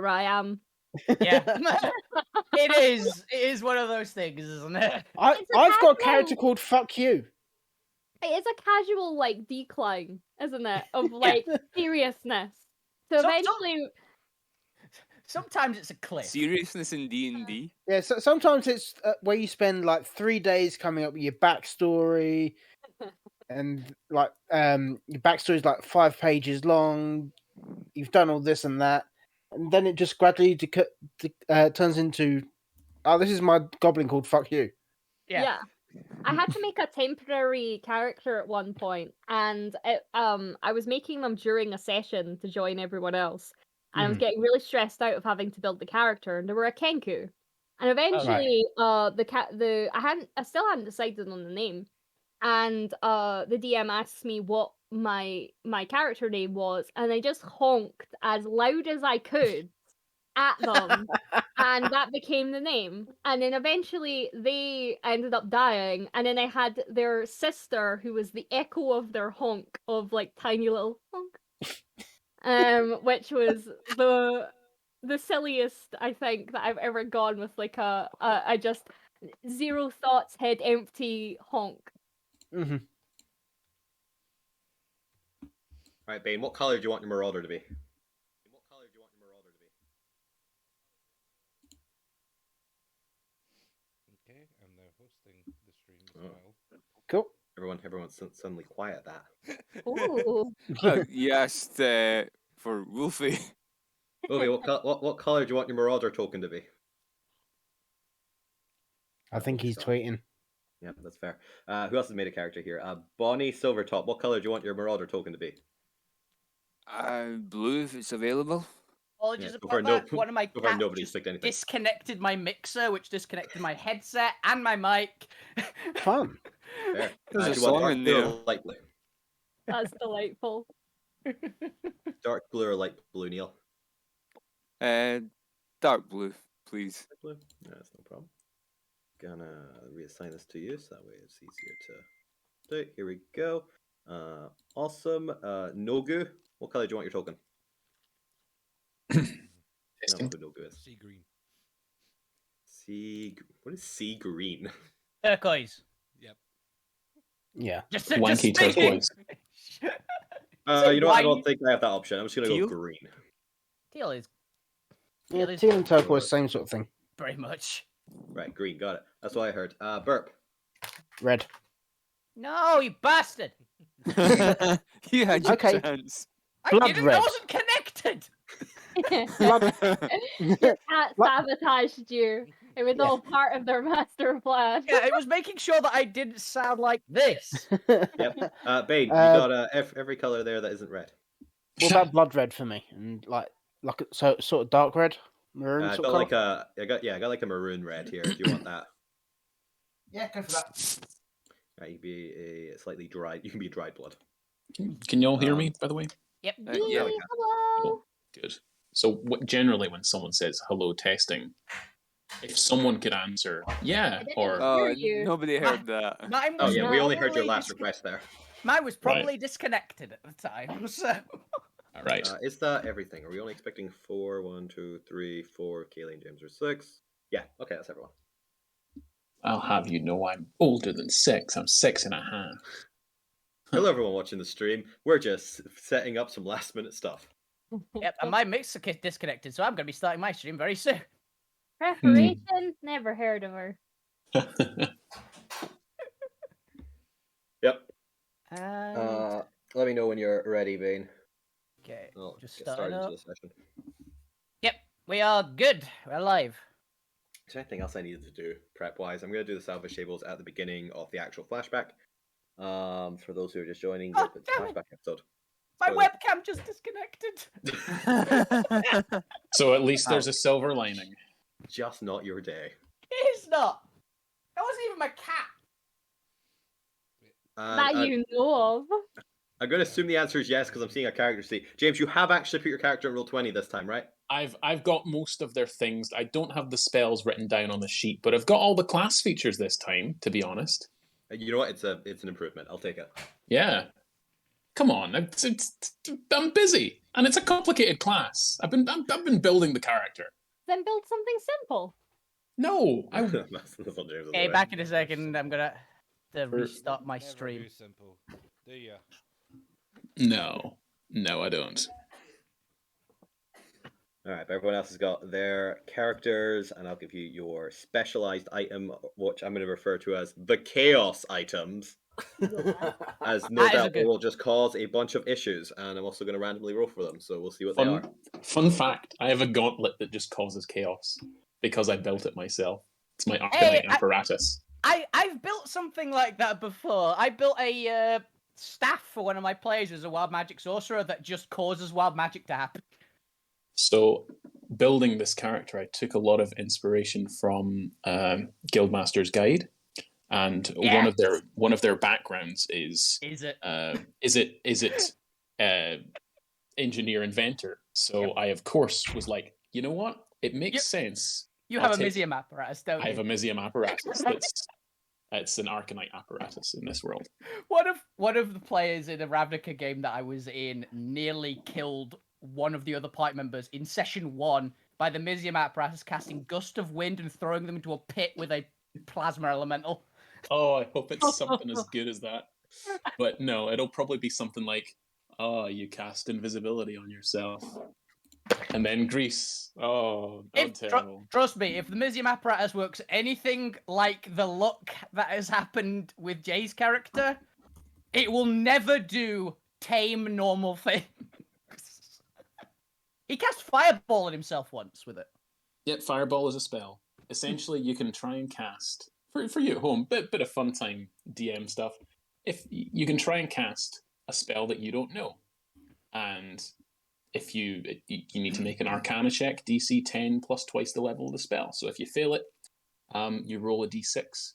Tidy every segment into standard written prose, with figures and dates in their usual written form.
where I am. Yeah. It is one of those things, isn't it? I've got a character called Fuck You. It is a casual like decline, isn't it? Of like seriousness. So eventually sometimes it's a cliff. Seriousness in D&D. Yeah, so sometimes it's where you spend like 3 days coming up with your backstory, and like your backstory is like 5 pages long. You've done all this and that, and then it just gradually turns into, oh, this is my goblin called Fuck You. Yeah. I had to make a temporary character at one point, and I was making them during a session to join everyone else, and I was getting really stressed out of having to build the character, and they were a Kenku, and eventually I still hadn't decided on the name, and the DM asked me what my character name was, and I just honked as loud as I could at them, and that became the name. And then eventually they ended up dying, and then I had their sister who was the echo of their honk of like tiny little honk, which was the silliest I think that I've ever gone with, like I just zero thoughts, head empty honk. Mm-hmm. Right, Bane, what color do you want your Marauder to be? Okay, I'm now hosting the stream as well. Cool. Everyone's suddenly quiet at that. Ooh. You asked for Wolfie. Wolfie, what color do you want your Marauder token to be? I think he's tweeting. Yeah, that's fair. Who else has made a character here? Bonnie Silvertop, what color do you want your Marauder token to be? Blue, if it's available. Apologies Yeah, about that. One of my cats nobody's just picked anything. disconnected my mixer, which disconnected my headset and my mic. Fun. Fair. There's a song in there. Light blue. That's delightful. Dark blue or light blue, Neil? Dark blue, please. Dark blue? No, that's no problem. Gonna reassign this to you, so that way it's easier to do. Here we go. Awesome. Nogu, what color do you want your token? Testing. Nogu is. Sea green. What is sea green? Turquoise. Yep. Yeah. Just Wanky turquoise. You know what? I don't think I have that option. I'm just gonna Teal? go green. Teal is Yeah, teal and turquoise, same sort of thing. very much. Right, green, got it. That's what I heard. Burp. Red. No, you bastard! You had your Okay. chance. Blood I didn't. red. I wasn't connected. Your cat sabotaged you. It was all part of their master plan. Yeah, it was making sure that I didn't sound like this. Yep. Bane, you got every color there that isn't red. What about blood red for me? And like so sort of dark red, maroon I sort got of colour? I got like a maroon red here. Do you want that? Yeah, go for that. Right, you can be a slightly dried. You can be dried blood. Can you all hear me, by the way? Yep. Yeah, we can. Hello. Good. So generally when someone says hello testing, if someone could answer yeah or Oh, hear you. nobody heard that. Mine Oh was yeah, we only heard your probably last request there. Mine was probably disconnected at the time. So all right. Is that everything? Are we only expecting 4? 1, 2, 3, 4. Kaylee and James are 6. Yeah. Okay, that's everyone. I'll have you know I'm older than 6. I'm 6.5. Hello, everyone watching the stream. We're just setting up some last minute stuff. yep, and my mixer kit disconnected, so I'm going to be starting my stream very soon. Preparation? Never heard of her. Yep. And... Let me know when you're ready, Bane. okay, I'll just get started started up. into the session. Yep, we are good. We're live. Is there anything else I needed to do prep-wise? I'm going to do the salvage tables at the beginning of the actual flashback. For those who are just joining, Oh, the damn it. flashback episode. My Spoiler. webcam just disconnected. So at least there's a silver lining. Just not your day. It's not. That wasn't even my cat. That you know of. I'm going to assume the answer is yes because I'm seeing a character sheet. James, you have actually put your character in roll 20 this time, right? I've got most of their things. I don't have the spells written down on the sheet, but I've got all the class features this time, to be honest. You know what? It's an improvement. I'll take it. Yeah. Come on, I'm busy. And it's a complicated class. I've been building the character. Then build something simple. No, That's what James was Okay, doing. back in a second. I'm gonna have to Er, restart my Never stream. do simple, do ya? no, I don't. All right, but everyone else has got their characters, and I'll give you your specialized item, which I'm going to refer to as the chaos items, as no That is a doubt they good- will just cause a bunch of issues, and I'm also going to randomly roll for them, so we'll see what they are. Fun fact: I have a gauntlet that just causes chaos because I built it myself. It's my Hey, Arcanite apparatus. I've built something like that before. I built a staff for one of my players as a wild magic sorcerer that just causes wild magic to happen. So, building this character, I took a lot of inspiration from Guildmaster's Guide, and one of their backgrounds is engineer inventor. So I of course was like, you know what? It makes sense. You I'll have a take- Mizium apparatus, don't I have you? a Mizium apparatus. It's an Arcanite apparatus in this world. One of the players in a Ravnica game that I was in nearly killed one of the other party members in session 1 by the Mizium apparatus casting Gust of Wind and throwing them into a pit with a plasma elemental. Oh, I hope it's something as good as that. But no, it'll probably be something like, oh, you cast invisibility on yourself. And then grease. Oh, terrible. Trust me, if the Mizium apparatus works anything like the luck that has happened with Jay's character, it will never do tame normal things. He cast Fireball at himself once with it. Yep, Fireball is a spell. Essentially, you can try and cast, for you at home, bit of fun time DM stuff. If you can try and cast a spell that you don't know. And if you need to make an Arcana check, DC 10 plus twice the level of the spell. So if you fail it, you roll a D6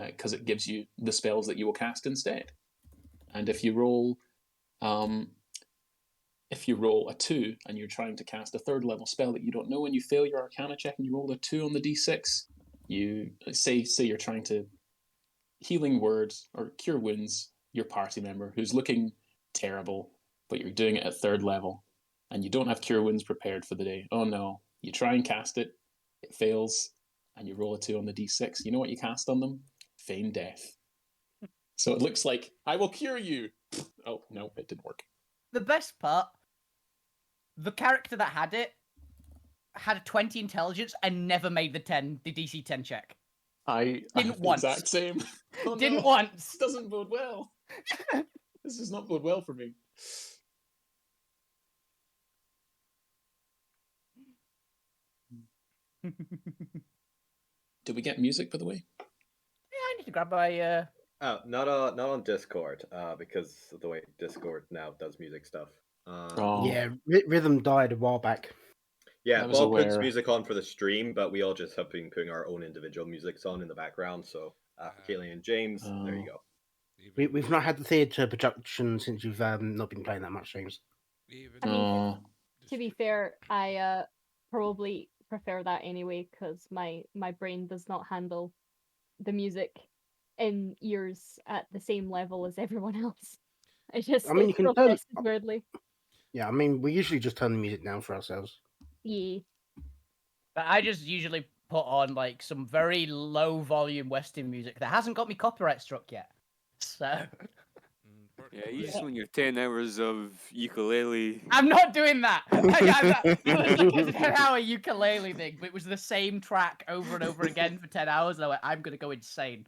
because it gives you the spells that you will cast instead. And if you roll a 2 and you're trying to cast a third level spell that you don't know and you fail your Arcana check and you roll a 2 on the D6, you say you're trying to healing words or cure wounds your party member who's looking terrible, but you're doing it at third level and you don't have cure wounds prepared for the day. Oh no, you try and cast it, it fails, and you roll a 2 on the D6. You know what you cast on them? Feign death. So it looks like, I will cure you. Oh no, it didn't work. The best part, the character that had it had a 20 intelligence and never made the DC 10 check. I Didn't have the once. exact same. Oh, Didn't no. once. This doesn't bode well. This does not bode well for me. Did we get music, by the way? Yeah, I need to grab my Oh, not on Discord, because of the way Discord now does music stuff. Oh. Yeah, Rhythm died a while back. Yeah, I was Bob puts aware. music on for the stream, but we all just have been putting our own individual musics on in the background. So, Caitlin and James, there you go. We've not had the theatre production since you've not been playing that much, James. I mean, to be fair, I probably prefer that anyway because my brain does not handle the music in ears at the same level as everyone else. It just I mean, you can turn- processes weirdly. Yeah, I mean, we usually just turn the music down for ourselves. Yeah. But I just usually put on like some very low volume Western music that hasn't got me copyright struck yet. So Yeah, you just want your 10 hours of ukulele. I'm not doing that. It was like a 10-hour ukulele thing, but it was the same track over and over again for 10 hours. And I went, I'm gonna go insane.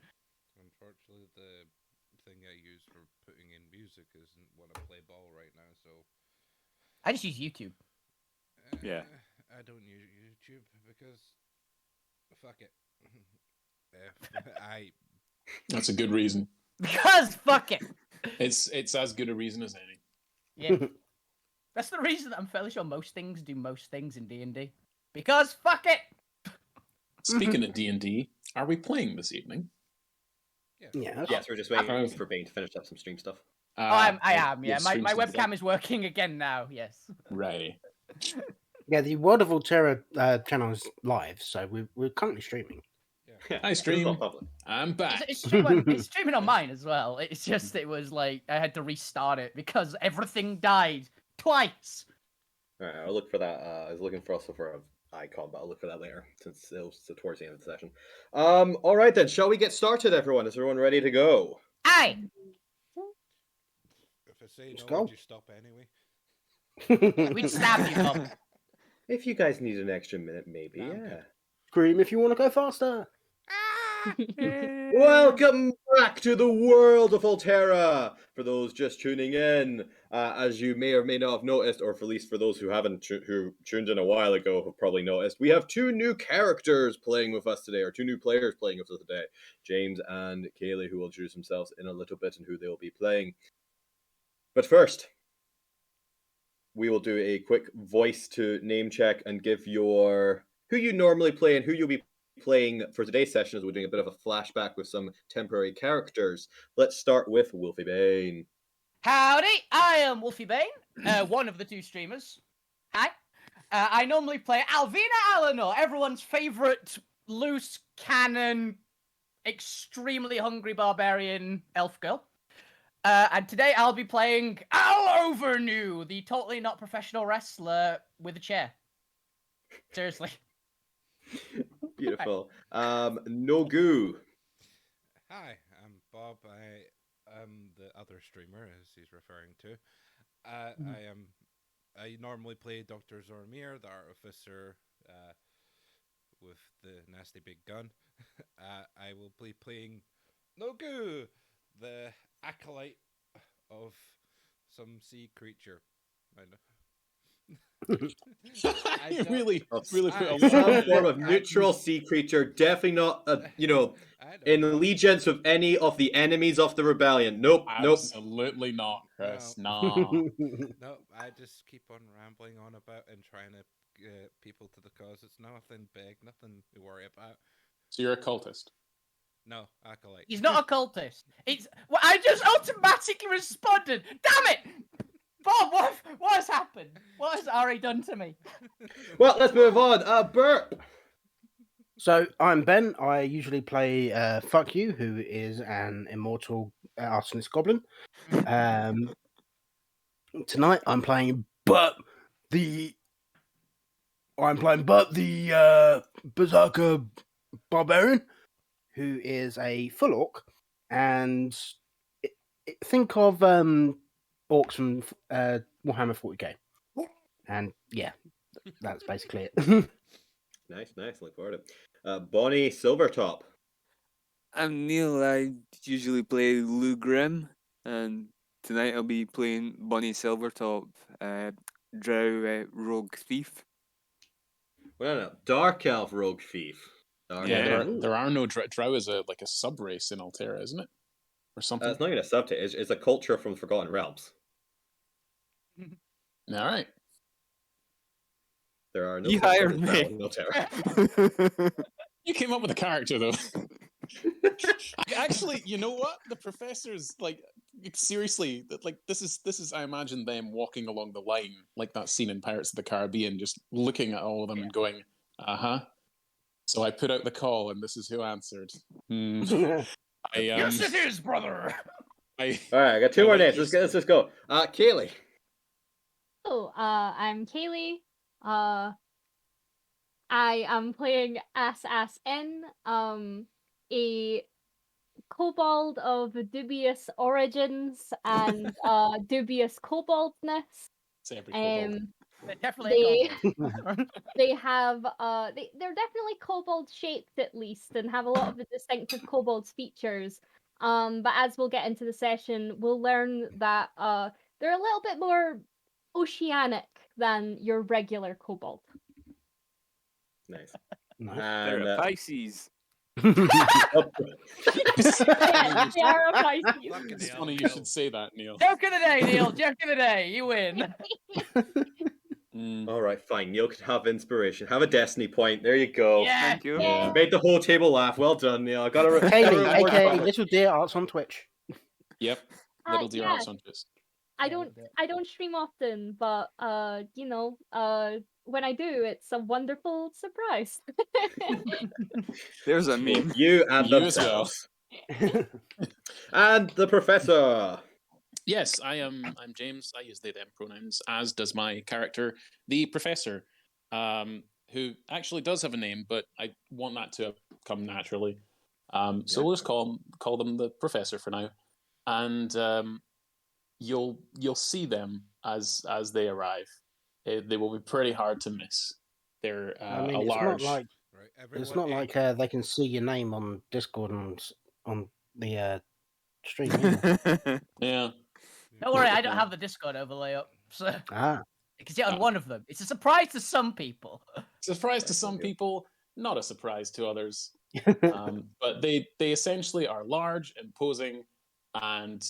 Unfortunately, the thing I use for putting in music isn't want to play ball right now, so I just use YouTube. Yeah. I don't use YouTube because fuck it. That's a good reason. Because fuck it. It's as good a reason as any. Yeah. That's the reason that I'm fairly sure most things do most things in D&D. Because fuck it. Speaking of D&D, are we playing this evening? Yeah. Yes, we're just waiting for Bane to finish up some stream stuff. I am, yeah. you've My streamed some webcam stuff? is working again now, yes. Right. Yeah, the World of Alterra channel is live, so we're currently streaming. Hi, It's stream. not public. I'm back. It's streaming on mine as well. It's just, it was like, I had to restart it because everything died twice. All right, I'll look for that. I was looking for also for an icon, but I'll look for that later since it was towards the end of the session. All right then, shall we get started, everyone? Is everyone ready to go? Aye. If I say Let's no, go. would you stop anyway? We'd stab you, Bob. If you guys need an extra minute, maybe. Nah, I'm Yeah. good. Scream if you want to go faster. Welcome back to the world of Alterra. For those just tuning in, as you may or may not have noticed, or for at least for those who haven't, who tuned in a while ago, have probably noticed, we have two new characters playing with us today, or two new players playing with us today, James and Kaylee, who will introduce themselves in a little bit and who they will be playing. But first, we will do a quick voice to name check and give your who you normally play and who you'll be playing for today's session, as we're doing a bit of a flashback with some temporary characters. Let's start with Wolfie Bane. Howdy, I am Wolfie Bane, one of the two streamers. Hi. I normally play Alvina Eleanor, everyone's favourite loose cannon, extremely hungry barbarian elf girl. And today I'll be playing Al Overnew, the totally not professional wrestler with a chair. Seriously. Beautiful. Nogu. Hi, I'm Bob. I am the other streamer, as he's referring to. I normally play Dr. Zormir, the artificer with the nasty big gun. I will be playing Nogu, the acolyte of some sea creature. I know. You really put a lot Some in form there. of neutral sea creature, definitely not, I in don't know. allegiance with any of the enemies of the rebellion. Nope, nope. Absolutely not, Chris. No. Nah. No, I just keep on rambling on about and trying to get people to the cause. It's nothing big, nothing to worry about. So you're a cultist. No, acolyte. He's not a cultist. It's. Well, I just automatically responded. Damn it! Bob, what has happened? What has Ari done to me? Well, let's move on. Burp. So I'm Ben. I usually play Fuck You, who is an immortal arsonist goblin. Tonight I'm playing the Berserker Barbarian, who is a full orc, and think of orcs from Warhammer 40k, and yeah, that's basically it. Nice. Look forward to it. Bonnie Silvertop. I'm Neil. I usually play Lou Grimm, and tonight I'll be playing Bonnie Silvertop, Drow Rogue Thief. Well, no, Dark Elf Rogue Thief. Dark Yeah, Elf. there are no drow is like a sub race in Alterra, isn't it, or something? It's not even a subtype. It's a culture from Forgotten Realms. All right. There are no. You cultures hired in me. Alterra. You came up with a character though. Actually, you know what? The professors seriously, this is I imagine them walking along the line like that scene in Pirates of the Caribbean, just looking at all of them and going, "Uh-huh." So I put out the call, and this is who answered. Yes, it is, brother. All right, I got two more names. Let's just go. Kaylee. Oh, I'm Kaylee. I am playing N, a kobold of dubious origins and dubious koboldness. It's every kobold. They're definitely They have they're definitely kobold shaped at least, and have a lot of the distinctive kobold features. But as we'll get into the session, we'll learn that they're a little bit more oceanic than your regular kobold. Nice. They're a Pisces. They are a Pisces. It's funny you should say that, Neil. Joke of the day, Neil. Joke of the day. You win. All right, fine. Neil can have inspiration. Have a destiny point. There you go. Yeah. Thank you. Yeah. Made the whole table laugh. Well done, Neil. I got to. Kaylee, aka Little Deer Arts on Twitch. Yep. Little Deer Arts on Twitch. I don't stream often, but when I do, it's a wonderful surprise. There's a meme. You and You as well. themselves. And the professor. Yes, I'm James. I use they them pronouns, as does my character, the Professor, who actually does have a name, but I want that to come naturally. So we'll just call them the Professor for now, and you'll see them as they arrive. They will be pretty hard to miss. They're I mean, a it's large. not like Right, it's everyone. not like they can see your name on Discord and on the stream either. Yeah. Don't worry, I don't have the Discord overlay up, so Ah, you can see it on one of them. It's a surprise to some people. Surprise to some people, not a surprise to others. But they essentially are large, imposing, and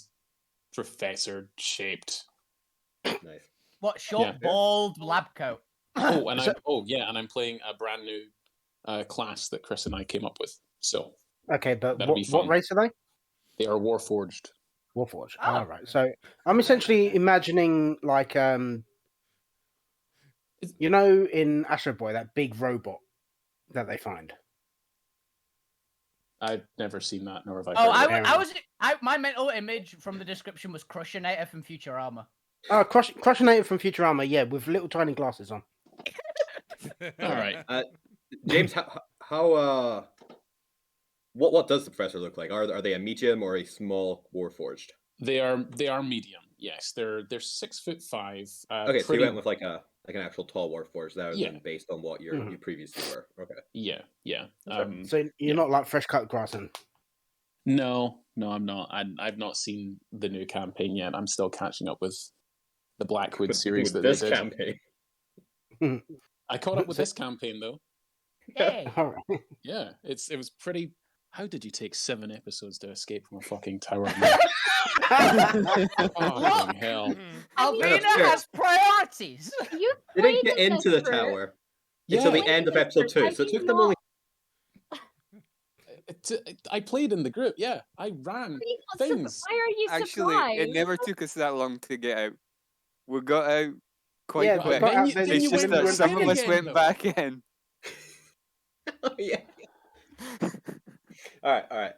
professor-shaped. Nice. What short, bald lab coat? Oh, and I'm playing a brand new class that Chris and I came up with. So okay, but that'll be what fun. race are they? They are Warforged. Warforged. Oh. All right. So I'm essentially imagining like you know, in Astro Boy, that big robot that they find. I've never seen that, nor have I. Oh, heard my mental image from the description was Crushinator from Futurama. Oh, Crushinator from Futurama, yeah, with little tiny glasses on. All right, James, how what does the Professor look like? Are they a medium or a small Warforged? They are medium. Yes, they're 6'5". Okay, so you went with like an actual tall Warforged rather than based on what you previously were. Okay. Yeah. So you're not like fresh cut grass then? No, I'm not. I've not seen the new campaign yet. I'm still catching up with the Blackwood series that this they did. campaign. I caught up with this campaign though. Hey. All right. Yeah, it was pretty. How did you take 7 episodes to escape from a fucking tower? Oh, hell. Alvina has priorities. You They didn't get into the tower until the end of episode 2, so it took them only. I played in the group. Yeah, I ran things. Why are you Actually, surprised? it never took us that long to get out. We got out quite Yeah, quick. then It's just that some of us went back in. Yeah. All right.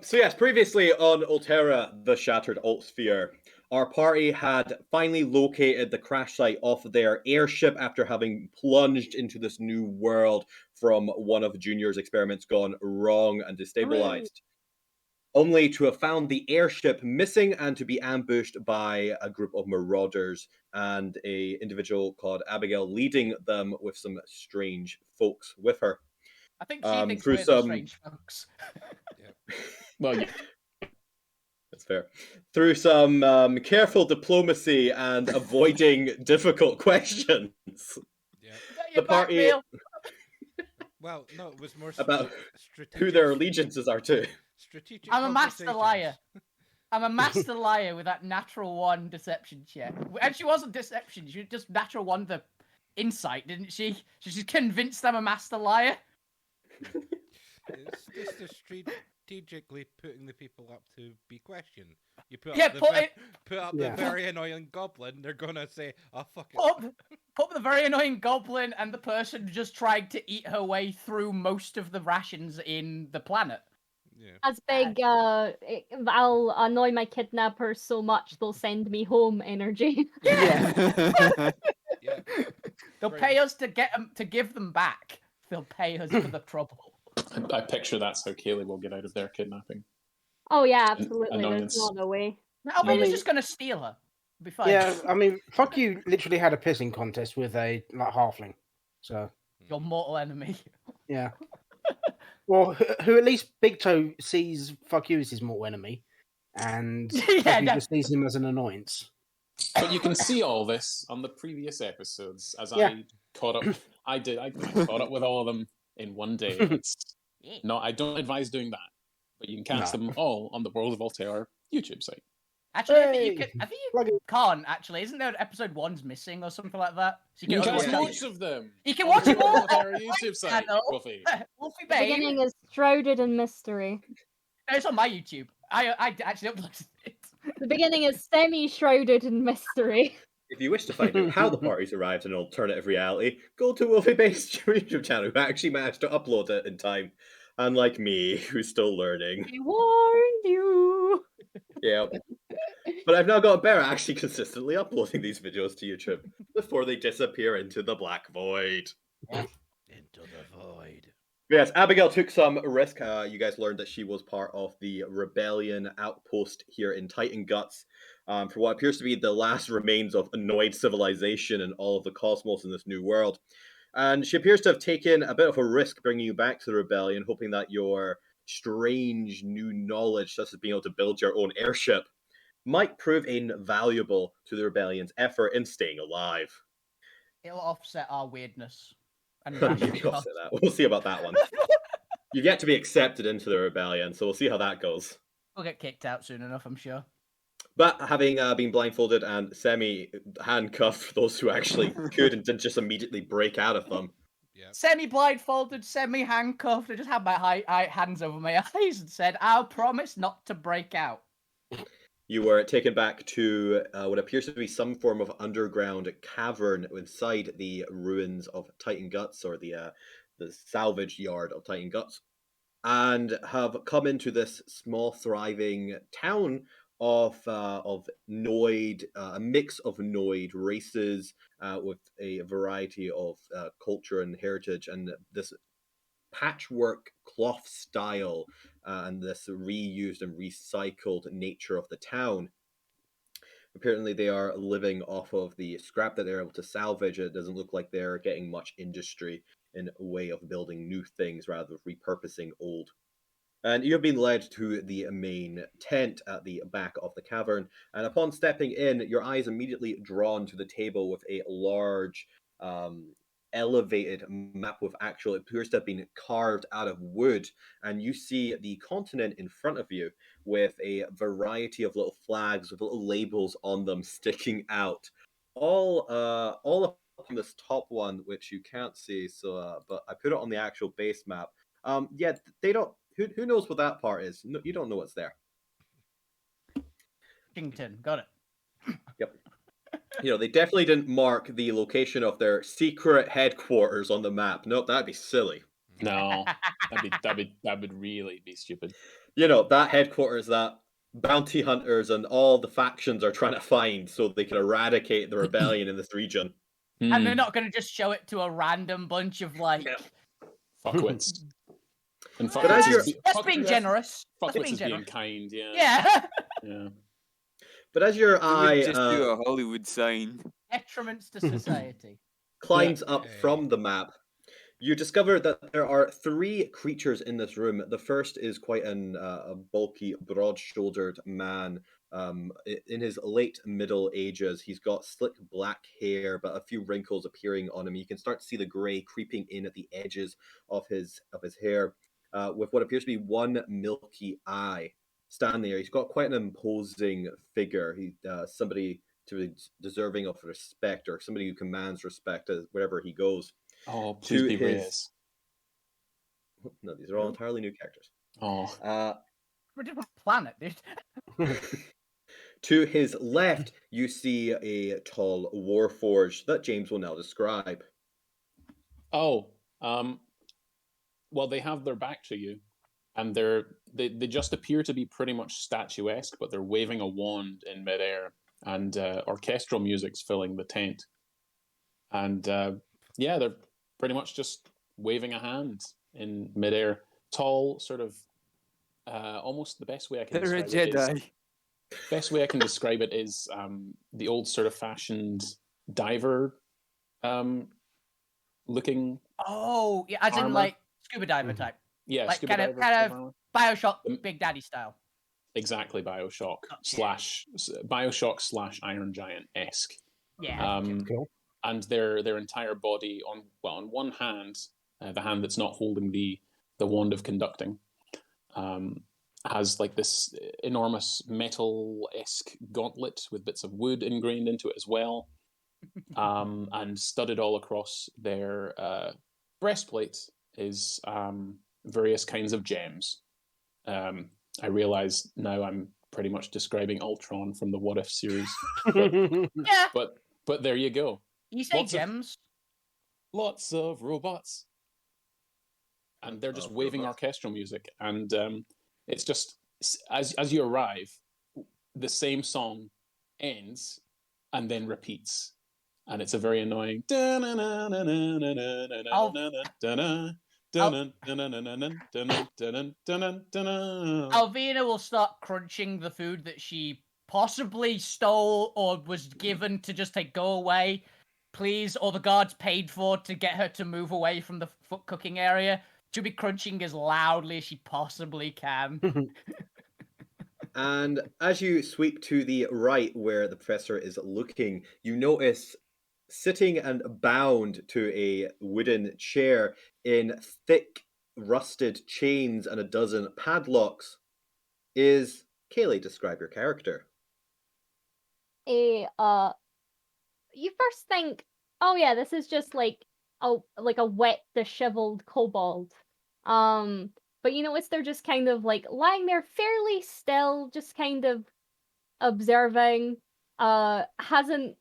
So yes, previously on Alterra, the Shattered Alt Sphere, our party had finally located the crash site of their airship after having plunged into this new world from one of Junior's experiments gone wrong and destabilized. Only to have found the airship missing and to be ambushed by a group of marauders and a individual called Abigail leading them with some strange folks with her. I think she thinks through we're the some- strange folks. Well, yeah. That's fair. Through some careful diplomacy and avoiding difficult questions. Yeah. The party Well, no, it was more about strategic. who their allegiances are to. Strategic. I'm a master conversations. liar. I'm a master liar with that natural 1 deception check. And she wasn't deception, she just natural 1 the insight, didn't she? She's convinced I'm a master liar. It's just a strategically putting the people up to be questioned. You put Yeah, up, put up the very annoying goblin, they're gonna say, "Oh fuck it." Put the very annoying goblin and the person just trying to eat her way through most of the rations in the planet. Yeah. As big, I'll annoy my kidnappers so much they'll send me home energy. Yeah. Yeah. They'll pay us to give them back. They'll pay us for the trouble. I picture that's how Kaylee will get out of their kidnapping. Oh yeah, absolutely. Annoyance. There's no other way. Albina's just gonna steal her. It'll be fine. Yeah, I mean, fuck you literally had a pissing contest with a like halfling. So Your mortal enemy. yeah. Well, who at least Big Toe sees fuck you as his mortal enemy, and Yeah, he no. just sees him as an annoyance. But you can see all this on the previous episodes as Yeah. I caught up. I caught up with all of them in one day. It's not. I don't advise doing that. But you can catch them all on the World of Alterra YouTube site. Actually, I think Hey, you can't. Actually, isn't there episode 1's missing or something like that? So You can only catch watch loads of them. You can on watch the them World all of Alterra YouTube site, channel. Wolfie. Wolfie The Babe. beginning is shrouded in mystery. No, it's on my YouTube. I actually uploaded it. The beginning is semi-shrouded in mystery. If you wish to find out how the parties arrived in an alternative reality, go to Wolfie Base's YouTube channel, who actually managed to upload it in time. Unlike me, who's still learning. We warned you. Yeah. But I've now got better at actually consistently uploading these videos to YouTube before they disappear into the black void. Yes. Into the void. Yes, Abigail took some risk. You guys learned that she was part of the rebellion outpost here in Titan Guts for what appears to be the last remains of annoyed civilization and all of the cosmos in this new world. And she appears to have taken a bit of a risk bringing you back to the rebellion, hoping that your strange new knowledge, such as being able to build your own airship, might prove invaluable to the rebellion's effort in staying alive. It'll offset our weirdness. And Maybe rationing offset costs. that. We'll see about that one. You've yet to be accepted into the rebellion, so we'll see how that goes. We'll get kicked out soon enough, I'm sure. But having been blindfolded and semi-handcuffed for those who actually could and didn't just immediately break out of them. Yep. Semi-blindfolded, semi-handcuffed. I just had my hands over my eyes and said, I'll promise not to break out. You were taken back to what appears to be some form of underground cavern inside the ruins of Titan Guts, or the salvage yard of Titan Guts, and have come into this small, thriving town of Noid, a mix of Noid races with a variety of culture and heritage, and this patchwork cloth style and this reused and recycled nature of the town. Apparently, they are living off of the scrap that they're able to salvage. It doesn't look like they're getting much industry in a way of building new things rather than repurposing old. And you have been led to the main tent at the back of the cavern. And upon stepping in, your eyes immediately drawn to the table with a large, elevated map with actual, it appears to have been carved out of wood. And you see the continent in front of you with a variety of little flags with little labels on them sticking out. All up on this top one, which you can't see. So, but I put it on the actual base map. Yeah, they don't. Who knows what that part is? No, you don't know what's there. Washington, got it. Yep. They definitely didn't mark the location of their secret headquarters on the map. Nope, that'd be silly. No, that would really be stupid. That headquarters that bounty hunters and all the factions are trying to find so they can eradicate the rebellion in this region. And they're not going to just show it to a random bunch of, like... Fuckwits. And that's being generous. Fuckwits is being kind, yeah. Yeah. But as your eye just do a Hollywood sign. Detriments to society. climbs up from the map, you discover that there are 3 creatures in this room. The first is quite a bulky, broad-shouldered man. In his late middle ages, he's got slick black hair, but a few wrinkles appearing on him. You can start to see the grey creeping in at the edges of his hair, with what appears to be one milky eye standing there. He's got quite an imposing figure. He's somebody to be deserving of respect, or somebody who commands respect wherever he goes. Oh, please be Reyes. No, these are all entirely new characters. Oh. We're a different planet, dude. To his left, you see a tall warforged that James will now describe. Oh, well, they have their back to you, and they just appear to be pretty much statuesque, but they're waving a wand in midair, and orchestral music's filling the tent. And yeah, they're pretty much just waving a hand in midair. Tall, sort of, almost the best way I can describe it is... Best way I can describe it is the old sort of fashioned diver looking. Oh, yeah, as armor. In like scuba diver type. Yeah, like scuba kind diver. of BioShock Big Daddy style. Exactly, BioShock / Iron Giant esque. Yeah. Cool. And their entire body on one hand, the hand that's not holding the wand of conducting, has like this enormous metal-esque gauntlet with bits of wood ingrained into it as well, and studded all across their breastplate is various kinds of gems. I realize now I'm pretty much describing Ultron from the What If series. Yeah. But there you go. You say gems. Lots of robots. and they're just Oh, waving robot. orchestral music, and it's just as you arrive, the same song ends and then repeats, and it's a very annoying. Alvina will start crunching the food that she possibly stole or was given to just go away, please, or the guards paid for to get her to move away from the cooking area. She'll be crunching as loudly as she possibly can. And as you sweep to the right where the professor is looking, you notice sitting and bound to a wooden chair in thick rusted chains and a dozen padlocks is Kaylee. Describe your character. You first think, oh yeah, this is just like a wet, disheveled kobold. But you notice they're just kind of like lying there fairly still, just kind of observing. Hasn't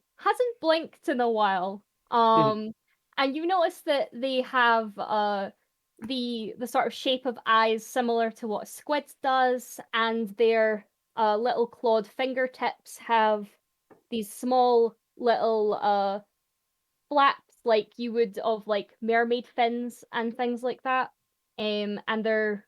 blinked in a while. And you notice that they have the sort of shape of eyes similar to what squid does, and their little clawed fingertips have these small little flaps like you would of like mermaid fins and things like that. And they're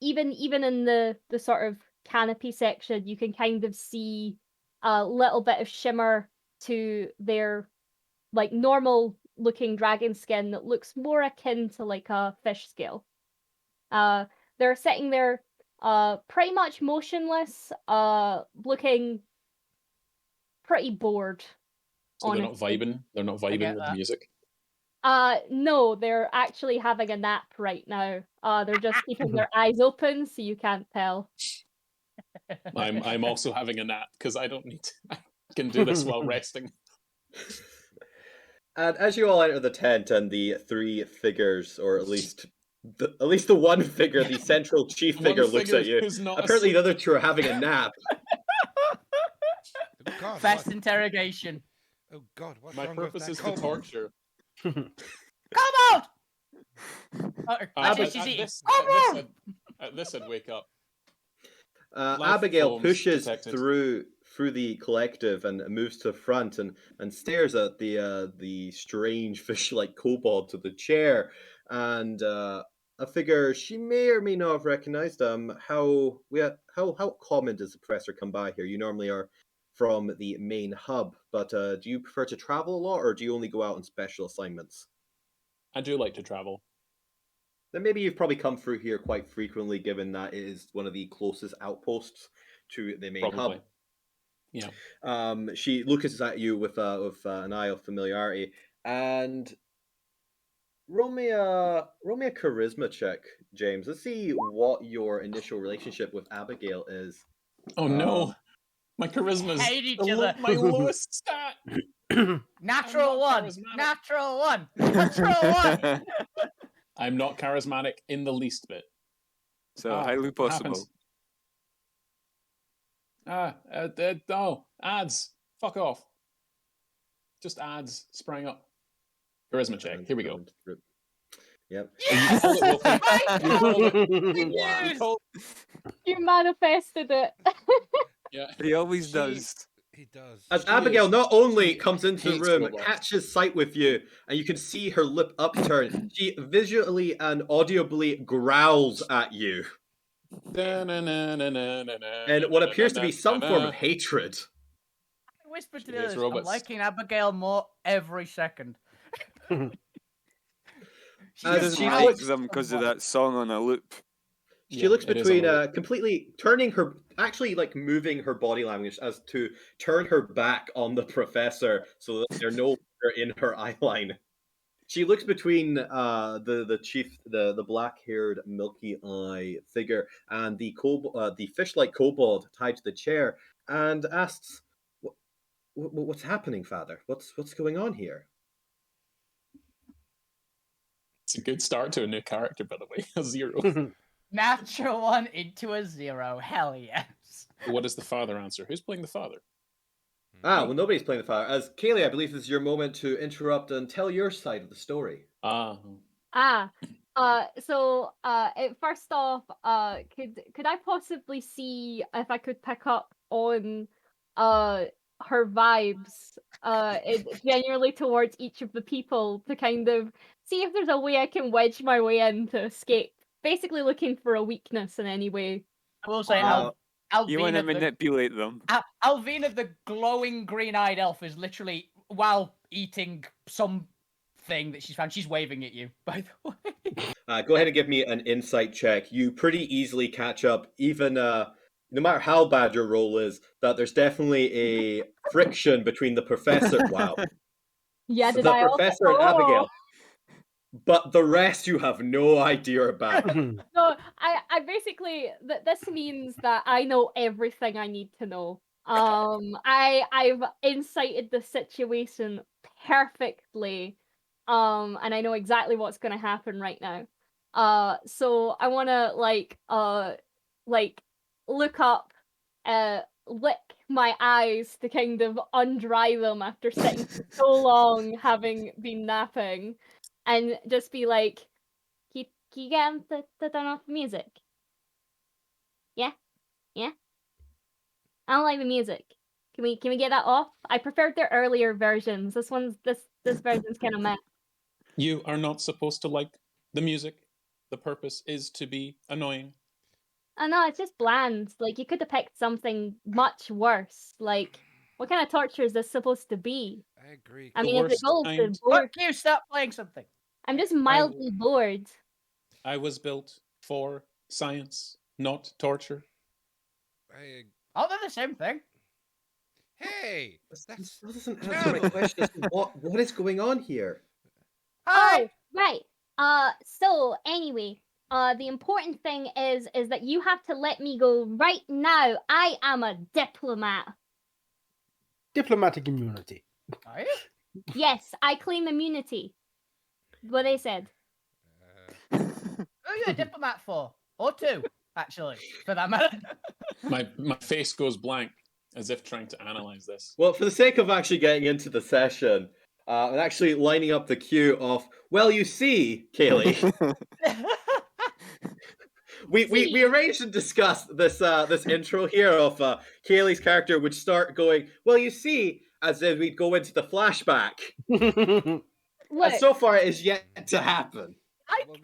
even in the sort of canopy section, you can kind of see a little bit of shimmer to their like normal looking dragon skin that looks more akin to like a fish scale. They're sitting there pretty much motionless, looking pretty bored. So they're not honestly. vibing. They're not vibing get with the that. music. No, they're actually having a nap right now. They're just keeping their eyes open, so you can't tell. I'm also having a nap because I don't need to. I can do this while resting. And as you all enter the tent, and the three figures, or at least the one figure, the central chief One figure, looks figure at you. who's not Apparently, the asleep. other two are having a nap. Oh God, Fast what? interrogation. Oh God, what's My wrong with purpose that is to kobold? torture. Come out! Actually, she's eating. At this, I'd wake up. Life Abigail forms pushes detected. through the collective and moves to the front and stares at the strange fish-like kobold to the chair, and a figure she may or may not have recognized. How common does the professor come by here? You normally are from the main hub, but do you prefer to travel a lot, or do you only go out on special assignments? I do like to travel. Then maybe you've probably come through here quite frequently, given that it is one of the closest outposts to the main Probably. hub. Yeah. She looks at you with an eye of familiarity, and roll me a charisma check, James. Let's see what your initial relationship with Abigail is. Oh no, my charisma's Hate each other. my lowest stat. Natural I'm not one. charismatic. Natural one. Natural one. I'm not charismatic in the least bit. So Ah, highly what possible. happens? No, ads. Fuck off. Just ads sprang up. Charisma check. Here we go. Yep. Yes! You called it, Wolfie. You called it. Wow. You called- You manifested it. Yeah. He always She- does. He does. As She Abigail is- not only she comes into the hates room, robots. catches sight with you, and you can see her lip upturn, she visually and audibly growls at you in what appears to be some form of hatred. I whispered to She the hates others, I'm robots. liking Abigail more every second. He As doesn't she like looks- them because of that song on a loop. She looks it is on between a loop. completely turning her, actually like moving her body language as to turn her back on the professor so that they're no longer in her eye line. She looks between the chief, the black-haired, milky-eye figure, and the fish-like kobold tied to the chair, and asks, "What's happening, Father? What's going on here?" It's a good start to a new character, by the way. A 0. Natural one into a 0. Hell yes. What does the father answer? Who's playing the father? Ah, well, nobody's playing the father. As Kaylee, I believe this is your moment to interrupt and tell your side of the story. Ah. First off, could I possibly see if I could pick up on her vibes genuinely towards each of the people to kind of see if there's a way I can wedge my way in to escape. Basically looking for a weakness in any way. I will say, You want to Alvina, manipulate them. Alvina, the glowing green-eyed elf, is literally, while eating something that she's found, she's waving at you, by the way. Go ahead and give me an insight check. You pretty easily catch up, even no matter how bad your roll is, that there's definitely a friction between the professor. Wow. Yeah, So did the I also? professor and Abigail. But the rest you have no idea about. No, I basically this means that I know everything I need to know. I've incited the situation perfectly. And I know exactly what's gonna happen right now. So I wanna like look up, lick my eyes to kind of undry them after sitting for so long having been napping, and just be like, can you get him to turn off the music? Yeah? Yeah? I don't like the music. Can we get that off? I preferred their earlier versions. This version's kinda meh. You are not supposed to like the music. The purpose is to be annoying. I know, it's just bland. Like, you could have picked something much worse. Like, what kind of torture is this supposed to be? I agree. I The mean, if the worst goal is to kind. bore, Fuck you, stop playing something. I'm just mildly bored. I was built for science, not torture. Oh, they're the same thing. Hey, This that's doesn't answer my terrible. question as to what is going on here. Oh, right. So anyway, the important thing is that you have to let me go right now. I am a diplomat. Diplomatic immunity. Are you? Yes, I claim immunity. What they said. Who are you a diplomat for? Or two, actually, for that matter. My face goes blank, as if trying to analyze this. Well, for the sake of actually getting into the session, and actually lining up the queue of, well, you see, Kaylee, we arranged and discussed this this intro here of Kaylee's character would start going, well, you see, as if we'd go into the flashback. Look, And so far, it is yet to happen.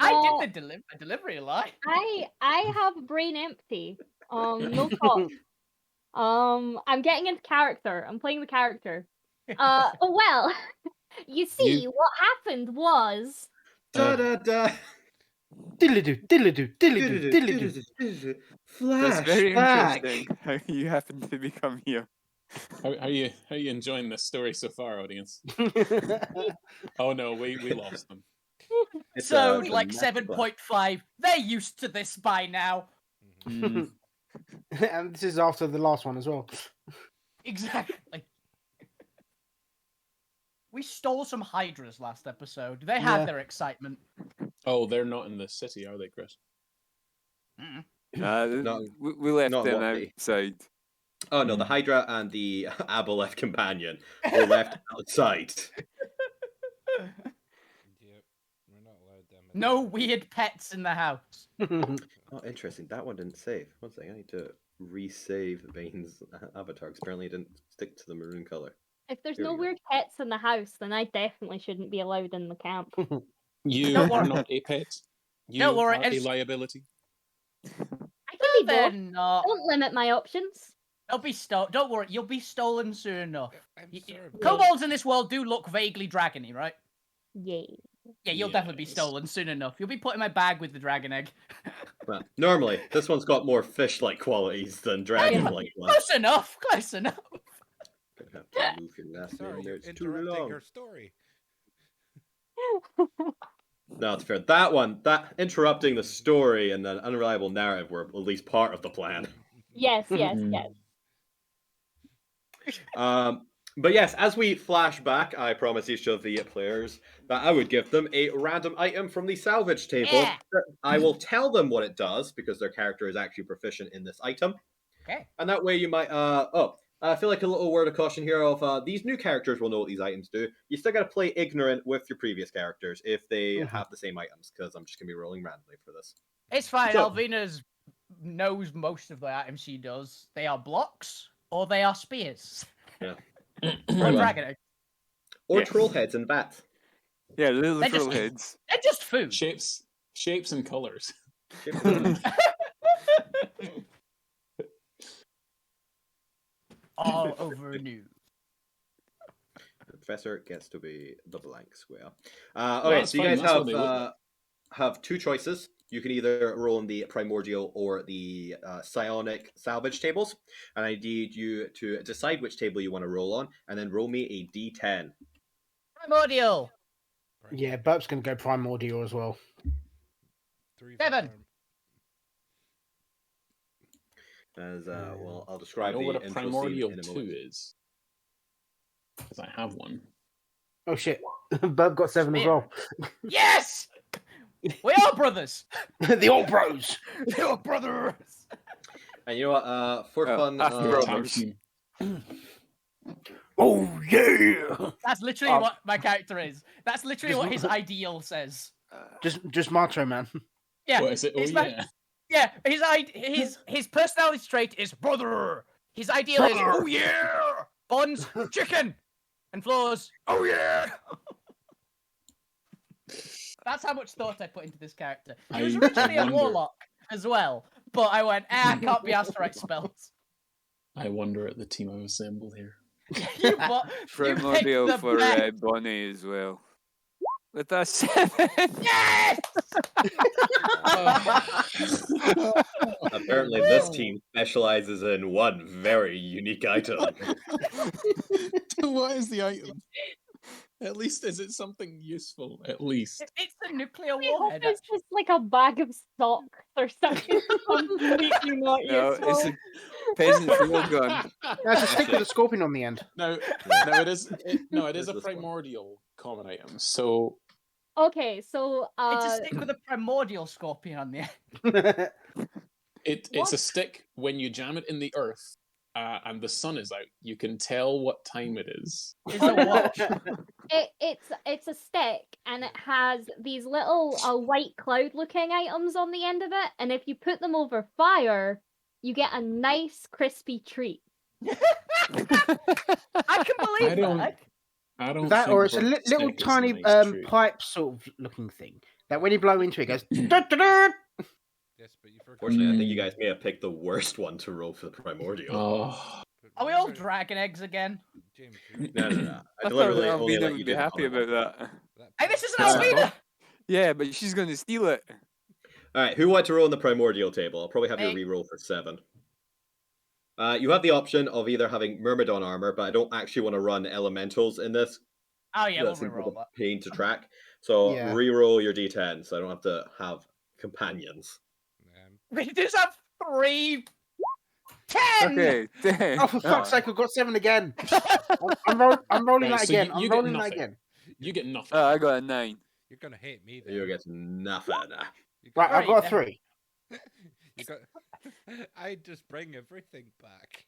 I did the delivery lie. I have brain empty. No thoughts. I'm getting into character. I'm playing the character. Well, you see, what happened was. Da da da. Diddly-doo, diddly-doo, diddly-doo, diddly-doo. That's very Flashback. interesting how you happen to become here. How are you enjoying this story so far, audience? Oh no, we lost them. It's So, a like dramatic 7.5. They're used to this by now. And this is after the last one as well. Exactly. We stole some hydras last episode. They had Yeah. their excitement. Oh, they're not in the city, are they, Chris? No, we left not them what they- outside. Oh no, the Hydra and the Aboleth companion were left outside. Yep, we're not allowed them. No weird pets in the house. Oh, interesting. That one didn't save. One second, I need to resave Bane's avatar. 'Cause apparently, it didn't stick to the maroon color. If there's Here no we go. weird pets in the house, then I definitely shouldn't be allowed in the camp. You Don't are worry. not a pet. You Don't worry, are a it's- liability. I No, can be they're bored. not. Don't limit my options. They'll be stolen. Don't worry, you'll be stolen soon enough. I'm sorry. but- Kobolds in this world do look vaguely dragony, right? Yay. Yeah, you'll definitely be Yes. stolen soon enough. You'll be put in my bag with the dragon egg. Well, normally, this one's got more fish-like qualities than dragon-like ones. Close enough. Close enough. Gonna have to move your last Sorry, name there. you're It's too interrupting long. her story. No, it's fair. That interrupting the story and an unreliable narrative were at least part of the plan. Yes, yes, yes. But yes, as we flash back, I promise each of the players that I would give them a random item from the salvage table. Yeah. I will tell them what it does because their character is actually proficient in this item. Okay. And that way you might, I feel like a little word of caution here of these new characters will know what these items do. You still got to play ignorant with your previous characters if they have the same items, because I'm just going to be rolling randomly for this. It's fine. So- Alvina's knows most of the items she does. They are blocks or they are spears. Yeah. Or well. dragon eggs. Or Yeah. troll heads and bats. Yeah, the little They're just- troll heads. They're just food. Shapes and colors. All over news. The professor gets to be the blank square. No, Okay, that's so you fine, guys that's what they look have two choices. You can either roll in the primordial or the psionic salvage tables, and I need you to decide which table you want to roll on, and then roll me a d10. Primordial. Yeah, Burp's going to go primordial as well. 3 for 7. prime. As well, I'll I describe know the what a intro scene primordial in a 2 moment. is. Because I have one. Oh shit, Burp got 7 as Spear. well. Yes! We are brothers. The old bros. We are brothers. And you know what? For Oh, fun, after We're a tag brothers. team. Oh yeah. That's literally Oh. what my character is. That's literally Just- what his ideal says. Just Macho Man. Yeah. What is it? Oh it's like- yeah. Yeah, his personality trait is brother. His ideal is Brother. oh yeah, buns, chicken, and floors. Oh yeah. That's how much thought I put into this character. He was I originally a wonder- warlock as well, but I went, I can't be asked to write spells. I wonder at the team I've assembled here. You picked Primordial the for best. Bonnie as well. With that 7. Yes. Apparently, this team specializes in one very unique item. What is the item? At least is it something useful? At least. It's the nuclear I hope warhead. it's just like a bag of socks or something completely not No, useful. it's a peasant railgun. That's a stick with a scorpion on the end. No, it is a This one. primordial common item. So Okay, so It's a stick with a primordial scorpion on the end. it's a stick when you jam it in the earth and the sun is out. You can tell what time it is. It's a watch. it's a stick and it has these little white cloud looking items on the end of it, and if you put them over fire, you get a nice crispy treat. I can believe that. I don't That think or it's a Burt's little stick is a tiny nice treat. pipe sort of looking thing that when you blow into it goes. "Dut-dut-dut." Yes, but you forgot. Fortunately, I think you guys may have picked the worst one to roll for the primordial. Oh, But Are we all remember, dragon eggs again? James, No. I I thought deliberately only Alvina let you would do be happy common ones. about that. that Hey, this isn't That's Alvina! Yeah, but she's going to steal it. All right, who wants to roll on the primordial table? I'll probably have you Me. re-roll for 7. You have the option of either having Myrmidon armor, but I don't actually want to run elementals in this. Oh yeah, we'll That seems like reroll a that. pain to track. So Yeah. re-roll your d10, so I don't have to have companions. We just have 3. 10! Okay, 10. Oh, for fuck's sake, I've got 7 again. I'm rolling Right, that so again. you I'm get rolling that nothing. again. You get nothing. Oh, I got a 9. You're gonna hate me then. You get nothing. You Right, I've got a Right, 3. You got. I just bring everything back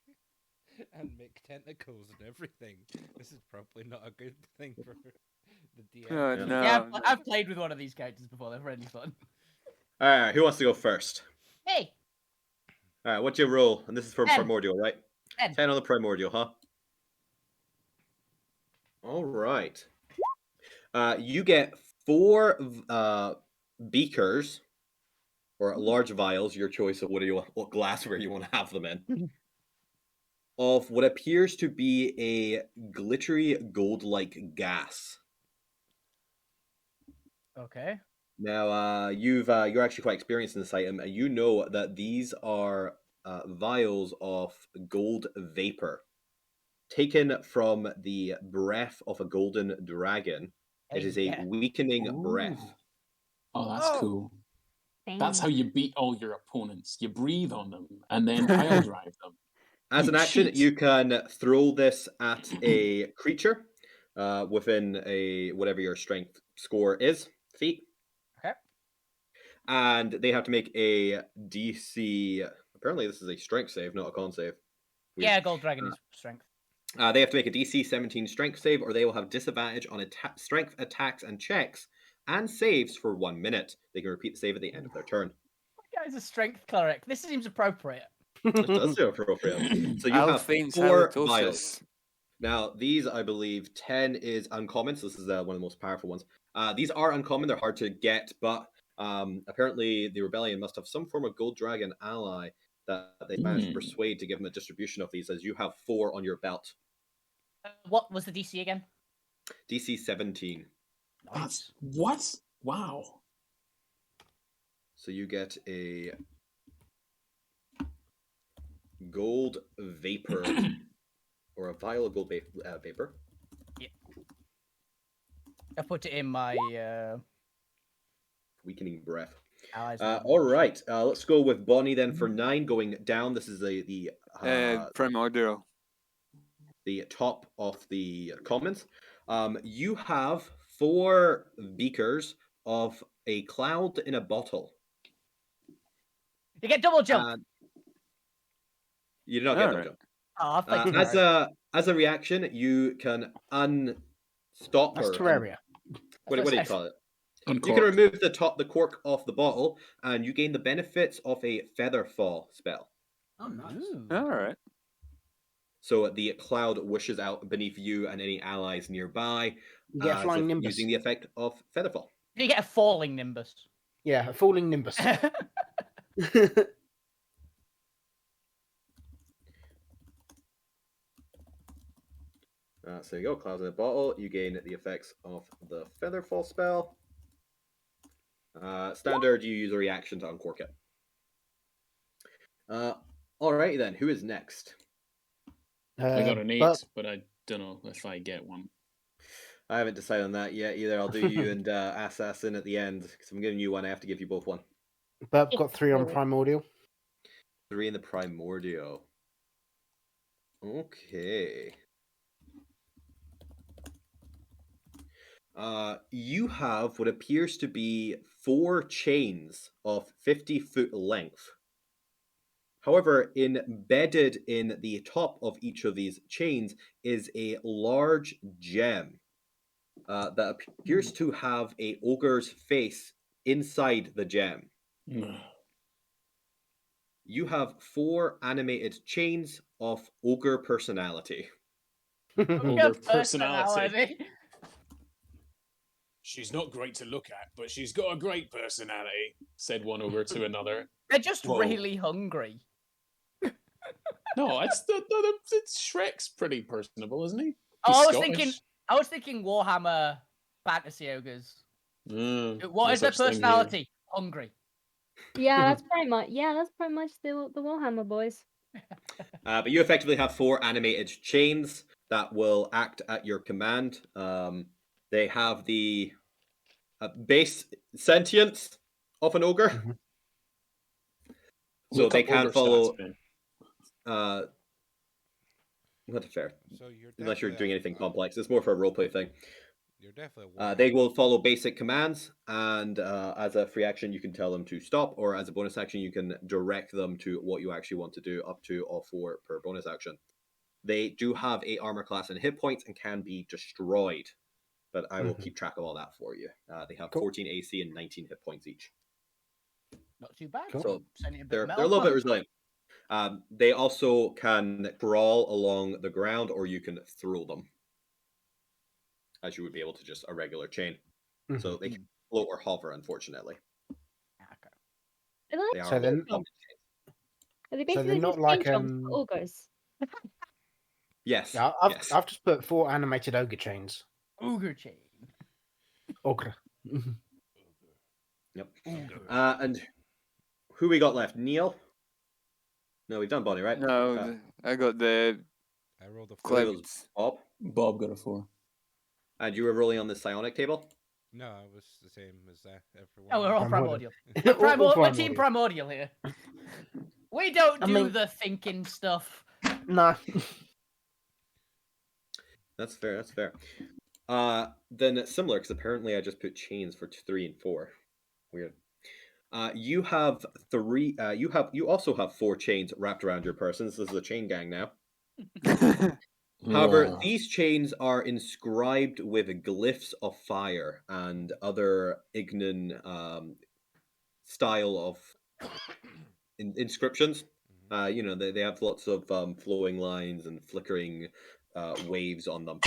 and make tentacles and everything. This is probably not a good thing for the DM. Oh, Yeah. no. Yeah, I've played with one of these characters before. They're really fun. All right, who wants to go first? Hey, All right, what's your roll? And this is for 10. primordial, right? 10. 10 on the primordial, huh? All right. You get 4 beakers or large vials, your choice of what glassware you want to have them in, of what appears to be a glittery gold-like gas. Okay. Now, you're actually quite experienced in this item, and you know that these are vials of gold vapor taken from the breath of a golden dragon. It Hey, is a yeah. weakening breath. Oh, that's Oh. cool. That's how Dang. you beat all your opponents. You breathe on them and then pile drive them. As an You action, cheat. you can throw this at a creature within a whatever your strength score is, feet. Okay. And they have to make a DC. Apparently, this is a strength save, not a con save. Weird. Yeah, Gold Dragon is strength. They have to make a DC 17 strength save, or they will have disadvantage on strength attacks and checks and saves for 1 minute. They can repeat the save at the end of their turn. That guy's a strength cleric. This seems appropriate. It does seem appropriate. So you I'll have feign 4 halitosis. vials. Now, these, I believe, 10 is uncommon, so this is one of the most powerful ones. These are uncommon, they're hard to get, but apparently the Rebellion must have some form of Gold Dragon ally that they managed to persuade to give them a distribution of these, as you have 4 on your belt. What was the DC again? DC 17. Nice. What? Wow. So you get a gold vapor, or a vial of gold vapor. Yeah. I put it in my Weakening breath. allies. All right, let's go with Bonnie then for 9, going down. This is the Primordial. the top of the commons. You have 4 beakers of a cloud in a bottle. You get double jump. You do not get double Alright. jump. Oh, I've played As a reaction, you can unstop That's her. Terraria. What do you call it? Uncork. You can remove the cork off the bottle, and you gain the benefits of a feather fall spell. Oh, nice. All right. So the cloud wishes out beneath you and any allies nearby, You get a as flying if nimbus. using the effect of featherfall. You get a falling nimbus. Yeah, a falling nimbus. So you go, clouds in a bottle. You gain the effects of the featherfall spell. Standard, you use a reaction to uncork it. Alrighty then, who is next? I got an 8, but- but I don't know if I get one. I haven't decided on that yet either. I'll do you and Assassin at the end, because I'm giving you one. I have to give you both one. But got 3 on Primordial. 3 in the Primordial. Okay. You have what appears to be 4 chains of 50-foot length. However, embedded in the top of each of these chains is a large gem that appears to have a ogre's face inside the gem. You have 4 animated chains of ogre personality. Ogre personality. Personality. She's not great to look at, but she's got a great personality, said one ogre to another. They're just Whoa. really hungry. No, it's Shrek's pretty personable, isn't he? Oh, He's I Scottish. was thinking Warhammer fantasy ogres. Mm, What no is their such thing here. personality? Hungry. Yeah, that's pretty much the Warhammer boys. But you effectively have 4 animated chains that will act at your command. They have the base sentience of an ogre. Mhm. So Look they up can't ogre follow... stats, man. Not fair. So you're Unless you're definitely doing a- anything complex. It's more for a roleplay thing. You're definitely a They Warhammer. will follow basic commands, and as a free action, you can tell them to stop, or as a bonus action, you can direct them to what you actually want to do, up to all 4 per bonus action. They do have a armor class and hit points and can be destroyed, but I will keep track of all that for you. They have 14 AC and 19 hit points each. Not too bad. Cool. So Sending a bit they're of a metal little bit punch. resilient. They also can crawl along the ground, or you can throw them, as you would be able to just a regular chain. So they can float or hover, unfortunately. Okay. They are So then- uncommon chains. Are they So they're basically not just like, chain chomps for ogres? Yes. Yeah, yes. I've just put 4 animated ogre chains. Ogre chain. Ogre. Yep. And who we got left? Neil? No, we've done Bonnie, right? No, I got the I rolled a 4. clouds. Bob? Bob got a 4. And you were rolling on the psionic table? No, it was the same as everyone. Oh, we're all Primordial. primordial. All We're team Primordial. primordial here. We don't I do mean- the thinking stuff. No. That's fair, that's fair. Then it's similar, because apparently I just put chains for 3 and 4. Weird. You have 3. You also have 4 chains wrapped around your person. This is a chain gang now. However, Yeah. these chains are inscribed with glyphs of fire and other Ignan style of inscriptions. They have lots of flowing lines and flickering waves on them.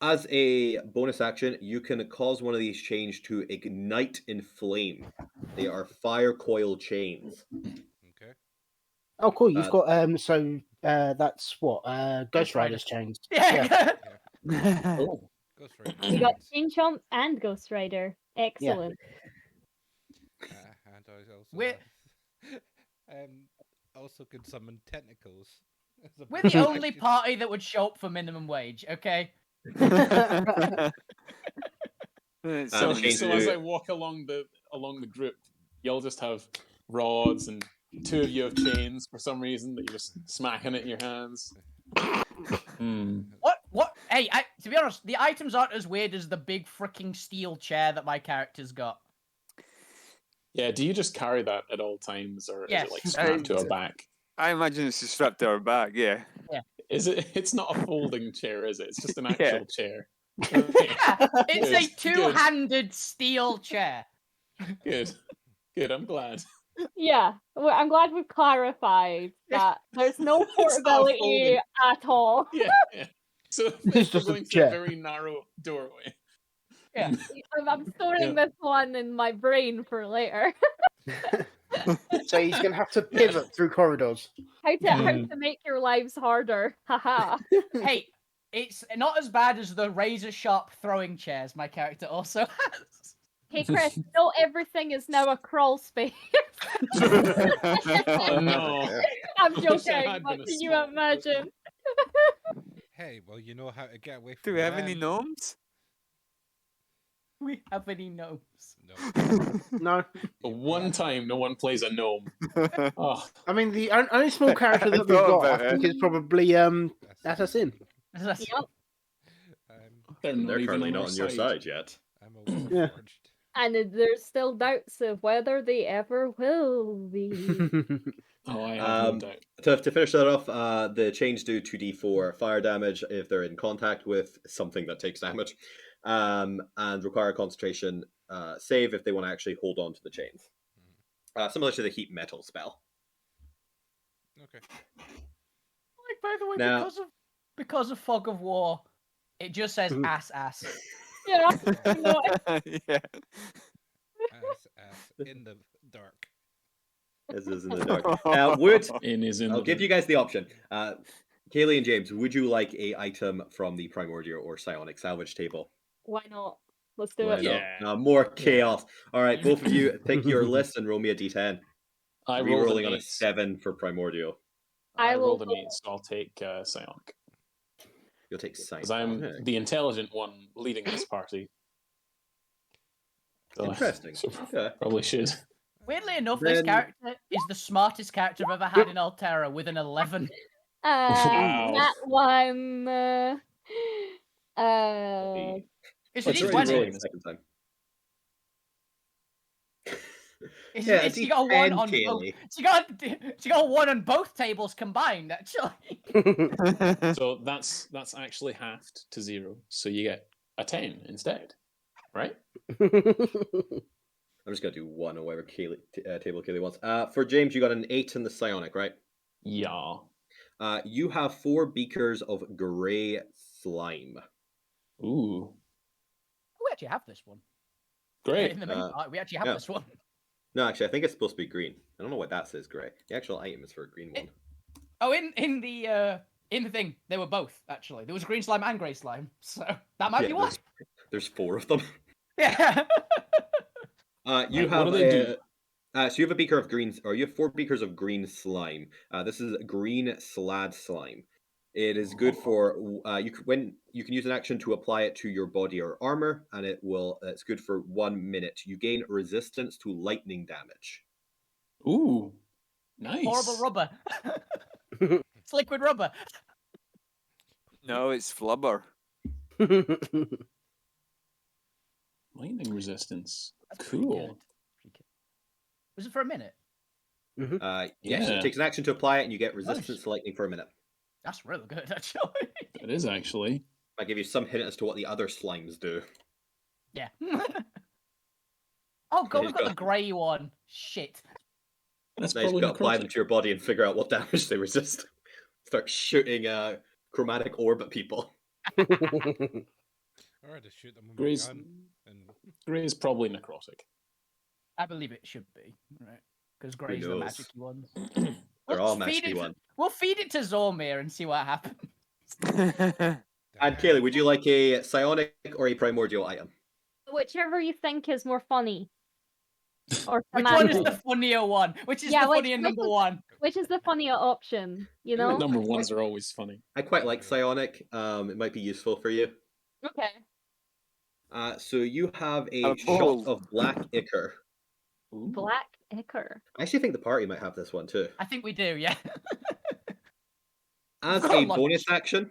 As a bonus action, you can cause one of these chains to ignite in flame. They are fire coil chains. Okay. Oh, cool. You've Uh, got that's what Ghost Rider. Rider's chains. Yeah. Oh, Ghost Rider You got chains. Chain Chomp and Ghost Rider. Excellent. And I also We're- have, also can summon tentacles. as a We're the bonus only action. party that would show up for minimum wage, okay? so the chains as do- I walk along the group, you'll just have rods, and two of you have chains for some reason that you're just smacking it in your hands. What? Hey, to be honest, the items aren't as weird as the big freaking steel chair that my character's got. Yeah, do you just carry that at all times, or Yes. is it like strapped to our back? I imagine it's just strapped to our back, yeah. Is it? It's not a folding chair, is it? It's just an Yeah. actual chair. Yeah, it's a Good, two-handed steel chair. Good. I'm glad. Yeah, well, I'm glad we've clarified that there's no It's not portability folding. at all. Yeah. So It's if we're just a going through chair. a very narrow doorway. Yeah. I'm storing this one in my brain for later. So he's gonna have to pivot through corridors. How to make your lives harder. Haha. Hey, it's not as bad as the razor-sharp throwing chairs my character also has. Hey Chris, not everything is now a crawl space. Oh no. I'm I wish I joking, had but been a can you small imagine? Hey, well, you know how to get away Do from we have any them. gnomes? We have any gnomes? No. No, One time, no one plays a gnome. Oh, I mean the only small character I that we've thought got, about I think, it. is probably Assassin. Yep. they're not They're even currently on not our on your side yet. I'm a warforged. Yeah. And there's still doubts of whether they ever will be. Oh, I have no doubt. To finish that off, the chains do 2d4 fire damage if they're in contact with something that takes damage, and require a concentration save if they want to actually hold on to the chains. Similar to the heat metal spell. Okay. Like, by the way, Now- because of Fog of War, it just says ass. Yeah. No, Yeah. As in the dark. As is in the dark. I'll I'll give you guys the option. Kaylee and James, would you like a item from the Primordial or Psionic salvage table? why not? Let's do Why it. not? Yeah. More chaos. All right, both of you pick your list and roll me a d10. I rolled Rerolling an on a 8. 7 for Primordial. I I will rolled an go- 8, so I'll take Psionic. You'll take Psionic. Because I'm the intelligent one leading this party. So Interesting. Okay. Probably should. Weirdly enough, this Then- character is the smartest character I've ever had in Alterra with an 11. Wow. That one. It's It's a already D20. rolling the second time. She got a 1 on both. Kaylee. She got a 1 on both tables combined, actually. So that's actually halved to 0. So you get a 10 instead, right? I'm just going to do 1 or whatever table Kaylee wants. For James, you got an 8 in the Psionic, right? Yeah. You have 4 beakers of grey slime. Ooh. We actually have this one. Great. In the main part, we actually have yeah. this one. No, actually, I think it's supposed to be green. I don't know what that says grey. The actual item is for a green one. Oh, in the thing, they were both, actually. There was green slime and grey slime, so that might be why. There's 4 of them. Yeah. You Right, have what do they do? So you have a beaker of green, or you have 4 beakers of green slime. This is green slad slime. It is good for you can use an action to apply it to your body or armor, and it's good for 1 minute. You gain resistance to lightning damage. Ooh. Nice. Horrible rubber. It's liquid rubber. No, it's flubber. Lightning resistance. That's pretty Cool. good. Was it for a minute? Yes, it takes an action to apply it, and you get resistance Nice. to lightning for a minute. That's really good, actually. It is actually. I give you some hint as to what the other slimes do. Yeah. Oh god, He's we've got the got- grey one. Shit. That's Now you've probably got to apply them necrotic. to your body and figure out what damage they resist. Start shooting chromatic orb at people. Or I just shoot them with my Grey's, gun. And Grey is probably necrotic. I believe it should be, right? Because Grey's the knows? magic ones. They're all feed magic it. ones. We'll feed it to Zormir and see what happens. And Kaylee, would you like a psionic or a primordial item? Whichever you think is more funny. Or Which one is thematic. the funnier one? Which is Yeah, the funnier number one? Which is the funnier option, you know? Number ones are always funny. I quite like psionic. It might be useful for you. Okay. So you have a A shot bowl. of black ichor. Ooh. Black ichor. I actually think the party might have this one too. I think we do, yeah. As Got a a lot of bonus action,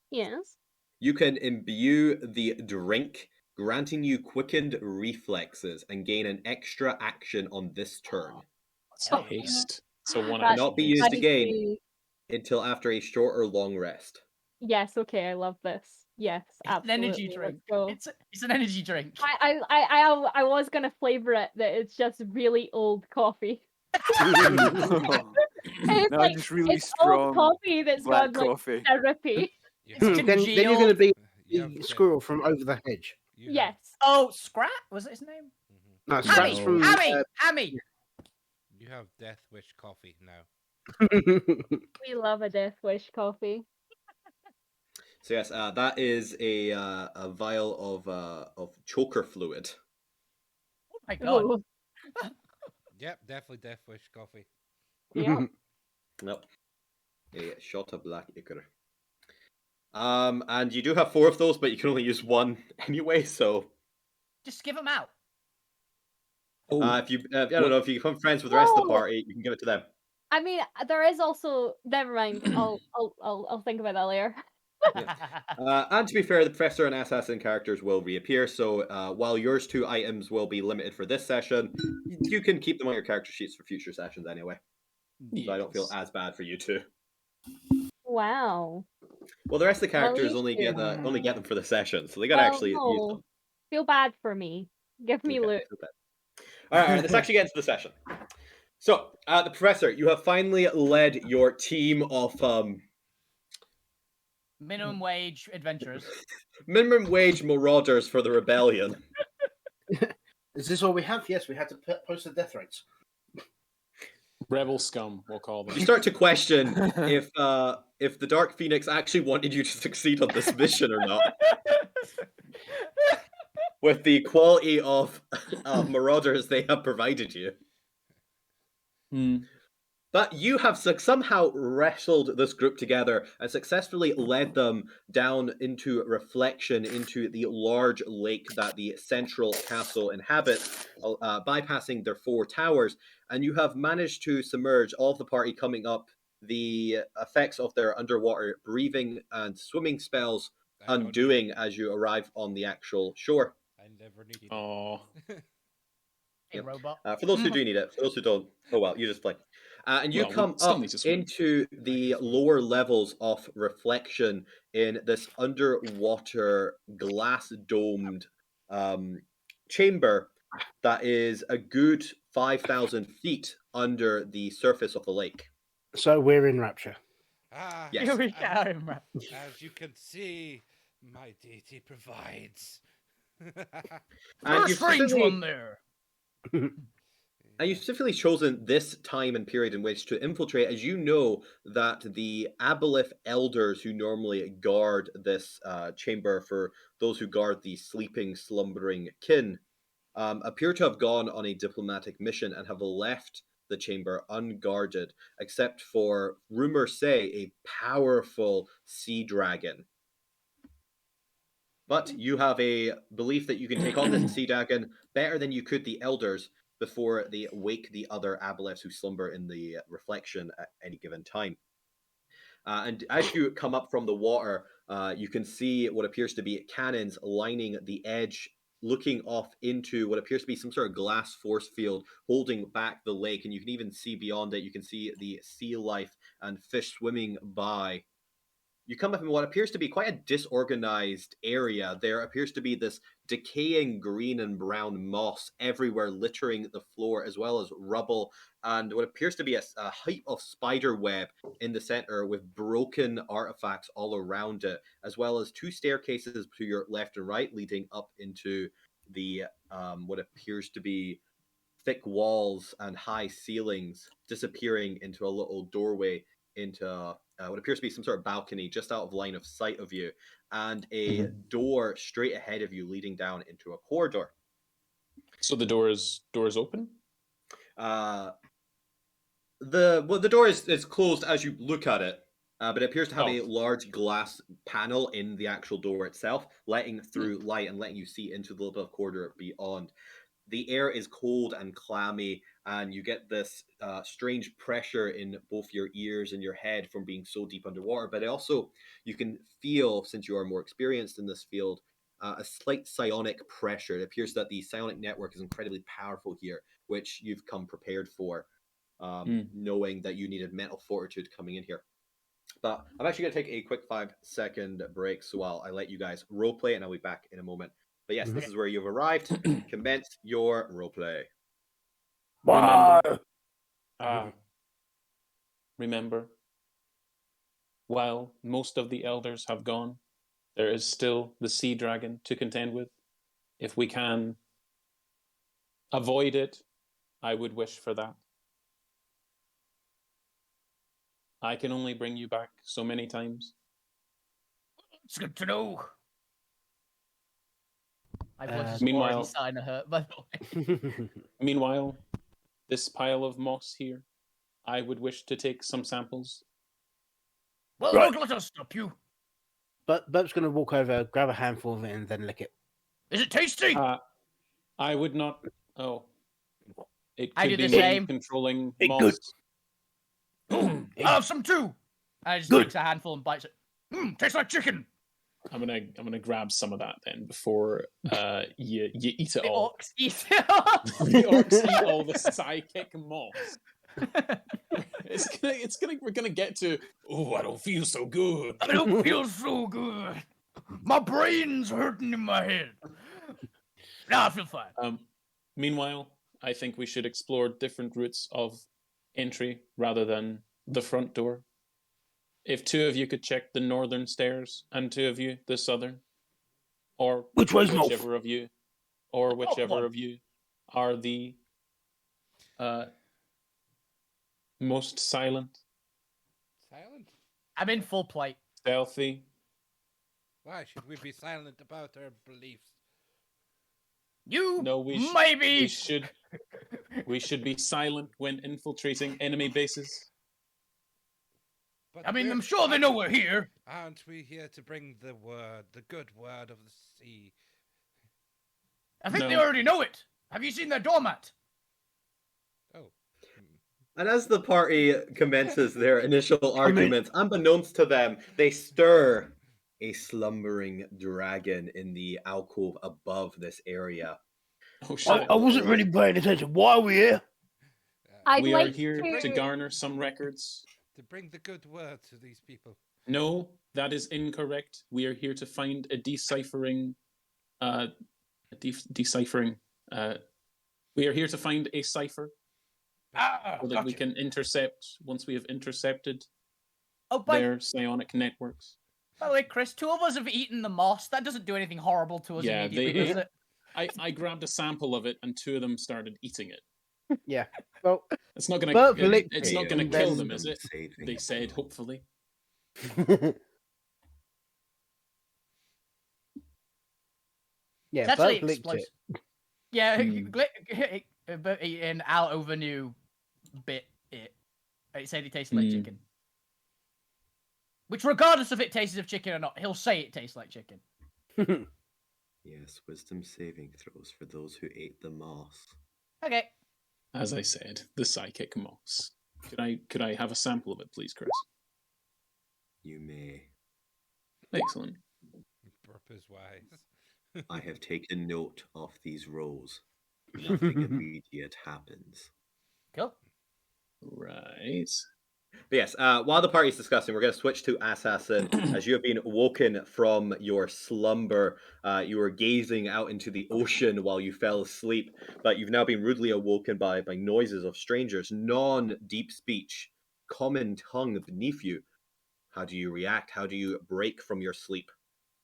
Yes. you can imbue the drink, granting you quickened reflexes and gain an extra action on this turn. That's Hell a yeah. haste. So one That's- action Cannot be haste. used I again see. until after a short or long rest. Yes, okay, I love this. Yes, It's an absolutely. energy let's drink. go. It's an energy drink. I was gonna flavor it that it's just really old coffee. It's No, like just really it's old strong coffee that's black gone like coffee. therapy. It's then you're going to be You have the death- squirrel from over the hedge. you have- Yes. Oh, Scrat? Was it his name? Mhm. No, Hammy, Scrat's from. Hammy! You have Death Wish coffee now. We love a Death Wish coffee. So yes, that is a vial of choker fluid. Oh my god. Ooh, Yep, definitely Death Wish coffee. yeah. Nope. A shot of black ichor. And you do have 4 of those, but you can only use 1 anyway. So Just give them out. if you, I don't know, if you become friends with the rest of the No. party, you can give it to them. I mean, there is also. Never mind. I'll think about that later. And to be fair, the professor and assassin characters will reappear. So while yours 2 items will be limited for this session, you can keep them on your character sheets for future sessions anyway. So I don't feel as bad for you two. Wow. Well, the rest of the Well, characters you only two. get them for the session, so they gotta Well, actually use no. them. Feel bad for me. Give me Okay, loot. okay. All right, let's actually get into the session. So, the professor, you have finally led your team of Minimum wage adventurers. minimum wage marauders for the rebellion. Is this all we have? Yes, we had to post the death rates. Rebel scum, we'll call You them. start to question if the Dark Phoenix actually wanted you to succeed on this mission or not, with the quality of marauders they have provided you. Hmm. But you have somehow wrestled this group together and successfully led them down into reflection into the large lake that the central castle inhabits, bypassing their 4 towers. And you have managed to submerge all of the party, coming up the effects of their underwater breathing and swimming spells I don't need undoing as you arrive on the actual shore. it. I never needed Oh, it. Hey, Yep. robot. For those who do need it, for those who don't, oh well, you just play. And you Well, we come still up need to swim. into the swim. lower levels of reflection in this underwater glass domed chamber that is a good 5,000 feet under the surface of the lake. So we're in Rapture. Ah, Yes. Here we as- go, man. As you can see, my deity provides. And you've strange specifically- one there. And you've specifically chosen this time and period in which to infiltrate, as you know that the Aboleth elders who normally guard this chamber for those who guard the sleeping, slumbering kin appear to have gone on a diplomatic mission and have left the chamber unguarded, except for, rumors say, a powerful sea dragon. But you have a belief that you can take on this sea dragon better than you could the elders before they wake the other Aboleths who slumber in the reflection at any given time. And as you come up from the water, you can see what appears to be cannons lining the edge looking off into what appears to be some sort of glass force field holding back the lake, and you can even see beyond it. You can see the sea life and fish swimming by. You come up in what appears to be quite a disorganized area. There appears to be this decaying green and brown moss everywhere, littering the floor, as well as rubble, and what appears to be a heap of spider web in the center with broken artifacts all around it, as well as two staircases to your left and right leading up into the what appears to be thick walls and high ceilings disappearing into a little doorway into what appears to be some sort of balcony just out of line of sight of you, and a door straight ahead of you leading down into a corridor. So the door is open? The door is closed as you look at it, but it appears to have a large glass panel in the actual door itself, letting through light and letting you see into the little bit of corridor beyond. The air is cold and clammy, and you get this strange pressure in both your ears and your head from being so deep underwater. But also, you can feel, since you are more experienced in this field, a slight psionic pressure. It appears that the psionic network is incredibly powerful here, which you've come prepared for, knowing that you needed mental fortitude coming in here. But I'm actually going to take a quick 5-second break, so I let you guys roleplay, and I'll be back in a moment. But yes, this is where you've arrived. Commence your roleplay. Remember, while most of the elders have gone, there is still the sea dragon to contend with. If we can avoid it, I would wish for that. I can only bring you back so many times. It's good to know. My voice is meanwhile- already starting to hurt, by the way. Meanwhile, this pile of moss here, I would wish to take some samples. Well, Right. don't let us stop you. But Burp's going to walk over, grab a handful of it, and then lick it. Is it tasty? I would not. Oh, it I could do be the me same. controlling Hey, moss. good. I'll have some too. I just takes a handful and bites it. Tastes like chicken. I'm gonna grab some of that then before you eat it The all. orcs eat The orcs eat all the psychic moss. We're gonna get to. Oh, I don't feel so good. I don't feel so good. My brain's hurting in my head. No, I feel fine. Meanwhile, I think we should explore different routes of entry rather than the front door. If two of you could check the northern stairs and two of you the southern, or Which way's north? whichever of you are the most silent, Silent? I'm in full plate. stealthy. Why should we be silent about our beliefs? You No, maybe. we should be silent when infiltrating enemy bases. But I mean, we're- I'm sure they know we're here. Aren't we here to bring the word, the good word of the sea? I think No. they already know it. Have you seen their doormat? Oh. And as the party commences their initial arguments, unbeknownst to them, they stir a slumbering dragon in the alcove above this area. Oh shit! I wasn't really paying attention. Why are we here? I'd We like are here to... to garner some records. To bring the good word to these people. No, that is incorrect. We are here to find a deciphering. Deciphering. We are here to find a cipher so that we can intercept. Once we have intercepted Oh, by their psionic networks. the way, Chris, two of us have eaten the moss. That doesn't do anything horrible to us Yeah, immediately, does it? I grabbed a sample of it, and two of them started eating it. Yeah. Well, It's not gonna. Burp licked It's it not gonna and kill then- them, is it? They said, hopefully. yeah, It's actually Burp licked explosive. it. Yeah, but an Al Overnew bit it. It said it tasted like chicken. Which, regardless if it tastes of chicken or not, he'll say it tastes like chicken. Yes, wisdom saving throws for those who ate the moss. Okay. As I said, the psychic moss. Could I have a sample of it, please, Chris? You may. Excellent. Burp is wise. I have taken note of these roles. Nothing immediate happens. Cool. Right. But yes, while the party's discussing, we're going to switch to Assassin. As you have been woken from your slumber, you were gazing out into the ocean while you fell asleep, but you've now been rudely awoken by noises of strangers, non-deep speech, common tongue beneath you. How do you react? How do you break from your sleep?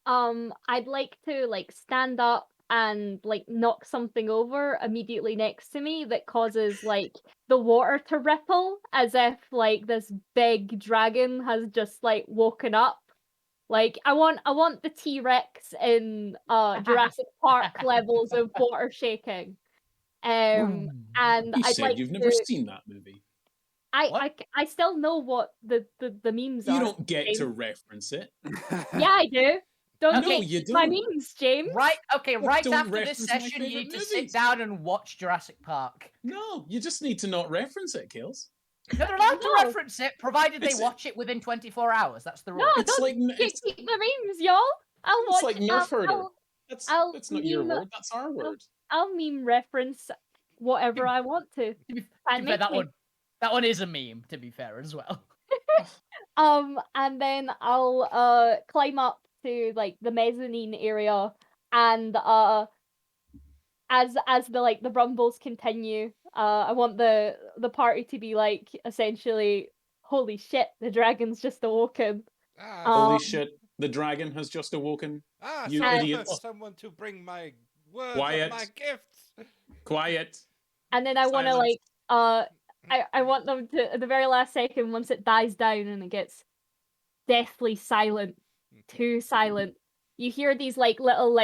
I'd like to stand up and knock something over immediately next to me that causes the water to ripple as if this big dragon has just woken up. I want the T-Rex in Jurassic Park levels of water shaking. And You I'd said like you've never to seen that movie. I still know what the memes You are. don't get to James. reference it. Yeah, I do. Don't Okay, No, you get my don't. memes, James. Right, okay, Well, right don't after this reference my session, you favourite need to sit movies. down and watch Jurassic Park. No, you just need to not reference it, Kills. No, they're allowed to No. reference it, provided they It's- watch it within 24 hours. That's the No, rule. It's don't like keep my memes, y'all. I'll it's watch. like Nerf herder. I'll That's not your meme- word. That's our word. I'll meme reference whatever I want to. To be Can't fair, make me. that one is a meme. To be fair, as well. And then I'll climb up to the mezzanine area, and as the rumbles continue, I want the party to be essentially, holy shit, the dragon's just awoken. Holy shit, the dragon has just awoken. You someone, idiots. someone to bring my words Quiet. of my gifts. Quiet. And then I want to Silence. I want them to, at the very last second, once it dies down and it gets deathly silent, too silent, you hear these little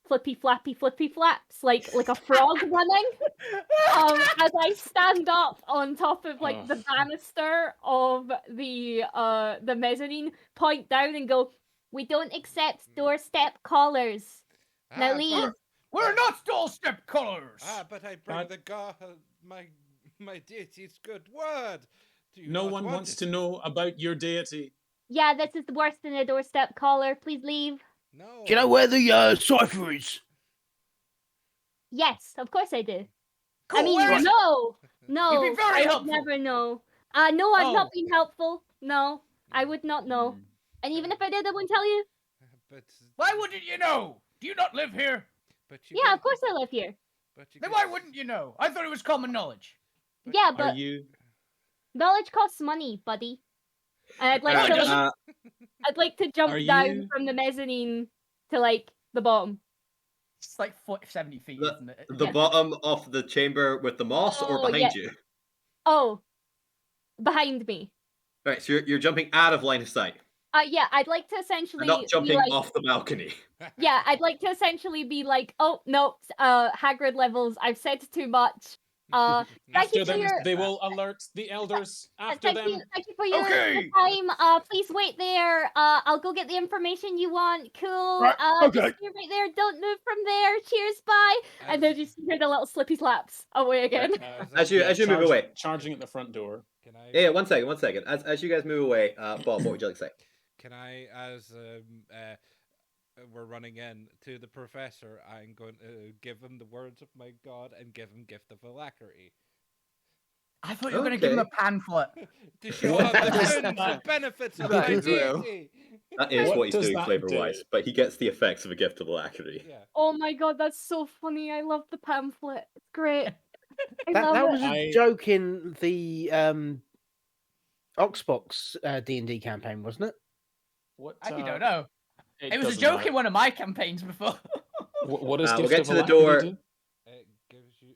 flippy flappy flaps, like a frog running. As I stand up on top of the banister of the mezzanine, point down and go, "We don't accept doorstep callers. Now leave." We're not doorstep callers. But I bring the my deity's good word. No one wants to know about your deity. Yeah, this is worse than a doorstep caller. Please leave. No. Do you know where the cipher is? Yes, of course I do. Cool, I mean, where is it? no, You'd be very I would helpful. never know. No, I've Oh. not been helpful. No, I would not know. And even if I did, I wouldn't tell you. But Why wouldn't you know? Do you not live here? Yeah, of course I live here. Then why wouldn't you know? I thought it was common knowledge. Yeah, Are but you? knowledge costs money, buddy. And I'd like I'd like to jump Are down you- from the mezzanine to the bottom. It's like 70 feet, isn't it? The bottom of the chamber with the moss, or Oh, behind yeah. you? Oh, behind me. Right, so you're jumping out of line of sight. Yeah, I'd like to essentially You're not jumping be off the balcony. Yeah, I'd like to essentially be oh no, Hagrid levels. I've said too much. Thank After you for them, your they will alert the elders. After thank them. you for your time. Please wait there. I'll go get the information you want. Cool. Right, okay. Just stay right there. Don't move from there. Cheers, bye. And then you hear the little slippy slaps away again. As you move away. Charging at the front door. Can I? Yeah, 1 second. As you guys move away, Bob, what would you like to say? Can I, as we're running in to the professor, I'm going to give him the words of my god and give him gift of alacrity. I thought you were going to give him a pamphlet. To show off the goodness and benefits of my deity. That is what he's does doing that flavor-wise, do? but he gets the effects of a gift of alacrity. Yeah. Oh my god, that's so funny. I love the pamphlet. It's great. I That love was it. a joke in the Oxbox D&D campaign, wasn't it? What? I don't know. It was a doesn't joke matter. in one of my campaigns before. What does We'll gift get of to the alacrity door. do? It gives you,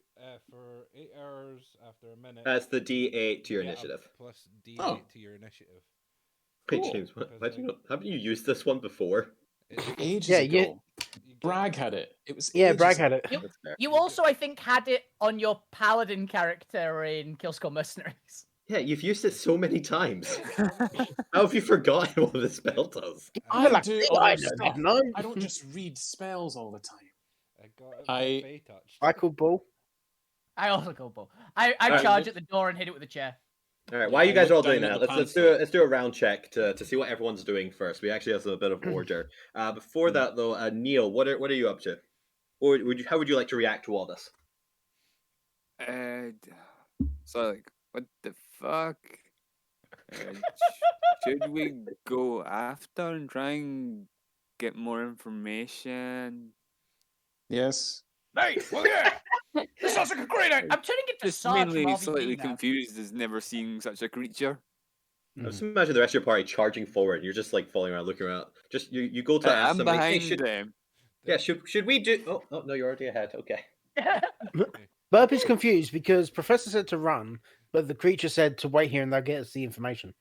for 8 hours after a minute. That's the D8 to your you get a initiative. Plus D8 Oh. to your initiative. Wait, Cool. James, haven't you used this one before? Ages Yeah, ago. Bragg had it. It was Yeah, ages Bragg ago. had it. You, That's fair. you also, I think, had it on your paladin character in Kill Skull Mercenaries. Yeah, you've used it so many times. How have you forgotten what the spell does? I Like, do I other know, stuff. didn't I? I don't just read spells all the time. I got it I- Fey touched. I called Ball. I also go bull. I Alright. charge at the door and hit it with a chair. All right, Yeah, while you I guys are all looked doing down at that, the let's do a round check to see what everyone's doing first. We actually have a bit of order. Before that, though, Neil, what are you up to, or how would you like to react to all this? So like, what the fuck? Should we go after and try and get more information? Yes. Hey, well, yeah. This sounds like a great idea. I'm turning into Just Sarge from mainly RVD slightly now. confused as never seeing such a creature. I just imagine the rest of your party charging forward. You're just like following around, looking around. Just you go to ask I'm somebody. Hey, behind them. should we do? Oh no, you're already ahead. Okay. Burp is confused because Professor said to run, but the creature said to wait here and they'll get us the information.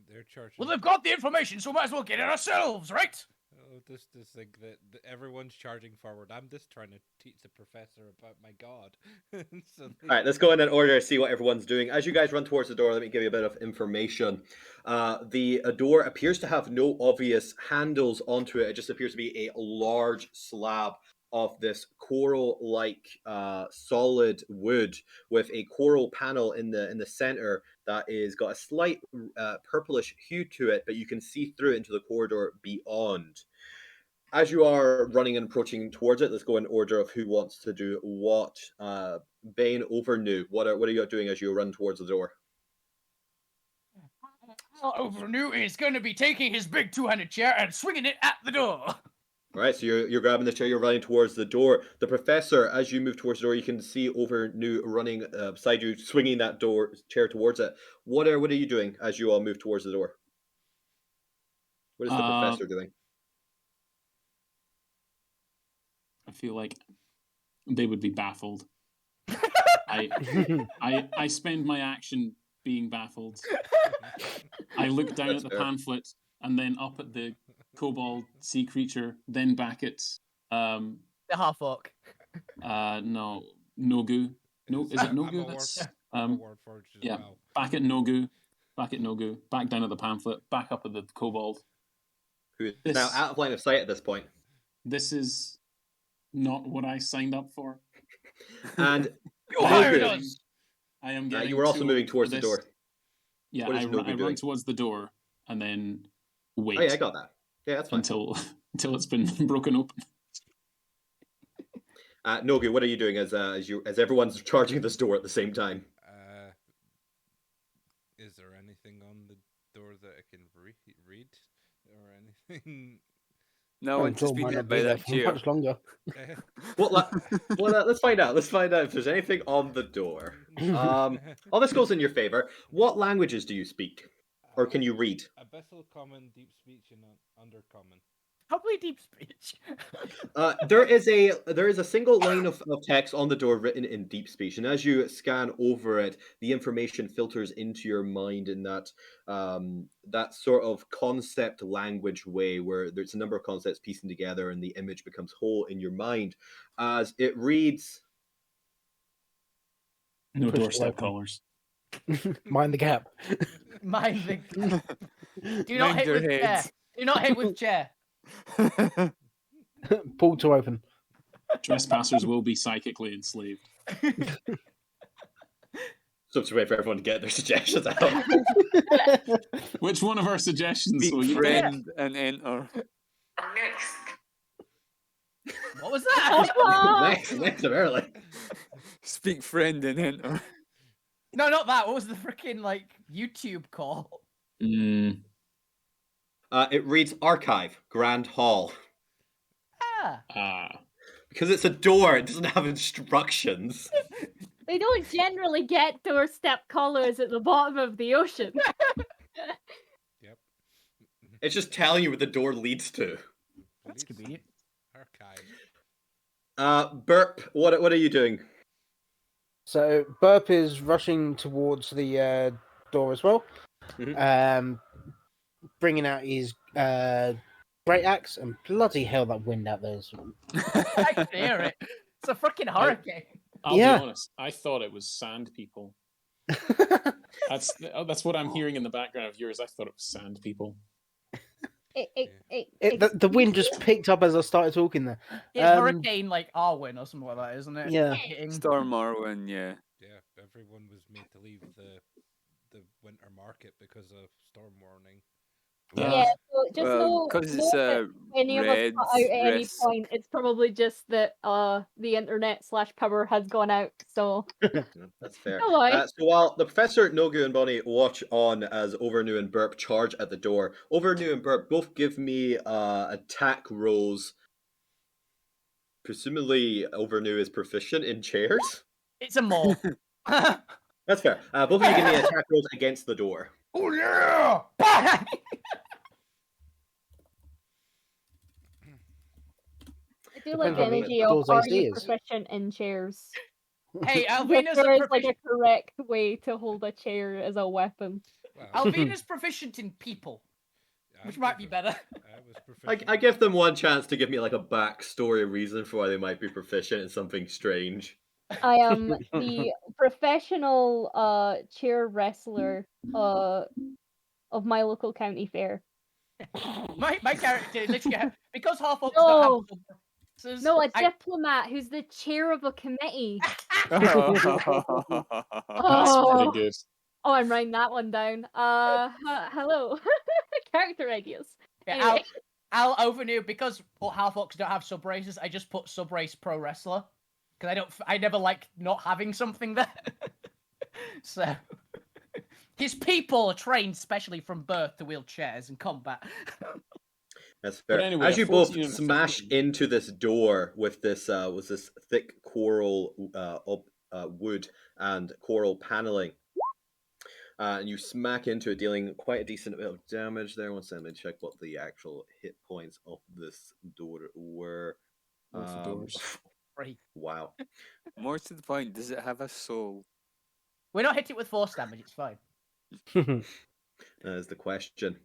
They're charging. Well, they've got the information, so might as well get it ourselves, right? Oh, this like that everyone's charging forward. I'm just trying to teach the professor about my god. So All right, let's go in order, see what everyone's doing. As you guys run towards the door, let me give you a bit of information. The door appears to have no obvious handles onto it. It just appears to be a large slab of this coral-like solid wood with a coral panel in the center that is got a slight purplish hue to it, but you can see through into the corridor beyond. As you are running and approaching towards it, let's go in order of who wants to do what. Bane, Overnew, what are you doing as you run towards the door? Overnew is going to be taking his big two-handed chair and swinging it at the door. All right, so you're grabbing the chair, you're running towards the door. The professor, as you move towards the door, you can see Overnew running beside you, swinging that chair towards it. What are you doing as you all move towards the door? What is the professor doing? I feel like they would be baffled. I spend my action being baffled. I look down at the pamphlet and then up at the kobold sea creature, then back at the half-orc. No, Nogu. No, is it Nogu? That's yeah. Well. Back at Nogu, back down at the pamphlet, back up at the kobold. Who is now out of line of sight at this point. This is not what I signed up for. And you hired us. I am getting. You were also moving towards the door. Yeah, I run towards the door and then wait. Oh yeah, I got that. Yeah, that's fine. Until it's been broken open. Nogu, what are you doing as everyone's charging this door at the same time? Is there anything on the door that I can read or anything? No, it's just been by that chair. Much longer. Let's find out. Let's find out if there's anything on the door. All this goes in your favor. What languages do you speak, or can you read? Abyssal Common, Deep Speech, and Undercommon. Probably deep speech. There is a single line of text on the door written in deep speech, and as you scan over it, the information filters into your mind in that that sort of concept language way, where there's a number of concepts piecing together, and the image becomes whole in your mind. As it reads, "No doorstep callers. Mind the gap. Mind the gap. Do not hit with chair. Do not hit with chair. Pull to open. Trespassers will be psychically enslaved. So to wait for everyone to get their suggestions out. Which one of our suggestions? Speak friend and enter. Next. What was that? next, apparently. Speak friend and enter. No, not that. What was the freaking YouTube call? It reads Archive, Grand Hall. Because it's a door, it doesn't have instructions. They don't generally get doorstep callers at the bottom of the ocean. Yep. It's just telling you what the door leads to. That's convenient. Archive. Burp, what are you doing? So Burp is rushing towards the door as well. Mm-hmm. Bringing out his great axe, and bloody hell, that wind out there is. I can hear it. It's a freaking hurricane. I'll be honest. I thought it was sand people. That's what I'm hearing in the background of yours. I thought it was sand people. The wind just picked up as I started talking there. It's Hurricane Arwen or something like that, isn't it? Yeah. Storm Arwen, yeah. Yeah, everyone was made to leave the the winter market because of storm warning. Yeah, so just Well, because it's that any of us red cut out at any risk. point, it's probably just that the internet/power has gone out. So That's fair. don't worry. So while the Professor, Nogu, and Bonnie watch on as Overnu and Burp charge at the door, Overnu and Burp both give me attack rolls. Presumably, Overnu is proficient in chairs. It's a mole. That's fair. Both of you give me attack rolls against the door. Oh yeah! I do like Depends the on what energy the of door's are AC you is. proficient in chairs? Hey, Because Alvina's there a is like a proficient. correct way to hold a chair as a weapon. Well, Alvina's proficient in people, which might be better. I was proficient. I give them one chance to give me like a backstory reason for why they might be proficient in something strange. I am the professional chair wrestler of my local county fair. My character literally because half orcs No. don't have substances. No, a diplomat who's the chair of a committee. That's pretty good. Oh, I'm writing that one down. Hello. Character ideas. Yeah, Anyway. Al Overnew, because half orcs don't have sub races, I just put sub race pro wrestler because I never like not having something there. So his people are trained specially from birth to wield chairs in combat. That's fair. But anyway, As a you both 14 and a smash 15. into this door with this thick coral wood and coral paneling, and you smack into it, dealing quite a decent bit of damage there. One second, let me check what the actual hit points of this door were. Both doors. Right. Wow. More to the point, does it have a soul? We're not hit it with force damage. It's fine. That is the question.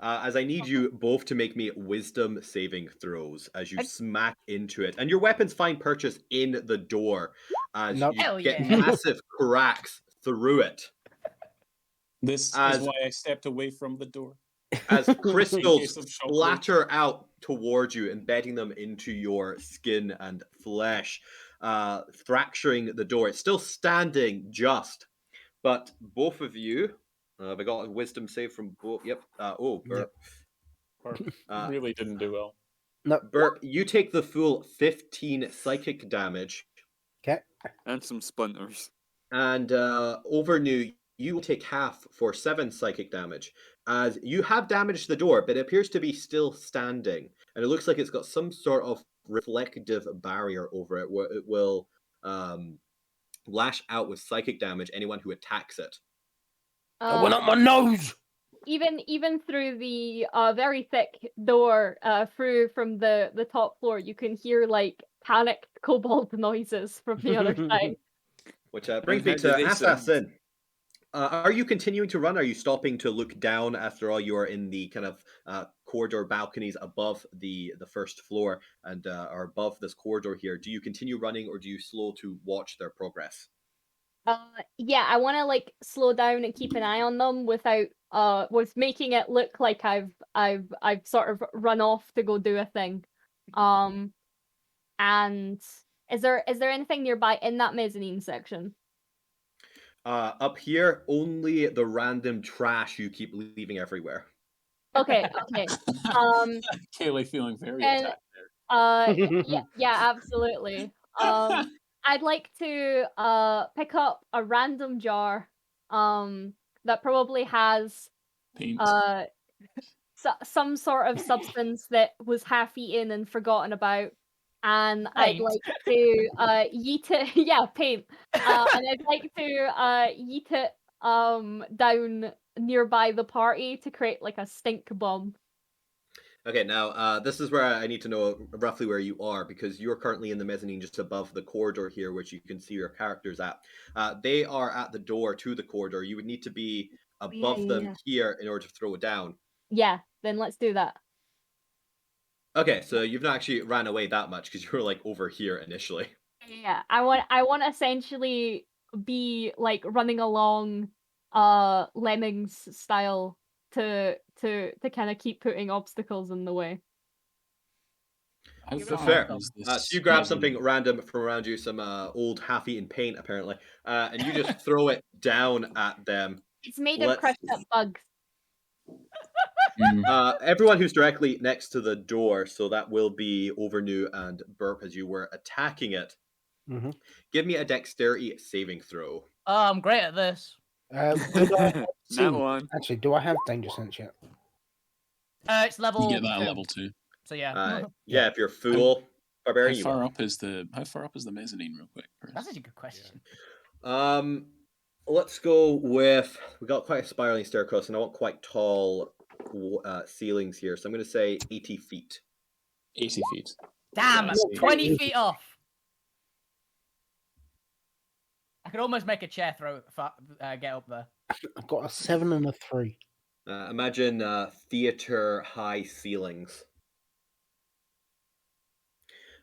As I need you both to make me wisdom saving throws as you smack into it. And your weapons find purchase in the door as Nope. you Hell get yeah. massive cracks through it. This As- is why I stepped away from the door. As crystals case of shockwave. splatter out towards you, embedding them into your skin and flesh, fracturing the door. It's still standing just, but both of you, have I got a wisdom save from both? Yep. Burp. Really didn't do well. No. Burp, you take the full 15 psychic damage, Okay. And some splinters. and Overnew, you will take half for 7 psychic damage. As you have damaged the door, but it appears to be still standing, and it looks like it's got some sort of reflective barrier over it where it will lash out with psychic damage anyone who attacks it. That went up my nose. Even through the very thick door through from the top floor, you can hear like panicked kobold noises from the other side. Which brings me how do to they sound? Assassin. Are you continuing to run? Are you stopping to look down? After all, you are in the kind of corridor balconies above the first floor and are above this corridor here. Do you continue running or do you slow to watch their progress? Yeah, I want to like slow down and keep an eye on them without with making it look like I've sort of run off to go do a thing. And is there anything nearby in that mezzanine section? Up here, only the random trash you keep leaving everywhere. Okay. Kaylee feeling very And- attacked there. Yeah, absolutely. I'd like to pick up a random jar that probably has Paint. some sort of substance that was half eaten and forgotten about, and I'd Paint. like to yeet it. Yeah, paint. And I'd like to yeet it down nearby the party to create like a stink bomb. Okay, now this is where I need to know roughly where you are, because you're currently in the mezzanine just above the corridor here, which you can see your characters at. They are at the door to the corridor. You would need to be above them here in order to throw it down. Yeah, then let's do that. Okay, so you've not actually ran away that much because you were like over here initially. Yeah, I want to essentially be like running along Lemmings style to kind of keep putting obstacles in the way. How So far fair. is this So you grab mezzanine? something random from around you, some old half-eaten paint apparently, and you just throw it down at them. It's made of Let's crushed up bugs. everyone who's directly next to the door, so that will be Overnew and Burp as you were attacking it. Mm-hmm. Give me a dexterity saving throw. Oh, I'm great at this. Could I see? That one. Actually, do I have danger sense yet? It's level. You get that at 2. level 2. So yeah. Yeah, if you're fool, How barbarian, you far will. up is the mezzanine, real quick? That's actually a good question. Let's go with, we got quite a spiraling staircase, and I want quite tall ceilings here, so I'm going to say 80 feet. 80 feet. Damn, Let's see. 20 feet off. I could almost make a chair throw get up there. I've got a 7 and a 3. Imagine theater high ceilings.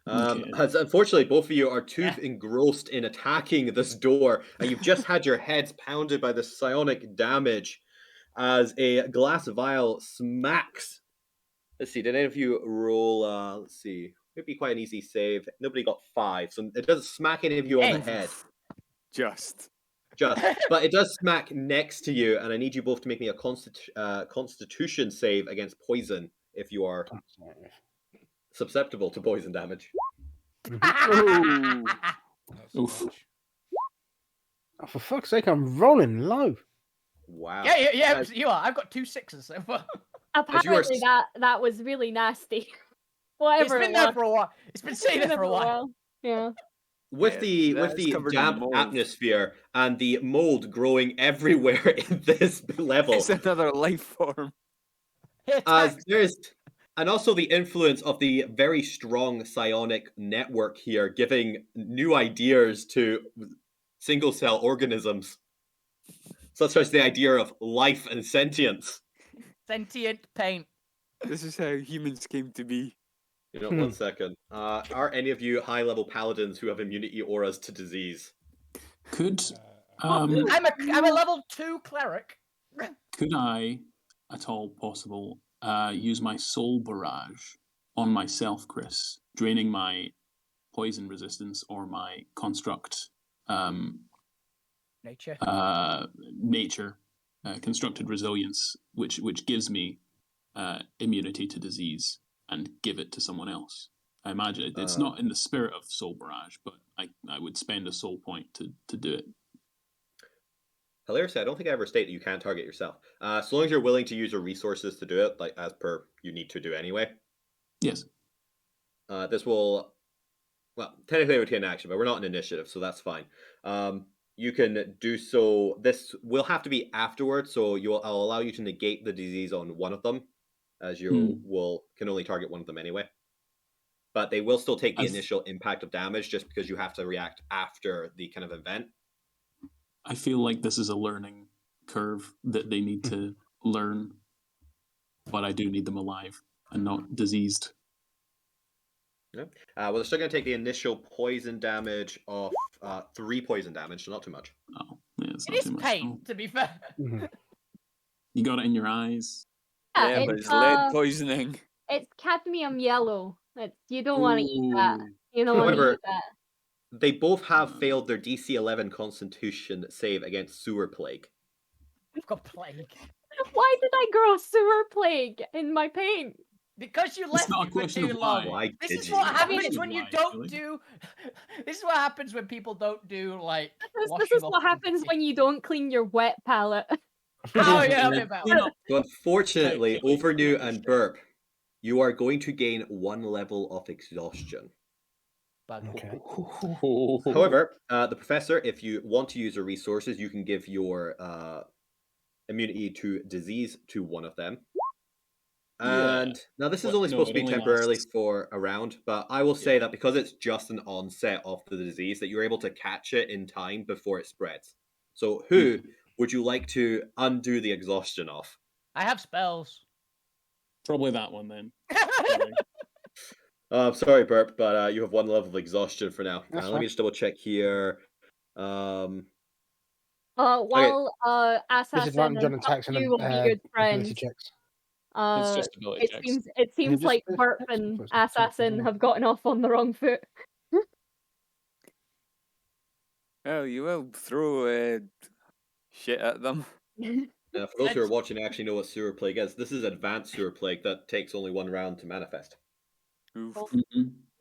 Okay. As unfortunately, both of you are too engrossed in attacking this door, and you've just had your heads pounded by the psionic damage as a glass vial smacks. Let's see, did any of you roll? Let's see, it'd be quite an easy save. Nobody got 5, so it doesn't smack any of you on the head. Just. But it does smack next to you, and I need you both to make me a Constitution save against poison if you are susceptible to poison damage. Oof. Oh, for fuck's sake, I'm rolling low. Wow. Yeah, you are. I've got 2 6s so far. Apparently that was really nasty. Whatever. It's been there for a while. It's been sitting there for a while. Yeah. With the damp atmosphere and the mold growing everywhere in this level, It's another life form. And also the influence of the very strong psionic network here, giving new ideas to single-cell organisms, such as the idea of life and sentience. Sentient paint. This is how humans came to be. You know, 1 second. Are any of you high-level paladins who have immunity auras to disease? Could I'm a level 2 cleric. could I, at all possible, use my soul barrage on myself, Chris, draining my poison resistance or my construct nature constructed resilience, which gives me immunity to disease, and give it to someone else? I imagine it's not in the spirit of soul barrage, but I would spend a soul point to do it. Hilariously, I don't think I ever state that you can't target yourself. So long as you're willing to use your resources to do it, like as per you need to do anyway. Yes. This will, well, technically it would take an action, but we're not an initiative, so that's fine. You can do so. This will have to be afterwards, so I'll allow you to negate the disease on one of them, as you can only target one of them anyway. But they will still take the initial impact of damage just because you have to react after the kind of event. I feel like this is a learning curve that they need to learn, but I do need them alive and not diseased. Yeah. Well, they're still going to take the initial poison damage of 3 poison damage, so not too much. Oh, yeah, it's It not is too much. paint, to be fair. You got it in your eyes. Yeah, but it's lead poisoning. It's cadmium yellow. You don't want to eat that. You don't want to However, eat that. they both have failed their DC 11 Constitution save against sewer plague. I've got plague. Why did I grow sewer plague in my paint? Because you left not a it for question too of long. why. This Did is you? what Not a happens question when of you why, don't really. do. This is what happens when people don't do like. This is what happens when you don't clean your wet palette. Oh yeah, a bit better. So unfortunately, Actually, Overnew that's and true. Burp, you are going to gain 1 level of exhaustion. Okay. However, the professor, if you want to use your resources, you can give your immunity to disease to one of them. And now this is only supposed to be temporarily for a round, but I will say that because it's just an onset of the disease, that you're able to catch it in time before it spreads. So who would you like to undo the exhaustion of? I have spells. Probably that one then. I'm sorry, Burp, but you have 1 level of exhaustion for now. That's Let me just double check here. While Assassin Disadvantage on and attacks and you will be good friends. ability checks. It's just ability checks. It seems just like ability Burp checks, and of course. Assassin have gotten off on the wrong foot. Oh, you will throw shit at them. For those who are watching, I actually know what sewer plague is. This is advanced sewer plague that takes only 1 round to manifest. Oof.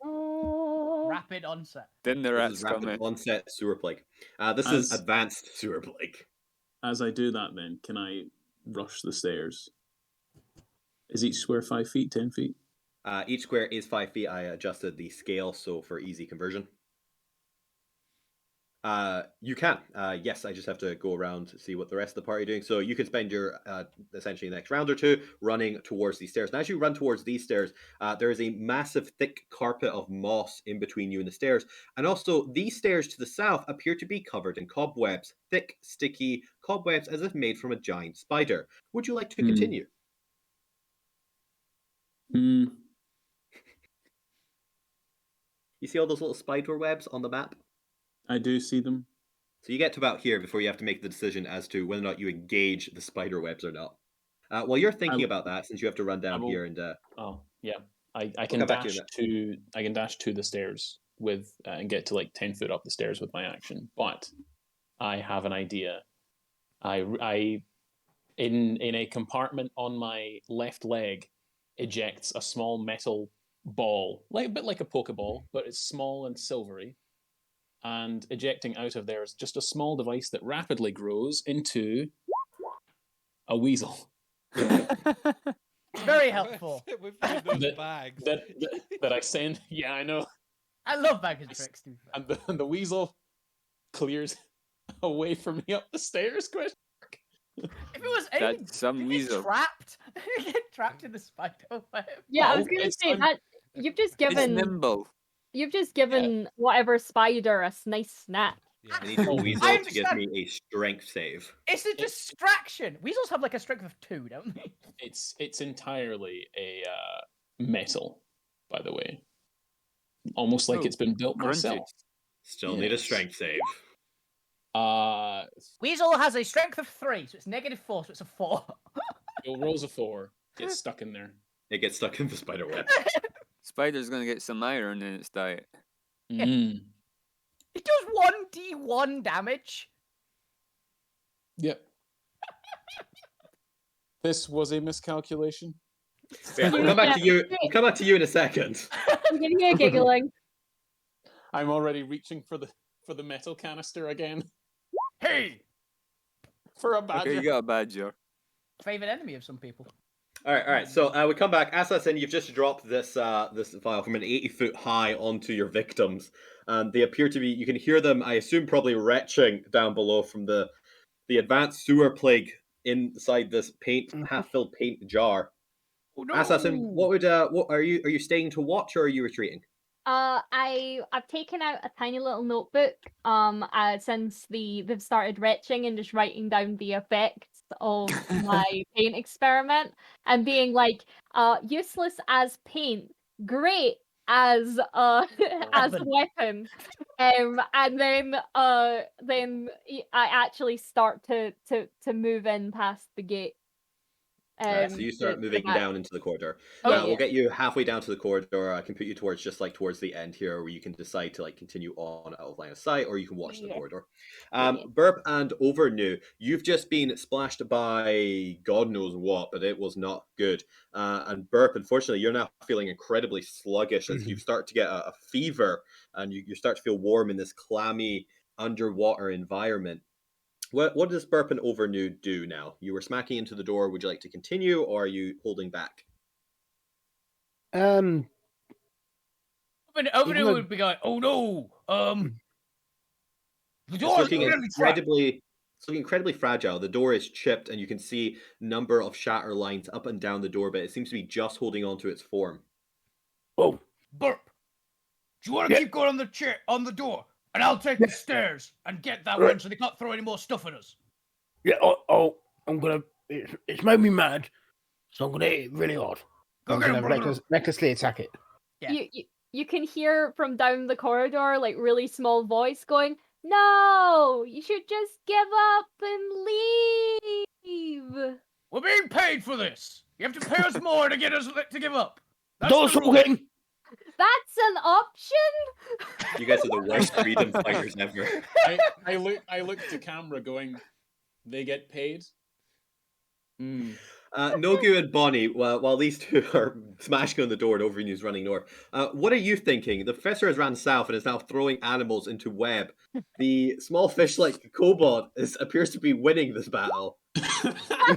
Rapid onset. Then the This rats is rapid come in. onset sewer plague. This is advanced sewer plague. As I do that, then, can I rush the stairs? Is each square 5 feet, 10 feet? Each square is 5 feet. I adjusted the scale so for easy conversion. You can. Yes, I just have to go around to see what the rest of the party are doing. So you can spend your essentially the next round or two running towards these stairs. And as you run towards these stairs, there is a massive thick carpet of moss in between you and the stairs. And also, these stairs to the south appear to be covered in cobwebs. Thick, sticky cobwebs as if made from a giant spider. Would you like to continue? You see all those little spider webs on the map? I do see them. So you get to about here before you have to make the decision as to whether or not you engage the spider webs or not. While you're thinking about that, since you have to run down here and I can dash to the stairs with and get to like 10 foot up the stairs with my action. But I have an idea. I in a compartment on my left leg ejects a small metal ball, like a bit like a Pokeball, but it's small and silvery. And ejecting out of there is just a small device that rapidly grows into a weasel. Very helpful. With those bags. That I send. Yeah, I know. I love bags and tricks. And the weasel clears away from me up the stairs. If it was That's some weasel. Trapped in the spider web. Yeah, I was gonna say that you've just given. It's nimble. You've just given whatever spider a nice snack. Yeah. I need a weasel to give me a strength save. It's a distraction. Weasels have like a strength of 2, don't they? It's entirely a metal, by the way. Almost like it's been built myself. Still need a strength save. Weasel has a strength of 3, so it's -4, so it's a 4. It rolls a 4, gets stuck in there. It gets stuck in the spider web. Spider's gonna get some iron in its diet. It does 1d1 damage. Yep. This was a miscalculation. Yeah, we'll come back to you. We'll come back to you in a second. You can hear giggling. I'm already reaching for the metal canister again. Hey! For a badger. Okay, you got a badger. Favorite enemy of some people. All right. So we come back. Assassin, you've just dropped this this file from an 80-foot high onto your victims, and they appear to be. You can hear them. I assume probably retching down below from the advanced sewer plague inside this half-filled paint jar. Oh, no. Assassin, what are you staying to watch or are you retreating? I've taken out a tiny little notebook. Since they've started retching and just writing down the effects of my paint experiment and being like, useless as paint, great as as a weapon. And then I actually start to move in past the gate. So you start moving down into the corridor. We'll get you halfway down to the corridor. I can put you towards the end here, where you can decide to continue on out of line of sight, or you can watch the corridor. Burp and Overnew, you've just been splashed by God knows what, but it was not good. And Burp, unfortunately, you're now feeling incredibly sluggish as you start to get a fever, and you start to feel warm in this clammy underwater environment. What does Burp and Overnew do now? You were smacking into the door. Would you like to continue, or are you holding back? Overnew would be going, oh no, the door is looking incredibly fragile. The door is chipped, and you can see a number of shatter lines up and down the door, but it seems to be just holding on to its form. Oh, Burp, do you want to keep going on the door? And I'll take the stairs and get that one so they can't throw any more stuff at us. Yeah, I'm gonna... It's made me mad, so I'm gonna hit it really hard. I'm gonna recklessly attack it. Yeah. You can hear from down the corridor, like, really small voice going, no, you should just give up and leave. We're being paid for this. You have to pay us more to get us to give up. Door's open! That's an option? You guys are the worst freedom fighters ever. I look to camera going, they get paid? Nogu and Bonnie, while these two are smashing on the door and Overeen's running north, what are you thinking? The professor has ran south and is now throwing animals into web. The small fish-like kobold appears to be winning this battle.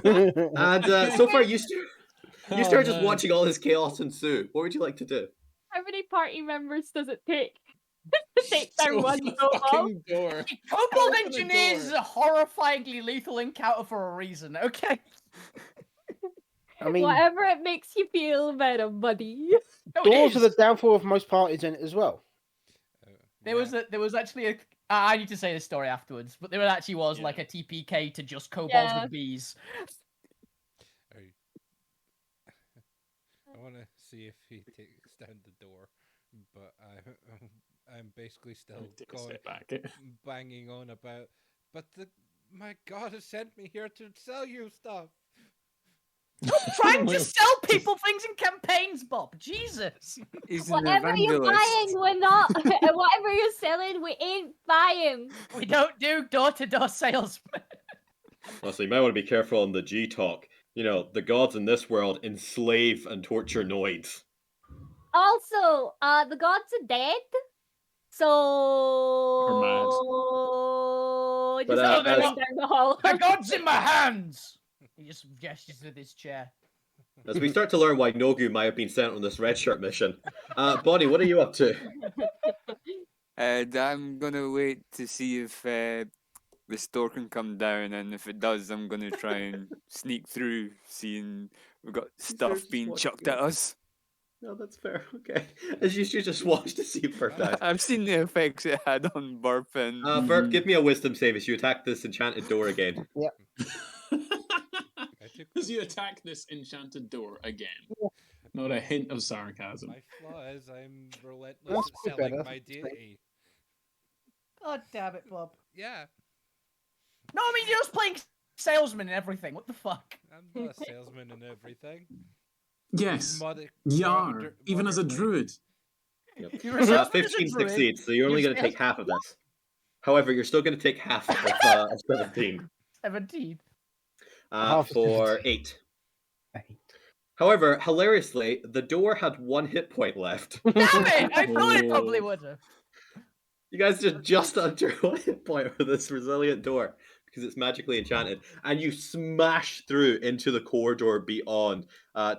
And so far, you start just watching all this chaos ensue. What would you like to do? How many party members does it take to take down one kobold? fucking door. Kobold Go for the engineers is door. a horrifyingly lethal encounter for a reason, okay? I mean, Whatever it makes you feel better, buddy. No, it doors are is. the downfall of most parties in it as well. There was actually a. I need to say this story afterwards, but there actually was like a TPK to just kobolds with bees. I want to see if he takes down the door, but I'm basically still Take a going, step back. banging on about. But my God has sent me here to sell you stuff. Trying to sell people things in campaigns, Bob. Jesus. He's an Whatever you're evangelist. buying, we're not. Whatever you're selling, we ain't buying. We don't do door-to-door sales. Also, you might want to be careful on the G talk. You know, the gods in this world enslave and torture noids. Also, the gods are dead. So But, just as- running down the hall. The god's in my hands. He just gestures with his chair. As we start to learn why Nogu might have been sent on this red shirt mission, Bonnie, what are you up to? I'm gonna wait to see if this door can come down, and if it does, I'm gonna try and sneak through, seeing we've got stuff just being watch chucked it. at us. No, that's fair. Okay. As you should just watch to see if Burp dies. I've seen the effects it had on Burp, and Burp, give me a wisdom save as you attack this enchanted door again. As you attack this enchanted door again. Not a hint of sarcasm. My flaw is I'm relentless That's at quite selling better. my deity. God damn it, Bob. Yeah, No, I mean, you're just playing salesman and everything. What the fuck? I'm not a salesman and everything. Yes, Mod- you are. moder- Even as a moderately. druid. Yep. You're a salesman as a 15 druid. succeeds, so you're only You're going to take half of this. However, you're still going to take half of 17 17. Half of for 17. 8. However, hilariously, the door had 1 hit point left. Damn it! I thought it probably would have. You guys just under 1 hit point with this resilient door because it's magically enchanted, and you smash through into the corridor beyond,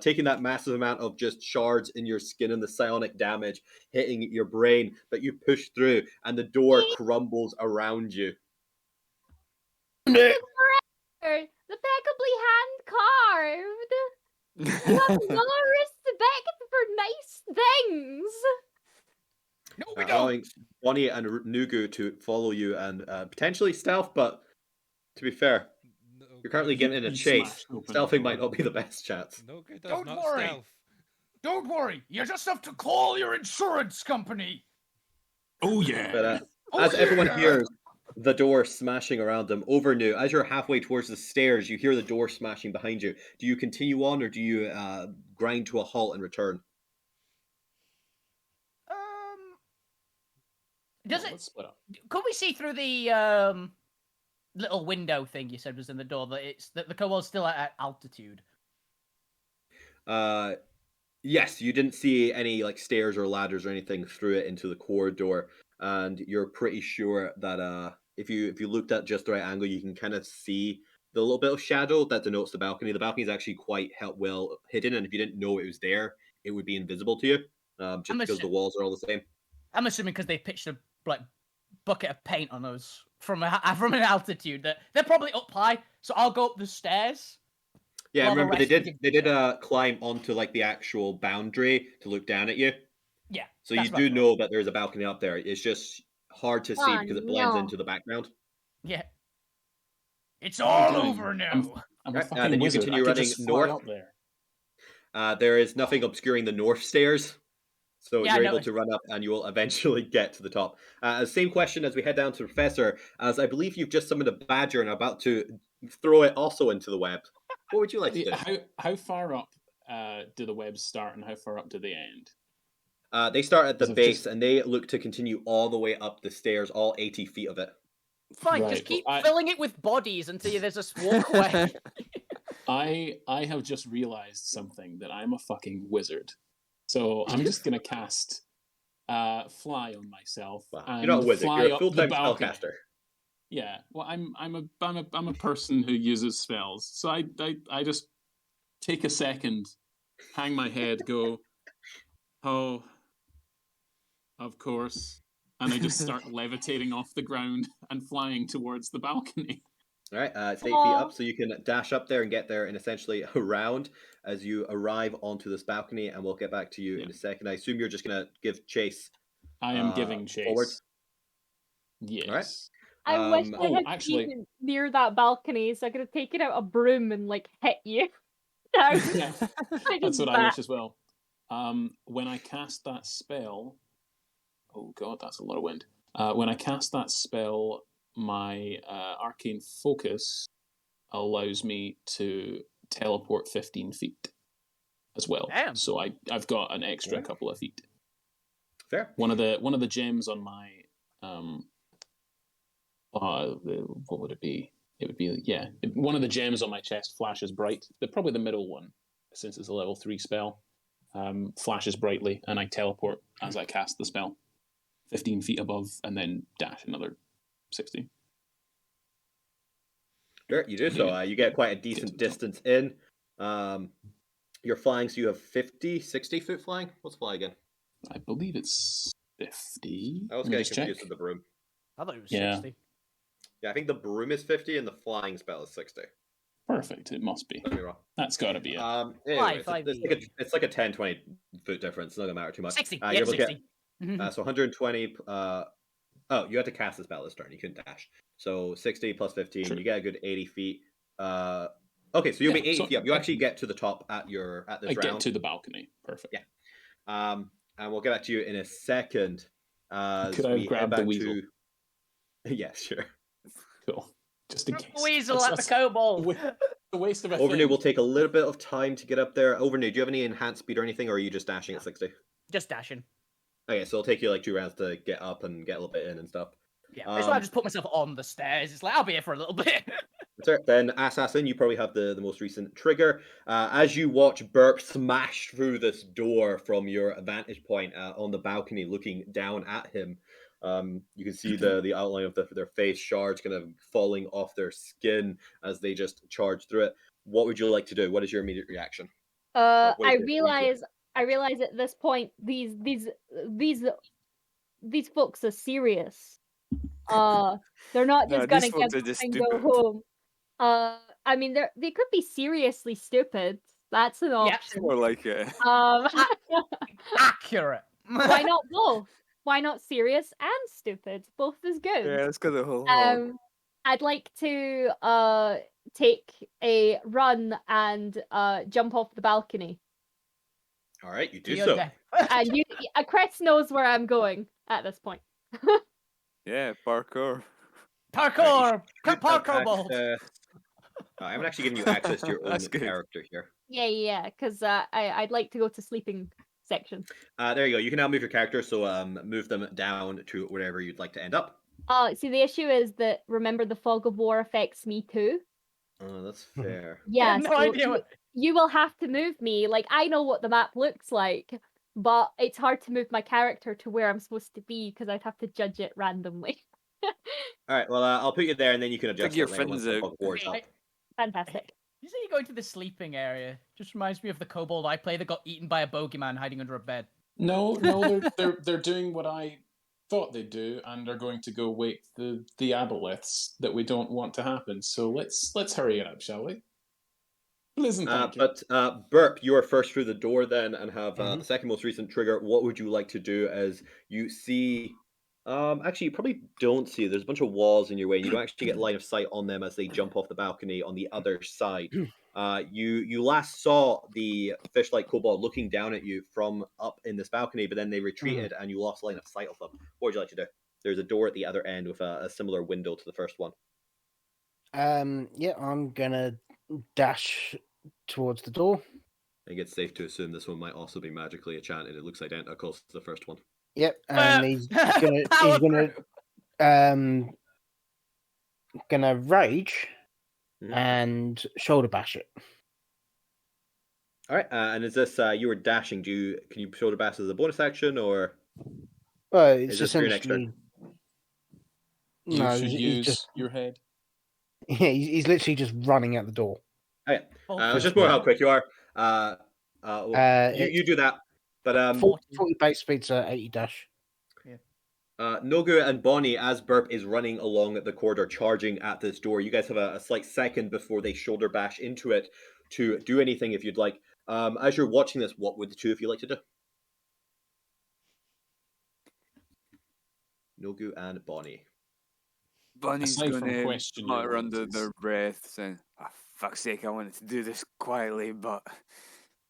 taking that massive amount of just shards in your skin and the psionic damage hitting your brain. But you push through, and the door crumbles around you. The impeccably hand carved. You have no respect for nice things. No, we don't. Allowing Bonnie and Nugu to follow you and potentially stealth, but to be fair, No, you're currently getting in a You chase. smashed open Stealthing the might door. not be the best chance. No good does Don't not worry. stealth. Don't worry. You just have to call your insurance company. Oh yeah. But Oh, as everyone yeah. hears the door smashing around them, Overnew, as you're halfway towards the stairs, you hear the door smashing behind you. Do you continue on, or do you grind to a halt and return? Does Well, it? let's split up. Could we see through the little window thing you said was in the door that it's that the kobold's still at altitude? Yes, you didn't see any like stairs or ladders or anything through it into the corridor, and you're pretty sure that if you looked at just the right angle, you can kind of see the little bit of shadow that denotes the balcony. The balcony is actually quite well hidden, and if you didn't know it was there, it would be invisible to you, just I'm because the assu- walls are all the same. I'm assuming because they pitched a like bucket of paint on us from from an altitude that they're probably up high. So I'll go up the stairs. Yeah, While the remember they rest did give each climb onto like the actual boundary to look down at you. Yeah. So that's you what do I thought. know that there's a balcony up there. It's just hard to see Oh, because it blends no. into the background. Yeah. It's What all am I doing? over now. I'm a Okay, fucking then you wizard. continue I could running just fly north. up there. There is nothing obscuring the north stairs, so Yeah, I you're able noticed. to run up and you will eventually get to the top. Same question as we head down to the Professor, as I believe you've just summoned a badger and are about to throw it also into the web. What would you like to do? How far up do the webs start and how far up do they end? They start at the Because I've base just- and they look to continue all the way up the stairs, all 80 feet of it. Fine, Right, just keep well, filling it with bodies until there's a walkway. I have just realized something, that I'm a fucking wizard. So I'm just gonna cast fly on myself. Wow. And You're not a wizard. fly You're a up full-time the balcony. spellcaster. Yeah. Well, I'm a person who uses spells. So I just take a second, hang my head, go, oh, of course. And I just start levitating off the ground and flying towards the balcony. All right, it's 8 feet up, so you can dash up there and get there in essentially a round as you arrive onto this balcony, and we'll get back to you in a second. I assume you're just going to give chase. I am giving chase. Forward. Yes. All right. I wish I had been near that balcony, so I could have taken out a broom and like hit you. Yeah, that's what I wish as well. When I cast that spell, oh god, that's a lot of wind. When I cast that spell, my arcane focus allows me to teleport 15 feet as well. Damn. So I've got an extra couple of feet. Fair. One of the gems on my what would it be? It would be one of the gems on my chest flashes bright. Probably the middle one, since it's a level 3 spell, flashes brightly, and I teleport as I cast the spell, 15 feet above, and then dash another 60. Sure, you do so. You get quite a decent distance in. You're flying, so you have 50, 60 foot flying. What's fly again? I believe it's 50. I was getting confused with the broom. I thought it was 60. Yeah, I think the broom is 50 and the flying spell is 60. Perfect. It must be. That's got to be it. Anyway, it's like a 10, 20 foot difference. It's not going to matter too much. 60. You're 60. So 120. You had to cast the spell this turn. You couldn't dash. So 60 plus 15, you get a good 80 feet. Okay, so you'll be 80 feet up. You actually get to the top at this round. I get to the balcony. Perfect. Yeah. And we'll get back to you in a second. Could I grab the weasel? Yeah, sure. Cool. Just in case. Weasel at the kobold. The waste of a Overnew thing. will take a little bit of time to get up there. Overnew, do you have any enhanced speed or anything, or are you just dashing at 60? Just dashing. Okay, so it'll take you like 2 rounds to get up and get a little bit in and stuff. Yeah, it's like I just put myself on the stairs. It's like, I'll be here for a little bit. Sure. Then, Assassin, you probably have the most recent trigger. As you watch Burke smash through this door from your vantage point on the balcony, looking down at him, you can see the outline of their face, shards kind of falling off their skin as they just charge through it. What would you like to do? What is your immediate reaction? I realize at this point these folks are serious. They're not just gonna get up and go home. I mean, they could be seriously stupid. That's an option. More like it. Accurate. Why not both? Why not serious and stupid? Both is good. Yeah, let's go the whole hog. I'd like to take a run and jump off the balcony. All right, you do so. And Chris knows where I'm going at this point. Yeah, parkour. Parkour! Parkour ball! I'm actually giving you access to your own character here. Yeah, because I'd like to go to sleeping section. There you go. You can now move your character, so move them down to wherever you'd like to end up. See, the issue is that, remember, the fog of war affects me too. Oh, that's fair. Yeah, no idea what... You will have to move me. Like, I know what the map looks like, but it's hard to move my character to where I'm supposed to be because I'd have to judge it randomly. All right, well, I'll put you there, and then you can adjust your it later once the friends fog of war is up. Fantastic. You say you're going to the sleeping area. Just reminds me of the kobold I play that got eaten by a bogeyman hiding under a bed. No, they're doing what I thought they'd do, and are going to go wake the aboleths that we don't want to happen. So let's hurry it up, shall we? Listen, but Burke, you are first through the door then, and have the second most recent trigger. What would you like to do as you see? Actually, you probably don't see. There's a bunch of walls in your way, and you don't actually get line of sight on them as they jump off the balcony on the other side. You last saw the fish-like kobold looking down at you from up in this balcony, but then they retreated, and you lost line of sight of them. What would you like to do? There's a door at the other end with a similar window to the first one. Yeah, I'm gonna dash towards the door. I think it's safe to assume this one might also be magically enchanted. It looks identical to the first one. Yep, and he's gonna rage and shoulder bash it. All right, and is this you were dashing? Can you shoulder bash as a bonus action, or Well, it's is this for your next essentially turn? You no. should He's use just your head. yeah. He's literally just running out the door. Okay, Full it's just speed. more how quick you are. Well, you do that, but 40 base speed's 80 dash. Nogu and Bonnie, as Burp is running along the corridor, charging at this door, you guys have a slight second before they shoulder bash into it to do anything if you'd like. As you're watching this, what would the two of you like to do? Nogu and Bonnie. Bonnie's Aside going from to question your mutter under loyalties. their breath, saying, "Oh, fuck's sake, I wanted to do this quietly, but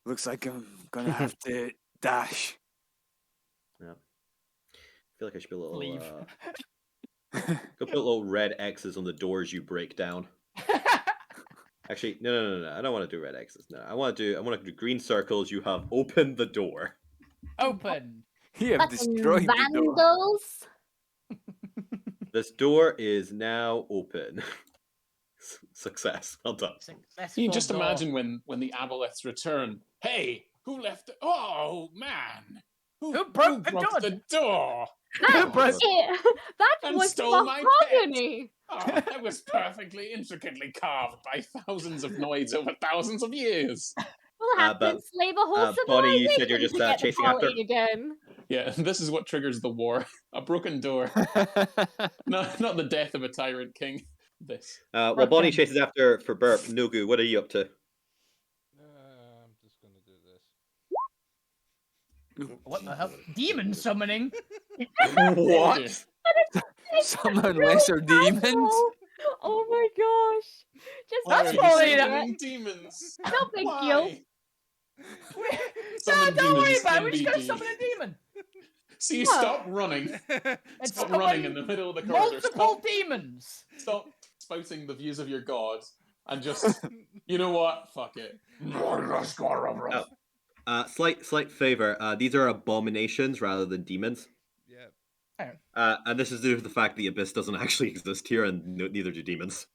looks like I'm going to have to dash." Yeah. I feel like I should be a little. Leave. Go put little red X's on the doors you break down. Actually, no. I don't want to do red X's. No, I want to do green circles. You have opened the door. Open. You have Fucking destroyed the door. vandals. This door is now open. Success. Well done. Successful You just door. imagine when the aboleths return. Hey, who left? Oh man, Who broke the door? the door? Who broke It, that And was stole my mahogany. Oh, that was perfectly intricately carved by thousands of noids over thousands of years. We'll have to but, enslave a whole Bonnie, you said you're civilization just to get the chasing after. quality again. Yeah, this is what triggers the war. A broken door. Not the death of a tyrant king. This. Well, Bonnie chases after for Burp. Nogu, what are you up to? I'm just gonna do this. What the hell? Demon summoning? What? Summon lesser demons? Oh my gosh. Just Why That's are you probably summoning demons? no big Why? deal. Summon Don't worry demons, about it. We're just gonna NBD. summon a demon. So you Yeah. stop running. And Stop summon running in the middle of the corridor. multiple demons. Stop spouting the views of your god and just, you know what? Fuck it. Slight favor. These are abominations rather than demons. Yeah. And this is due to the fact the abyss doesn't actually exist here, and neither do demons.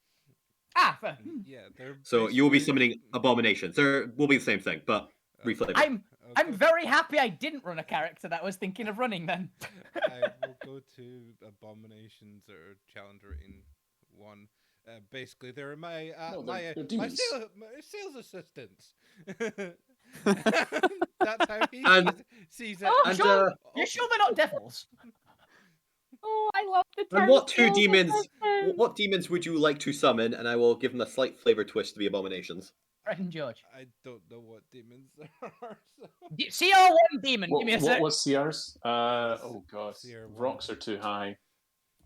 Ah, fair. Yeah, they're So you will be basically- summoning abominations. They will be the same thing, but reflavor. I'm Okay. very happy I didn't run a character that was thinking of running then. I will go to abominations or challenger in one. Basically, they're my No, my they're demons. sales assistants. That's how he And- sees it. Oh, And, sure. You're sure they're not devils? Oh, I love the term. And what two sales demons? assistant. What demons would you like to summon? And I will give them a slight flavor twist to be abominations. Right, and George. I don't know what demons there are. So. CR1 demon. Give me a What sec. was CRs? Oh god. CR1. Rocks are too high.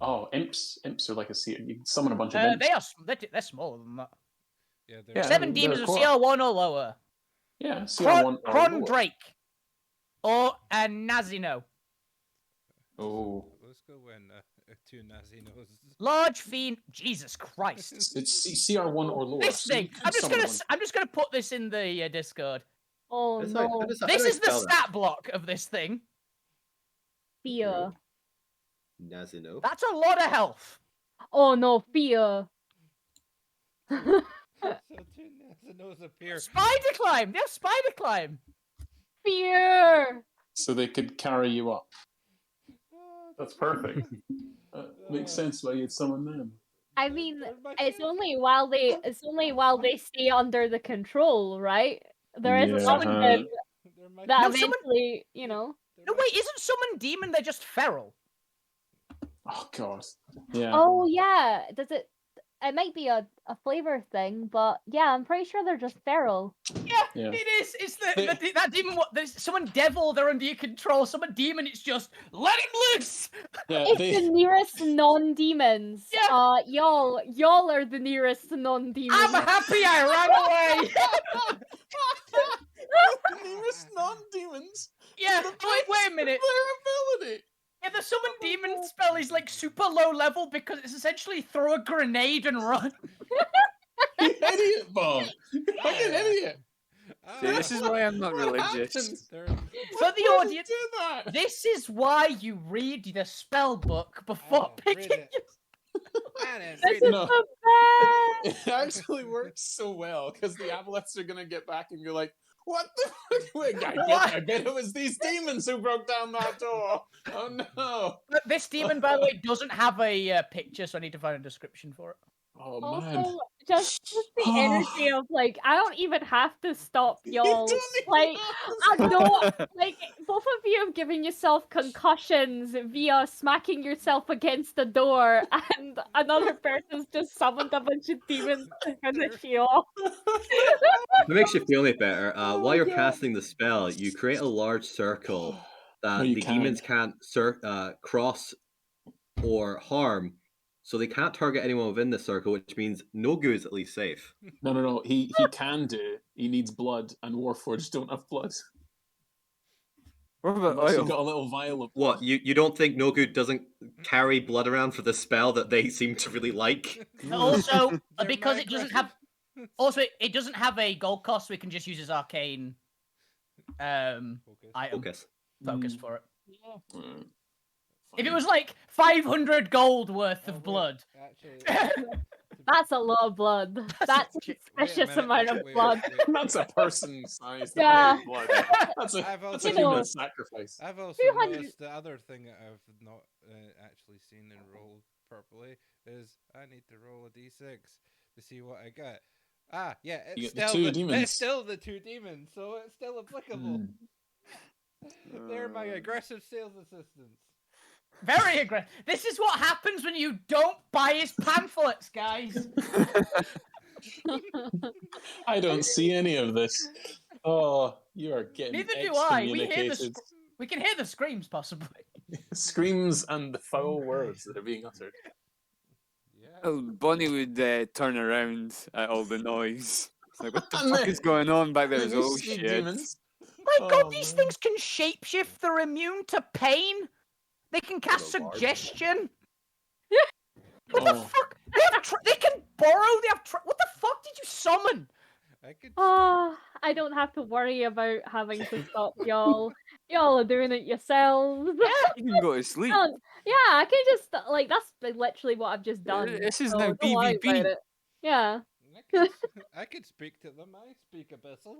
Oh, imps. Imps are like a CR. You can summon a bunch of imps. They're smaller than that. Yeah, Yeah, 7 they're demons of core. CR1 or lower. Yeah, CR1 or Cron lower. Drake. Or a Nazino. Oh. Let's go when two Nazi noses. Large fiend. Jesus Christ. It's CR1 or lower. This so you thing. could I'm just summon gonna. one. I'm just gonna put this in the Discord. Oh How no. does- how This do I is the spell that? stat block of this thing. Fear. Nazino. That's a lot of health. Oh no, fear. So two Nazi noses appear. Spider climb. They're spider climb. Fear. So they could carry you up. Oh, That's perfect. Makes sense why you'd summon them. I mean, they're my it's favorite. only while they stay under the control, right? There is Yeah. something Uh-huh. They're my that No, someone- eventually, you know. No, wait. Isn't summon demon? They're just feral. Oh god. Yeah. Oh yeah, does it? It might be a flavor thing, but yeah, I'm pretty sure they're just feral. Yeah, Yeah. it is. It's that demon. What? There's someone devil. They're under your control. Someone demon. It's just let him loose. Yeah, It's they, the nearest non-demons. Yeah. Y'all are the nearest non-demons. I'm happy I ran away. nearest non-demons. Yeah. Wait a minute. Their ability. Yeah, the summon demon spell is like super low level because it's essentially throw a grenade and run. You idiot, Bob. You fucking idiot. Ah, See, this is why I'm not What religious. happened? they're- For the Why did audience, you do that? this is why you read the spell book before read picking. it. I didn't This read is it. No. the best. It actually works so well because the aboleths are gonna get back and you're like, What the? Wait, I bet it was these demons who broke down that door. Oh no! But this demon, by the way, doesn't have a picture, so I need to find a description for it. Oh man! Also, just the energy of like, I don't even have to stop y'all. Like, I don't like both of you have given yourself concussions via smacking yourself against the door, and another person's just summoned a bunch of demons to finish you off. If it makes you feel any better, while you're God. casting the spell, you create a large circle that you the can. demons can't cross or harm, so they can't target anyone within the circle, which means Nogu is at least safe. No. He can do. He needs blood, and Warforged don't have blood. What about Unless you oil? got a little vial of What, you don't think Nogu doesn't carry blood around for the spell that they seem to really like? Also, They're because my it doesn't aggressive- have, also it doesn't have a gold cost, we can just use his arcane item Focus. focus for it. Mm, If it fine. was like 500 gold worth Oh, of wait, blood, Actually, That's a lot of blood. That's a shit. suspicious minute, amount of wait, blood. That's a person-sized Yeah. amount of blood. That's a, I've that's also a human noticed- sacrifice. I've also 200 noticed the other thing that I've not actually seen and rolled properly is I need to roll a d6 to see what I get. Ah, yeah, You it's get the still two demons. It's still the two demons, so it's still applicable. They're my aggressive sales assistants. very aggressive. This is what happens when you don't buy his pamphlets, guys. I don't see any of this. Oh, you are getting Neither do I. We hear excommunicated. we can hear the screams, possibly. Screams and the foul words that are being uttered. Yeah. Oh, Bonnie would turn around at all the noise. It's like, what the And fuck then- is going on back there? And It's then you oh see shit. demons. My God, Oh, these man. things can shapeshift. They're immune to pain. They can cast They're large. suggestion. What the Oh. fuck? They have they can borrow. They have what the fuck did you summon? I could. Oh, I don't have to worry about having to stop y'all. Y'all are doing it yourselves. You can go to sleep. Yeah, I can just like that's literally what I've just done. This is so now don't worry PvP. about it. Yeah. I could speak to them. I speak Abyssal.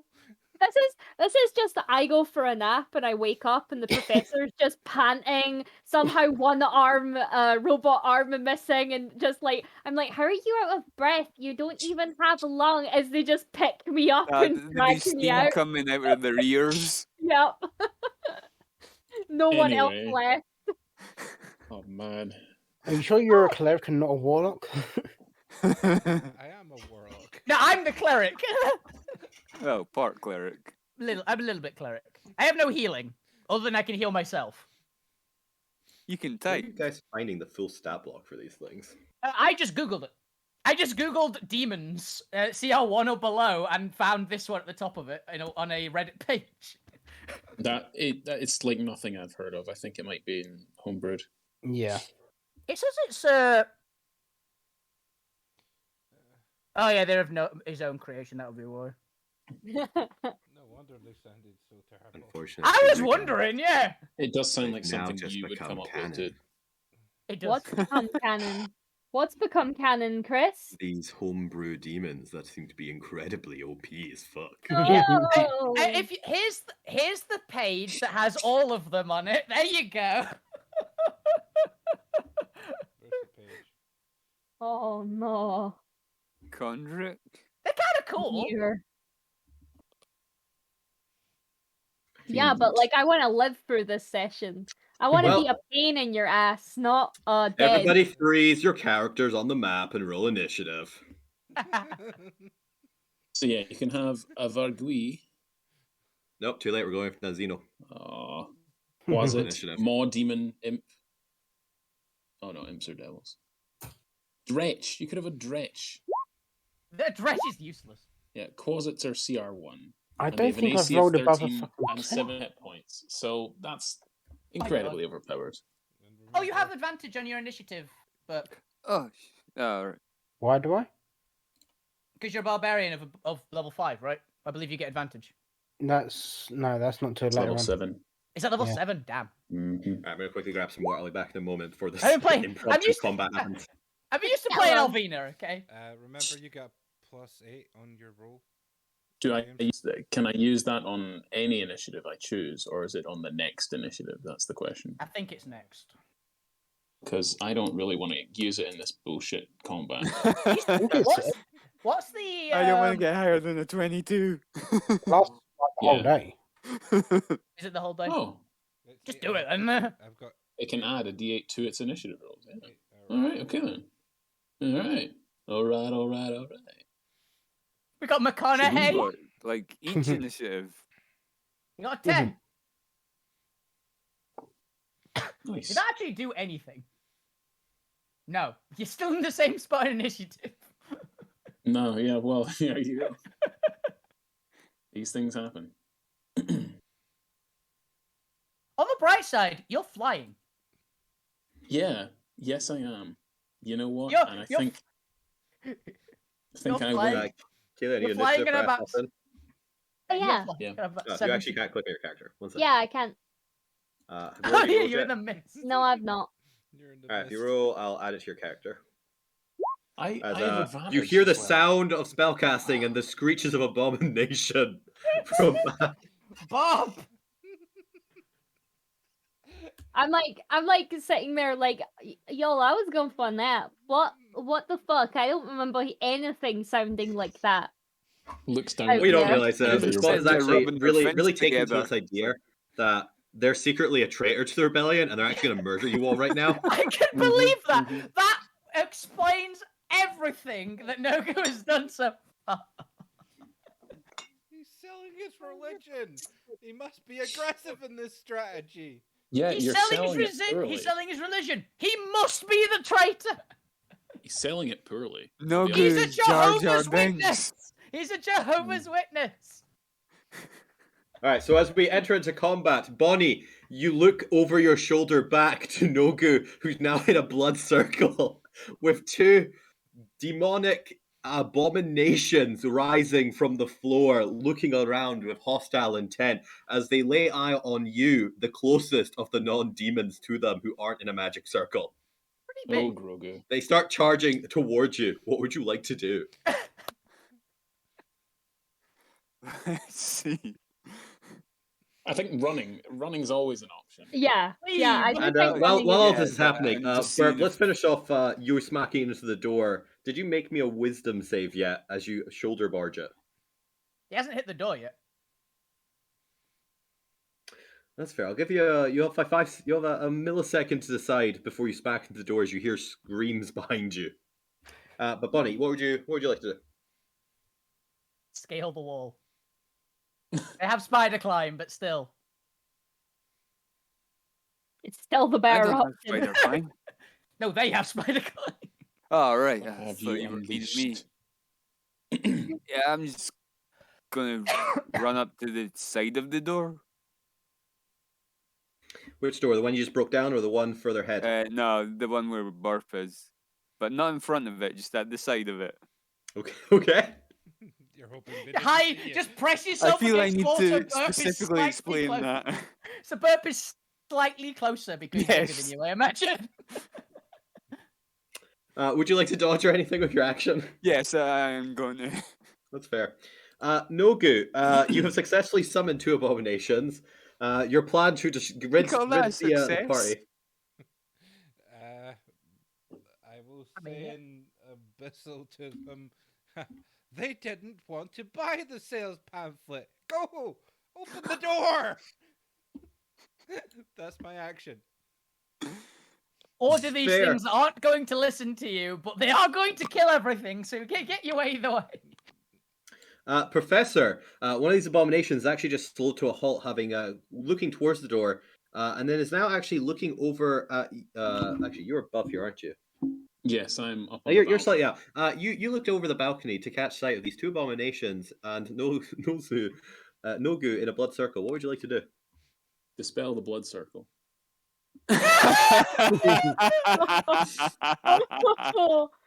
This is just I go for a nap and I wake up and the professor's just panting. Somehow one arm, robot arm missing, and just like I'm like, how are you out of breath? You don't even have a lung. As they just pick me up and There'd be drag me steam out. coming out of their ears. Yep. No one else Anyway. left. Oh man. Are you sure you're a cleric and not a warlock? I am a warlock. No, I'm the cleric. Well, part cleric. I'm a little bit cleric. I have no healing, other than I can heal myself. You can How are type. you guys finding the full stat block for these things? I just googled it. I just googled demons, CR1 or below, and found this one at the top of it, on a Reddit page. It's like nothing I've heard of. I think it might be in homebrewed. Yeah. It says it's Oh yeah, they have his own creation. That would be why. No wonder they sounded so terrible. Unfortunately, I was wondering, yeah. It does sound like Now something just you would become come up canon. with too. It does. What's become canon? What's become canon, Chris? These homebrew demons that seem to be incredibly OP as fuck. Oh. Here's the page that has all of them on it. There you go. Where's the page? Oh no. Conric. They're kind of cool. Here. Yeah, but like I want to live through this session. I want to Well- be a pain in your ass, not dead. Everybody freeze your characters on the map and roll initiative. So yeah, you can have a Vargui. Nope, too late. We're going for Nazino. Was it Initiative. Maw Demon Imp? Oh no, imps are devils. Dretch. You could have a Dretch. The dress is useless. Yeah, Quasits are CR1. I and they don't have an think I've AC of rolled above a 13 fucking and 10. 7 hit points. So that's incredibly overpowered. And Oh, you have remember- advantage on your initiative, but Oh, right. Why do I? because you're a barbarian of level 5, right? I believe you get advantage. That's not too It's later level on. 7. Is that level Yeah. 7? Damn. Mm-hmm. Alright, I'm gonna quickly grab some water. I'll be back in a moment for this I don't play- I'm impromptu used to- combat happens. I'm used to playing Hello. Alvina, okay? Remember, you got +8 on your roll. Can I use that on any initiative I choose, or is it on the next initiative? That's the question. I think it's next. Because I don't really want to use it in this bullshit combat. What's the? I don't want to get higher than a 22. Lasts like the whole Yeah. day. Is it the whole day? Oh, Just do it then. I've got it can add a d8 to its initiative rolls. Yeah. eight, All right, okay then. All right. We got McConaughey. What, like each initiative. We got a 10. Nice. Did that actually do anything? No. You're still in the same spot in initiative. No, yeah, well, yeah, you go. These things happen. On the bright side, you're flying. Yeah, yes, I am. You know what? You're- And I you're- think you're I flying. will. Kayla, I need You're flying initiative in for about. Ashlyn. Oh, yeah. Yeah. No, you 70. actually can't click on your character. One second. Yeah, I can. Have you Oh already yeah, rolled you're yet? in the mix. No, I've not. you're in the Alright, if you mist. roll, I'll add it to your character. I As, have advantage. you hear the as well. sound of spellcasting and the screeches of abomination from Bob. I'm like sitting there like, yo, I was going for a nap. What the fuck? I don't remember anything sounding like that. Looks down. Oh, at We don't yeah. realize Yeah, that you're Spot is They're actually rubbing their really fins taken to together. this idea that they're secretly a traitor to the rebellion and they're actually going to murder you all right now. I can believe that. That explains everything that Nogu has done so far. He's selling his religion. He must be aggressive in this strategy. Yeah, He's you're selling selling his it religion. poorly. He's selling his religion. He must be the traitor. He's selling it poorly. No Yeah. He's a good, Jar Jar Jehovah's Binks. Witness. He's a Jehovah's Witness. Alright, so as we enter into combat, Bonnie, you look over your shoulder back to Nogu, who's now in a blood circle, with two demonic abominations rising from the floor, looking around with hostile intent as they lay eye on you, the closest of the non-demons to them who aren't in a magic circle. Pretty Oh, big. Grogu. They start charging towards you. What would you like to do? Let's see. I think running's always an option. Yeah, yeah. I do And think while running all is- this is Yeah, happening, and just Burp, seeing let's if- finish off you smacking into the door. Did you make me a wisdom save yet as you shoulder barge it? He hasn't hit the door yet. That's fair. I'll give you a you have a millisecond to decide before you smack into the door as you hear screams behind you. But Bonnie, what would you like to do? Scale the wall. They have spider climb, but still. It's still the I better don't have option. spider climb. No, they have spider climb. Oh, right. I Have thought you you were feeding me. unleashed? Yeah, I'm just gonna run up to the side of the door. Which door? The one you just broke down, or the one further ahead? No, the one where Barf is. But not in front of it, just at the side of it. Okay. Okay. You're hoping they didn't Hi, see you. just press I yourself feel I against need wall so to Burp is specifically slightly explain closer. that. So Burp is slightly closer because he's bigger Yes. than you, I imagine. Would you like to dodge or anything with your action? Yes, I'm going to. That's fair. Nogu, you have successfully summoned two abominations. Your plan to just rid call that a the success? party. I will I mean, say yeah. in Abyssal to them, they didn't want to buy the sales pamphlet. Go! Open the door! That's my action. Order these Fair. things aren't going to listen to you, but they are going to kill everything, so get you either way. Professor, one of these abominations actually just slowed to a halt, having looking towards the door, and then is now actually looking over. Actually, you're above here, aren't you? Yes, I'm up. Oh, On you're the slightly out. You looked over the balcony to catch sight of these two abominations and Nogu in a blood circle. What would you like to do? Dispel the blood circle.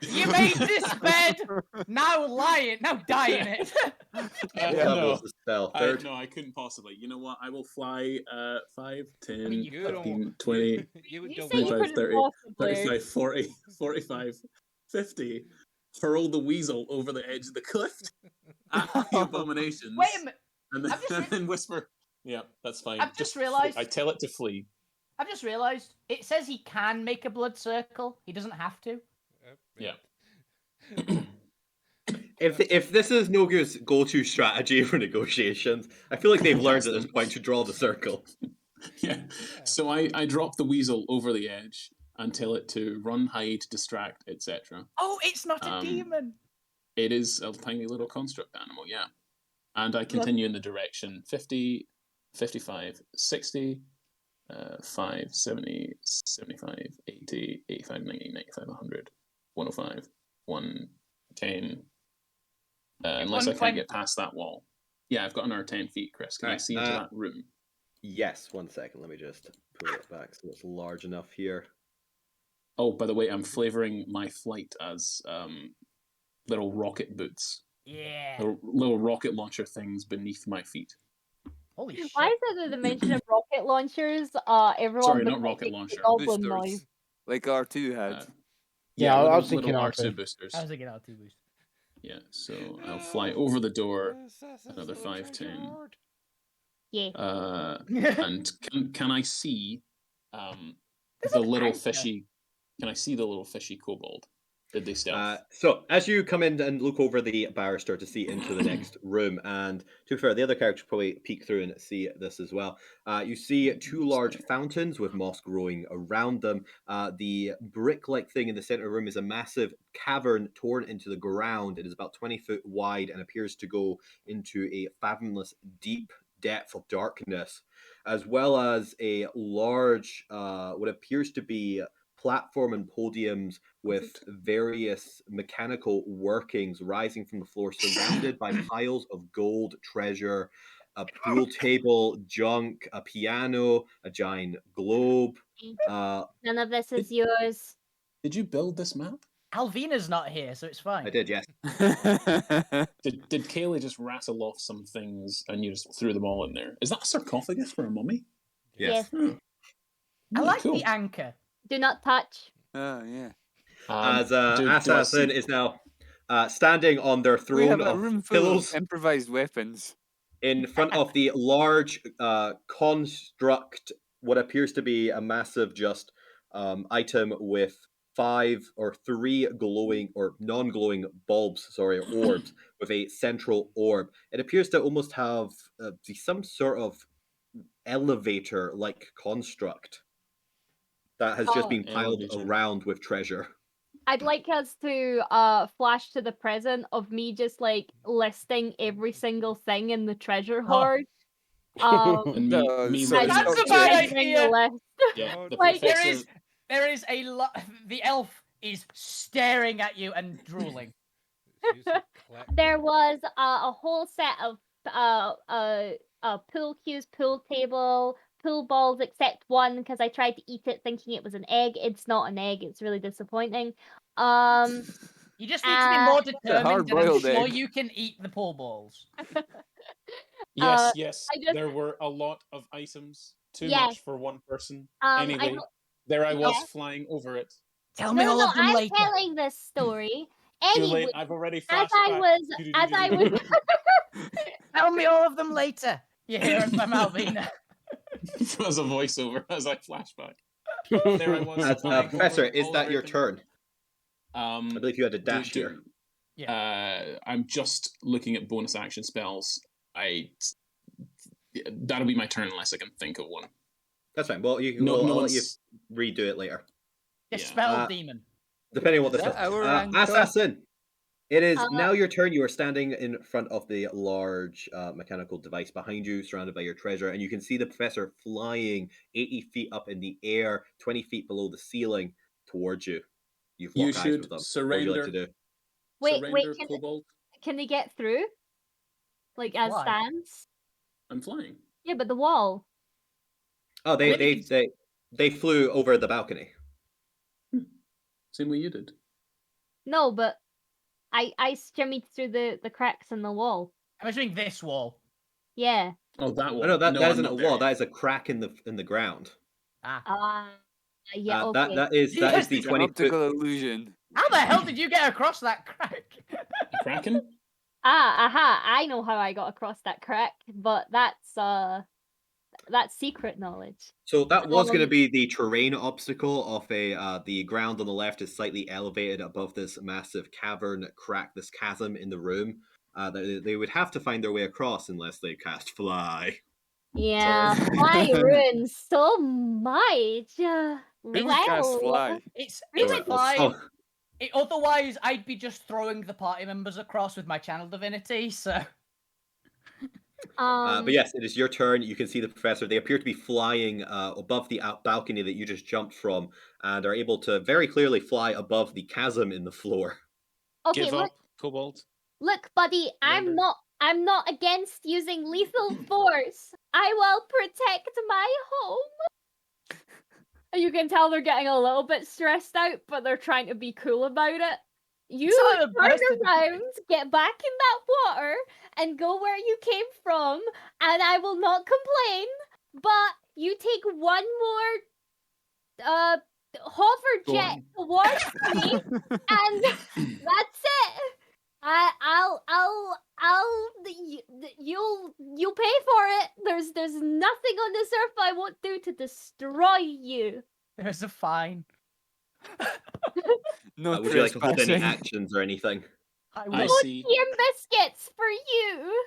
You made this bed, now lie it, now die in it. What level is the spell? Third. I couldn't possibly. You know what? I will fly 5, 10, mean, you 15, 20, You You don't said you want couldn't 30, possibly. 35, 40, 45, 50. hurl the weasel over the edge of the cliff at the abominations. Wait a minute. And then, I've just and then whisper, yeah, that's fine. I've just realised- I tell it to flee. I've just realised it says he can make a blood circle. He doesn't have to. Yeah. If this is Nogu's go-to strategy for negotiations, I feel like they've learned at this point to draw the circle. Yeah. So I drop the weasel over the edge and tell it to run, hide, distract, etc. Oh, it's not a demon. It is a tiny little construct animal, yeah. And I continue in the direction 50, 55, 60, 5, 70, 75, 80, 85, 90, 95, 100, 105, 110. Unless I can't get past that wall. Yeah, I've got another 10 feet, Chris. Can I see into that room? Yes, 1 second. Let me just pull it back so it's large enough here. Oh, by the way, I'm flavouring my flight as little rocket boots. Yeah. Little rocket launcher things beneath my feet. Holy shit. Why is it the mention of rocket launchers? Everyone Sorry, but not rocket the launcher. goblin Boosters. noise. Like R2 had. Yeah, I little, was thinking little R2. R2 boosters. I was thinking R2 boost. Yeah, so I'll fly over the door. Another 5, 10. Yeah. And can I see the little fishy? Can I see the little fishy kobold? Did they stealth? So as you come in and look over the barrister to see into the next room, and to be fair, the other characters probably peek through and see this as well. You see two large fountains with moss growing around them. The brick-like thing in the center of the room is a massive cavern torn into the ground. It is about 20 foot wide and appears to go into a fathomless deep depth of darkness, as well as a large, what appears to be platform and podiums with various mechanical workings rising from the floor, surrounded by piles of gold treasure, a pool table, junk, a piano, a giant globe. None of this is yours. Did you build this map? Alvina's not here, so it's fine. I did, yes. Did Kaylee just rattle off some things and you just threw them all in there? Is that a sarcophagus for a mummy? Yes. I like cool. the anchor. Do not touch. Oh, yeah. As do I Assassin see- is now standing on their We throne have a of room full pillows of improvised weapons. in front of the large construct, what appears to be a massive just item with 5 or 3 glowing or non-glowing bulbs, or orbs, with a central orb. It appears to almost have some sort of elevator-like construct that has just been piled elevator. around with treasure. I'd like us to flash to the present of me just like listing every single thing in the treasure hoard. And me so looking That's at a bad the- idea. the list. Yeah, the Like, professor. There is a lot. The elf is staring at you and drooling. There was a whole set of pool cues, pool table, pool balls, except one because I tried to eat it thinking it was an egg. It's not an egg. It's really disappointing. You just need to be more determined, and I'm hard-boiled sure egg. you can eat the pool balls. Yes, yes. I just- There were a lot of items. Too Yes. much for one person. I Anyway, don't- there I was Yeah. flying over it. Tell me all of them I'm later. telling this story. Too Anyway, late. I've already as flashed I back. was Tell me all of them later. You hear it from Alvina. As a voiceover as I flash back. There I was. As, flying Professor, over is all that your everything. turn? I I believe you had a dash here. I'm just looking at bonus action spells. That'll be my turn unless I can think of one. That's fine. Well, you can. No, I'll no let you one's. redo it later, Dispel demon. depending on what Is this that is. our rank, Assassin. It is Uh, now your turn. You are standing in front of the large mechanical device behind you, surrounded by your treasure, and you can see the professor flying 80 feet up in the air, 20 feet below the ceiling, towards you. You've You locked eyes should with them. What would surrender. you like to do? wait, Surrender, Kobold. can they get through? Like as Why? stands? I'm flying. Yeah, but the wall. Oh, Maybe they flew over the balcony. Same way you did. No, but I shimmied through the cracks in the wall. I'm assuming this wall. Yeah. Oh, that one. Oh, no, that I'm isn't a not there wall. yet. That is a crack in the ground. Yeah. Okay. That is Yes, the it's an 20 foot. Optical illusion. How the hell did you get across that crack? Kraken? Aha! I know how I got across that crack, but that's secret knowledge. So that was going to Um, be the terrain obstacle of the ground on the left is slightly elevated above this massive cavern crack, this chasm in the room. They would have to find their way across unless they cast fly. Yeah, fly ruins so much. Who would cast fly? It's Really? fine. Oh, Otherwise, I'd be just throwing the party members across with my channel divinity. So but yes, it is your turn. You can see the professor. They appear to be flying above the balcony that you just jumped from, and are able to very clearly fly above the chasm in the floor. Okay, Give look, up, Cobalt. buddy. I'm Surrender. not against using lethal force. I will protect my home. You can tell they're getting a little bit stressed out, but they're trying to be cool about it. You not the turn best of the around, get back in that water, and go where you came from, and I will not complain. But you take one more hover Go jet on. towards me, and that's it. You'll pay for it. There's nothing on this earth I won't do to destroy you. there's a fine. No Would you like to hold any trespassing. actions or anything? I I will. see. Tea and biscuits for you.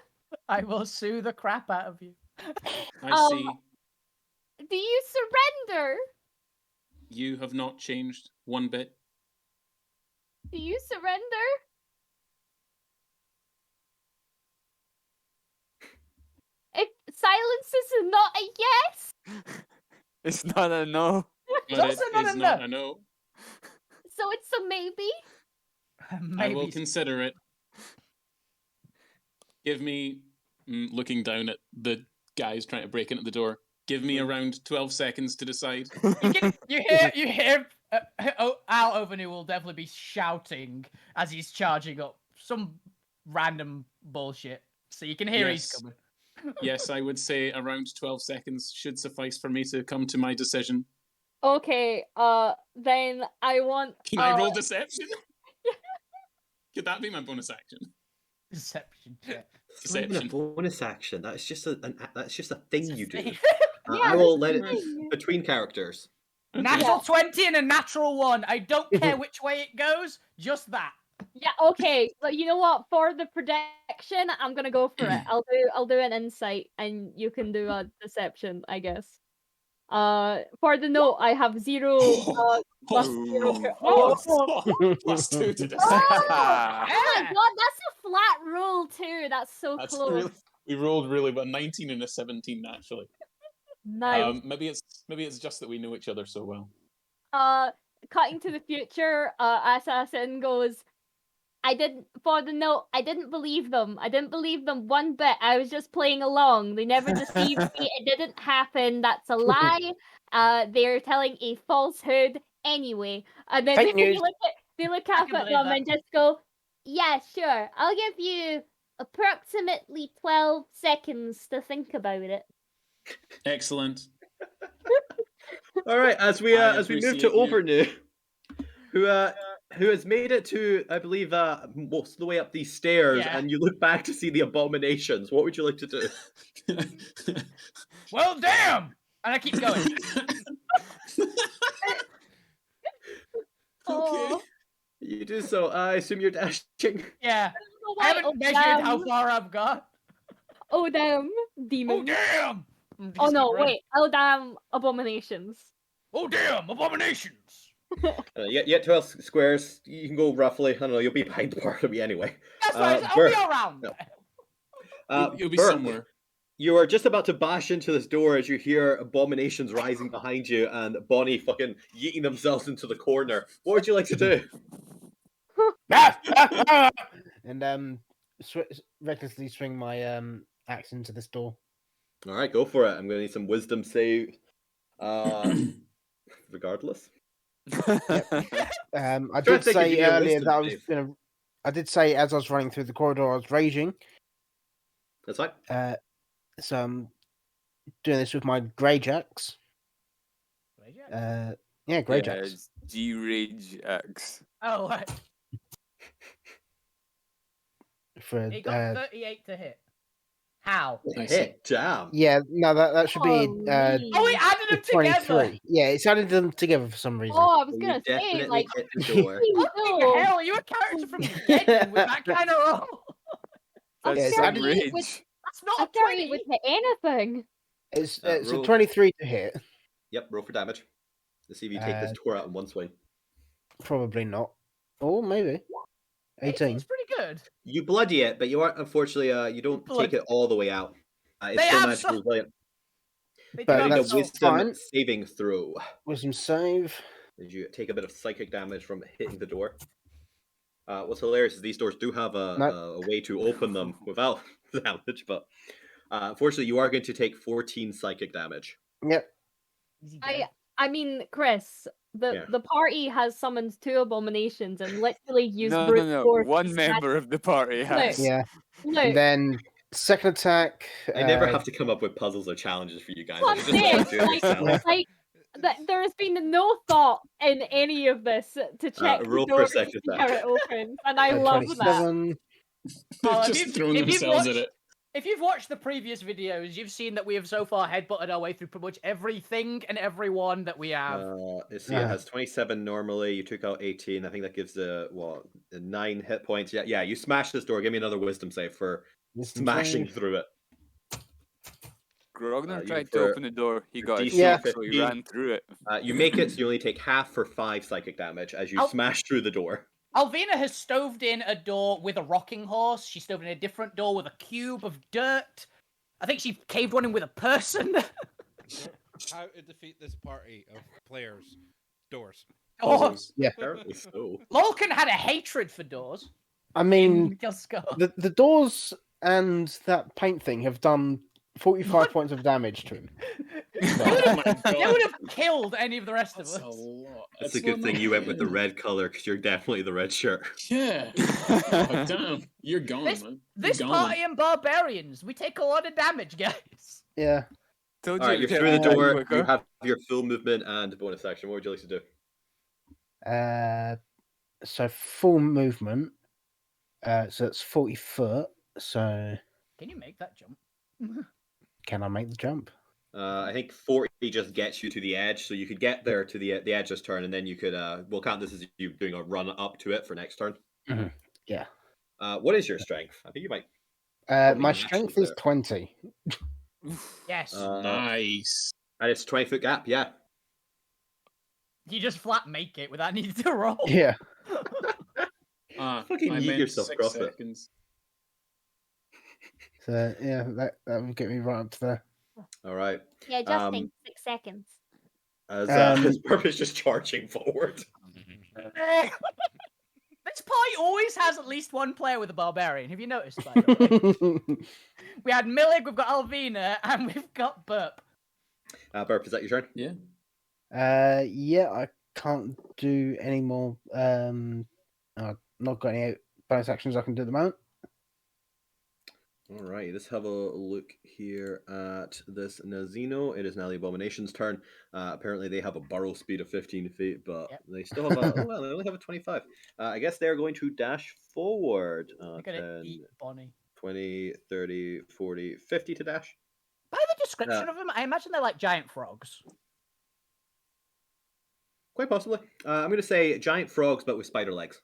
I will sue the crap out of you. I see. Do you surrender? You have not changed one bit. Do you surrender? If silence is not a yes, It's not a no. It's But also it not is a not no. a no. so it's a maybe. I will Maybe. consider it. Give me, looking down at the guys trying to break into the door, give me around 12 seconds to decide. You hear. Al Ovenu will definitely be shouting as he's charging up some random bullshit. So you can hear he's Yes. coming. Yes, I would say around 12 seconds should suffice for me to come to my decision. Okay, then I want. Can I roll deception? Could that be my bonus action? Deception check. It's not even a Deception. bonus action. That's just that's just a thing you do. Yeah, I will let that's it the thing. between characters. Natural 20 and a natural 1. I don't care which way it goes, just that. Yeah, okay. But you know what? For the prediction, I'm gonna go for it. I'll do an insight, and you can do a deception, I guess. For the note, I have 0 plus 0. Plus 2 to Oh deception. my Yeah. god, that's a flat rule too. That's so That's close. really, we rolled really well. 19 and a 17 actually. Nice. Maybe it's just that we know each other so well. Cutting to the future, Assassin goes, for the note, I didn't believe them. I didn't believe them one bit. I was just playing along. They never deceived me. It didn't happen. That's a lie. They're telling a falsehood anyway. And then Fake news. they look I up can at believe them that. and just go, yeah, sure. I'll give you approximately 12 seconds to think about it. Excellent. All right, as we I move to appreciate you. Overnew, who has made it to, I believe, most of the way up these stairs, Yeah. and you look back to see the abominations. What would you like to do? Well, damn! And I keep going. Oh, You do so. I assume you're dashing. Yeah. oh, I haven't measured how damn. far I've got. Oh, damn. Demons. Oh, damn! Oh, no, wait. Oh, damn. Abominations. Oh, damn! Abominations! You get 12 squares. You can go roughly. I don't know. You'll be behind the party anyway. That's right. I'll Burke. be around. No. You'll be Burke, somewhere. you are just about to bash into this door as you hear abominations rising behind you and Bonnie fucking yeeting themselves into the corner. What would you like to do? And recklessly swing my axe into this door. All right, go for it. I'm going to need some wisdom save. Regardless. I to did think if you say need a earlier wisdom that I was save. gonna. I did say as I was running through the corridor, I was raging. That's fine. So I'm doing this with my Grey Jacks. Yeah, Grey Jacks. It's G-Rage X. Oh, right. for He got 38 to hit. How? I see. Hit, damn. yeah. No, that should be Holy. Oh, we added them 23. together. Yeah, it's added them together for some reason. Oh, I was You gonna say, definitely like, hit the door. Fucking hell, are you a character from Geddon with that kind of roll? a Yeah, it's 38 added- rage. with That's not a a 38 20. would hit anything. It's a Roll. 23 to hit. Yep, roll for damage. Let's see if you take this Uh, door out in one swing. Probably not. Or maybe 18. It's pretty good. You bloody it, but you aren't, unfortunately, you don't Bloody. take it all the way out. It's They still have magically some- resilient. They But do have Getting a that's some- wisdom fine. saving throw. Wisdom save. As you take a bit of psychic damage from hitting the door. What's hilarious is these doors do have a way to open them without damage, but unfortunately, you are going to take 14 psychic damage. Yep. Easy dead. I mean, Chris, Yeah. the party has summoned 2 abominations and literally used No, brute no, no. force to One smash- member of the party has. Yeah. Look, And then second attack. I never have to come up with puzzles or challenges for you guys. That's I can just let you do it it, yourself. like there has been no thought in any of this to check the roll for door a to second see attack. how it opens, and I love that. 27. Oh, if Just you've- throwing if you've themselves at watched- it. If you've watched the previous videos, you've seen that we have so far headbutted our way through pretty much everything and everyone that we have. Let's see, it has 27 normally. You took out 18. I think that gives the 9 hit points. Yeah, you smashed this door. Give me another wisdom save for Wisdom smashing save. through it. Grogner you tried to for- open the door. He got a DC shock, so he 15. ran through it. You make it, so you only take half for 5 psychic damage as you Ow. smash through the door. Alvina has stoved in a door with a rocking horse. She stoved in a different door with a cube of dirt. I think she caved one in with a person. How to defeat this party of players? Doors. Oh, Puzzles. Apparently so. Lolkin had a hatred for doors. I mean, in Gilsco. the doors and that paint thing have done 45 points of damage to him. Oh my They god. would have killed any of the rest That's of a us. lot. It's a good thing you went with the red color because you're definitely the red shirt. Yeah. Oh, damn. You're gone, This- man. This You're party gone. and barbarians, we take a lot of damage, guys. Yeah. Told All right, it you're would through the get door. quicker. You have your full movement and bonus action. What would you like to do? So full movement. So it's 40 foot. So Can you make that jump? can I make the jump? I think 40 just gets you to the edge, so you could get there to the edge this turn, and then you could. We'll count this as you doing a run up to it for next turn. Mhm, yeah. What is your strength? I think you might. My match strength it is there. 20. Yes. Nice. And it's 20-foot gap. Yeah. You just flat make it without needing to roll. Yeah. Fucking I yeet meant yourself 6 across it. seconds. So yeah, that would get me right up to there. All right. Yeah, just think 6 seconds. As Um, his purpose just charging forward. This party always has at least one player with a barbarian. Have you noticed, by the way? We had Millig, we've got Alvina, and we've got Burp. Burp, is that your turn? Yeah. Yeah, I can't do any more. I've not got any bonus actions I can do at the moment. All right, let's have a look here at this Nazino. It is now the Abomination's turn. Apparently, they have a burrow speed of 15 feet, but Yep. they still have a. Well, they only have a 25. I guess they're going to dash forward. We're gonna 10, eat Bonnie. 20, 30, 40, 50 to dash. By the description of them, I imagine they're like giant frogs. Quite possibly. I'm going to say giant frogs, but with spider legs.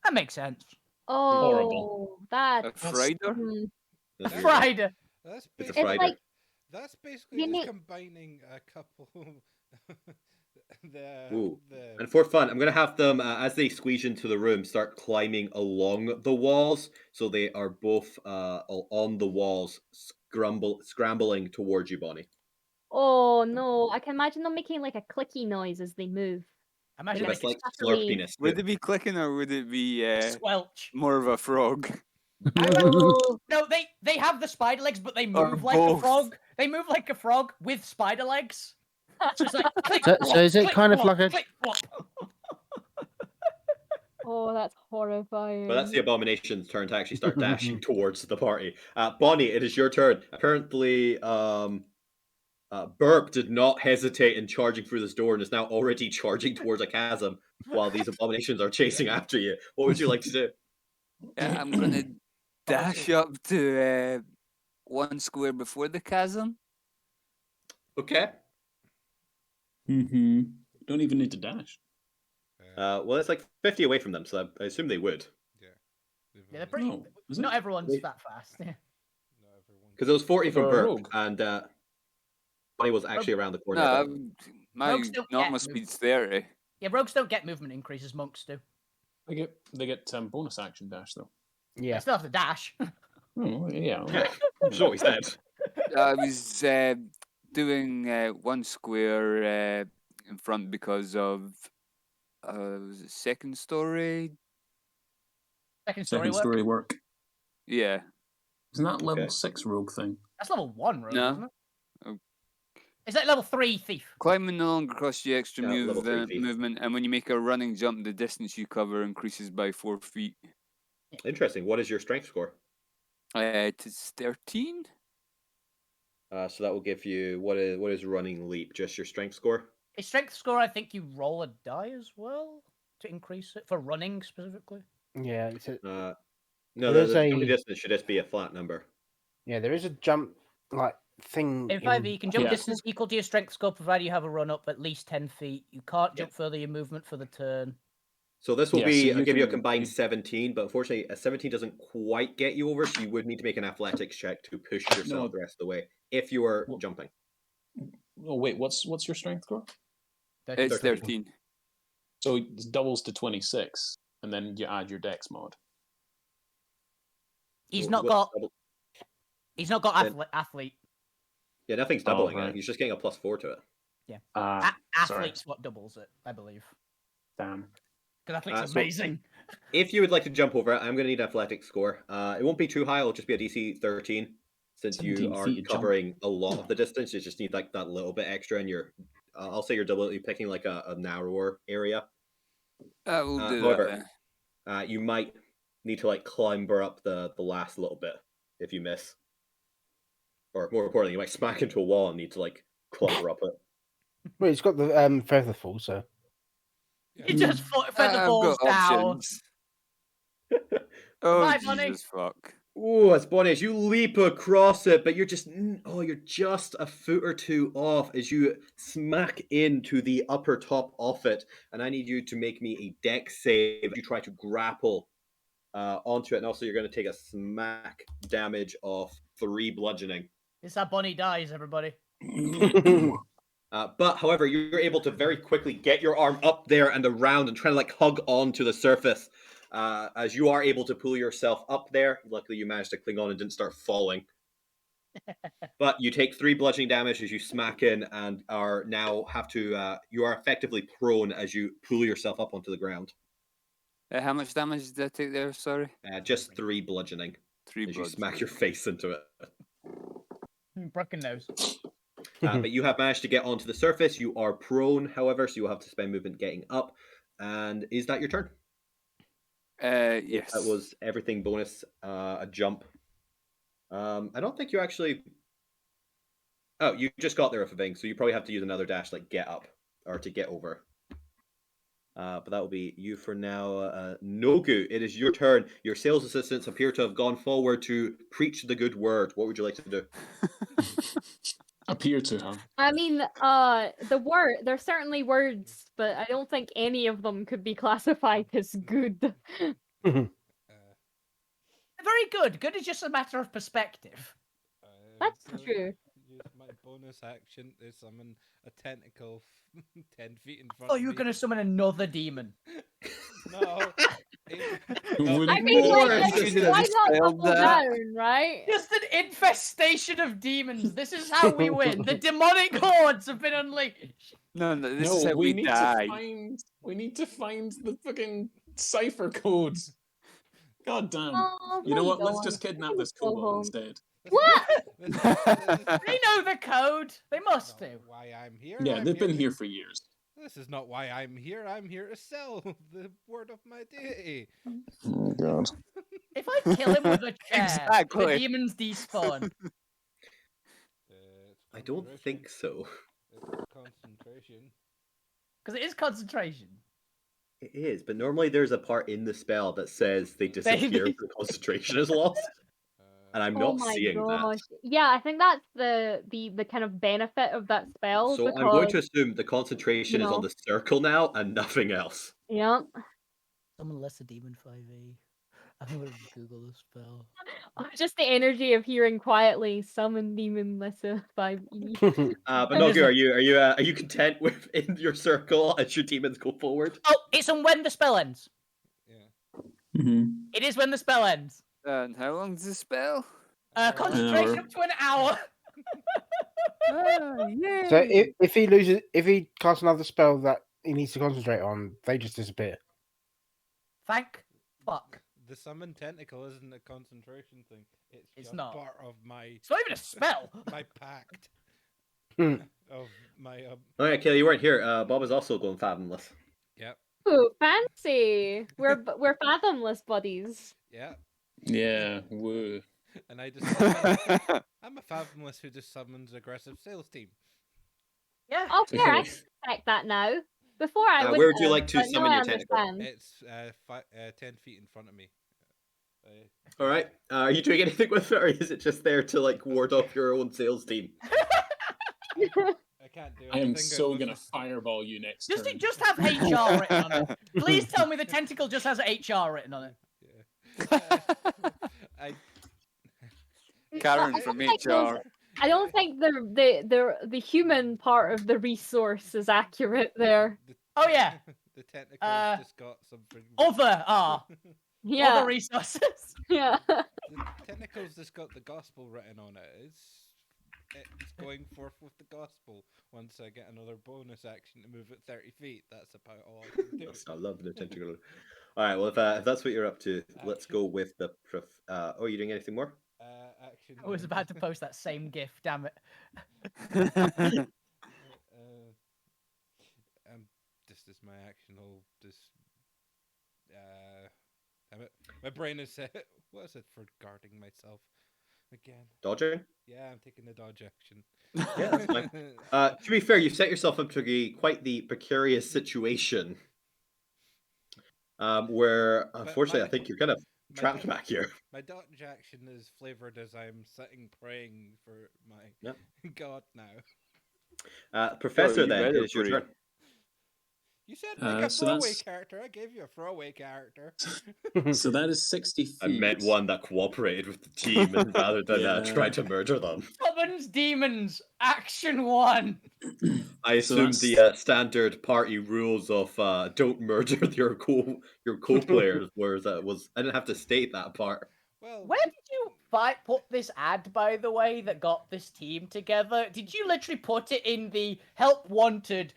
That makes sense. Oh, Horrible. that. A Frider? mm, A That's weird. Friday. That's It's a basically, Friday. like that's basically you just need- combining a couple. Ooh. the And for fun, I'm going to have them, as they squeeze into the room, start climbing along the walls. So they are both on the walls, scrambling towards you, Bonnie. Oh no, I can imagine them making like a clicky noise as they move. I imagine That's they like Exactly. slurpiness. Would it be clicking or would it be squelch. more of a frog? Oh, No, they have the spider legs, but they Or move like a both. frog. They move like a frog with spider legs. So it's like click, So flop, is it click, kind of flop, like a- click, flop. oh, that's horrifying. But that's the Abomination's turn to actually start dashing towards the party. Bonnie, it is your turn. Apparently, Burp did not hesitate in charging through this door and is now already charging towards a chasm while these Abominations are chasing after you. What would you like to do? I'm gonna dash up to 1 square before the chasm. Okay. Mm-hmm. Don't even need to dash. Well, it's like 50 away from them, so I assume they would. Yeah. Yeah, they're pretty. Oh, is it? Not everyone's Wait. that fast. Yeah. Not everyone. Because it was 40 For from a Burp, rogue. and Bonnie was actually around the corner. No, but- my Rogues don't normal get speed's 30. Yeah, rogues don't get movement increases. Monks do. They get bonus action dash though. They Yeah. still have to dash. Oh yeah. Yeah, that's what we said. I was doing 1 square in front because of was it second story? Second story Second work. story work. Yeah. Isn't that level Okay. 6 rogue thing? That's level 1 rogue, No. isn't it? Oh. Is that level 3 thief? Climbing no longer costs you extra Yeah, level 3 thief. movement, and when you make a running jump, the distance you cover increases by 4 feet. Interesting. What is your strength score? It's 13. So that will give you what is running leap? Just your strength score? A strength score, I think you roll a die as well to increase it for running specifically. Yeah. It's a, No, There's the jumping a- distance should just be a flat number. yeah, there is a jump like thing. In 5e, you can jump Yeah. distance equal to your strength score provided you have a run up at least 10 feet. You can't jump further your movement for the turn. So this will Yeah, be, so I'll you give you a can- combined 17, but unfortunately a 17 doesn't quite get you over, so you would need to make an athletics check to push yourself No. the rest of the way if you were Well- jumping. Oh wait, what's your strength score? It's 13. So it doubles to 26, and then you add your dex mod. He's So not what's got. double- He's not got Then- athlete. Yeah, nothing's doubling right. it. He's just getting a +4 to it. Sorry. Athlete's what doubles it, I believe. Damn. Because athlete's so- amazing. If you would like to jump over it, I'm going to need an athletics score. It won't be too high. It'll just be a DC 13. Since 17 you are feet to jump. covering a lot of the distance, you just need like that little bit extra, and you're, I'll say you're deliberately picking like a narrower area. We'll do however, that then. You might need to like climber up the last little bit if you miss, or more importantly, you might smack into a wall and need to like climber up it. Well, it's got the feather fall, so Yeah. He just feather I've falls got down. options. Oh, Bye, Bonnie. Jesus fuck. Oh, it's Bonnie, as you leap across it, but you're just a foot or two off as you smack into the upper top of it, and I need you to make me a dex save as you try to grapple onto it, and also you're going to take a smack damage of 3 bludgeoning. This is how Bonnie dies, everybody. But however, you're able to very quickly get your arm up there and around and try to like hug onto the surface. As you are able to pull yourself up there. Luckily, you managed to cling on and didn't start falling. But you take 3 bludgeoning damage as you smack in, and are now you are effectively prone as you pull yourself up onto the ground. How much damage did I take there? Sorry. Just 3 bludgeoning 3 as you bloods. smack your face into it. Broken nose. But you have managed to get onto the surface. You are prone, however, so you'll have to spend movement getting up. And is that your turn? Yes. That was everything bonus, a jump. I don't think you actually. Oh, you just got there with a thing, so you probably have to use another dash, like get up or to get over. But that will be you for now. Nogu, it is your turn. Your sales assistants appear to have gone forward to preach the good word. What would you like to do? Appear to have. I mean, there's certainly words, but I don't think any of them could be classified as good. Very good. Good is just a matter of perspective. That's So true. Use my bonus action to summon a tentacle 10 feet in front Oh, of you were me. going to summon another demon. No. Wouldn't I mean, Lord, like, you did why just not failed double that. down, right? Just an infestation of demons. This is how we win. The demonic hordes have been unleashed. No, this is how we we need die. to find. We need to find the fucking cipher codes. God damn. Oh, You know where what? you Let's going? just kidnap Go this kobold home. instead. What? They know the code. They must do. Why I'm here? Yeah, I'm they've been to- here for years. This is not why I'm here. I'm here to sell the word of my deity. Oh god. If I kill him with a chair, Exactly. the demons despawn. It's I don't concentration. think so. It's concentration. Because it is concentration. It is, but normally there's a part in the spell that says they disappear when concentration is lost, and I'm Oh not my seeing that. gosh. Yeah, I think that's the kind of benefit of that spell So I'm going because to assume the concentration is on know. the circle now and nothing else. yeah. Summon Lissa Demon 5e. I'm gonna Google the spell. Just the energy of hearing quietly summon demon Lissa 5e. But And there's Nogu, a- are you content with in your circle as your demons go forward? Oh, it's on when the spell ends. Yeah. It is when the spell ends. And how long does the spell? Concentration hour. up to an hour. Yay! So if he casts another spell that he needs to concentrate on, they just disappear. Thank fuck. The summon tentacle isn't a concentration thing. It's It's just not. part of my It's not even a spell. my pact Hmm. of my Oh yeah, Kelly, you weren't here. Bob is also going fathomless. Yep. Ooh, fancy. We're fathomless buddies. Yeah. Yeah, woo. And I just summon, I'm a fathomless who just summons aggressive sales team. Yeah. Oh, fair. I can respect that now. Before I wouldn't Where would you have, like to but summon now I your tentacle? understand. It's 10 feet in front of me. All right. Are you doing anything with it, or is it just there to like ward off your own sales team? I can't do I anything. am so gonna fireball you next turn. Just have HR written on it. Please tell me the tentacle just has HR written on it. I Karen from HR. I don't think the human part of the resource is accurate there. Oh yeah. The tentacles just got something. Other Yeah. other resources. Yeah. The tentacles just got the gospel written on it. It's going forth with the gospel. Once I get another bonus action to move it 30 feet, that's about all I can do. I love the tentacle. All right. Well, if that's what you're up to, let's go with the. Oh, are you doing anything more? Action. I was about to post that same gif. Damn it. This is my action. I'll just. Damn it. My brain is set. What is it for guarding myself? Again. Dodging? Yeah, I'm taking the dodge action. Yeah, that's fine. To be fair, you've set yourself up to quite the precarious situation where, unfortunately, I think you're kind of trapped back here. My dodge action is flavored as I'm sitting praying for my god now. Professor, then, it is your turn. You said like a throwaway character. I gave you a throwaway character. So that is 60 feet. I meant one that cooperated with the team and rather than try to murder them. Summons demons. Action 1. I assume the standard party rules of don't murder your co-players, whereas I didn't have to state that part. Well, where did you put this ad, by the way, that got this team together? Did you literally put it in the help wanted?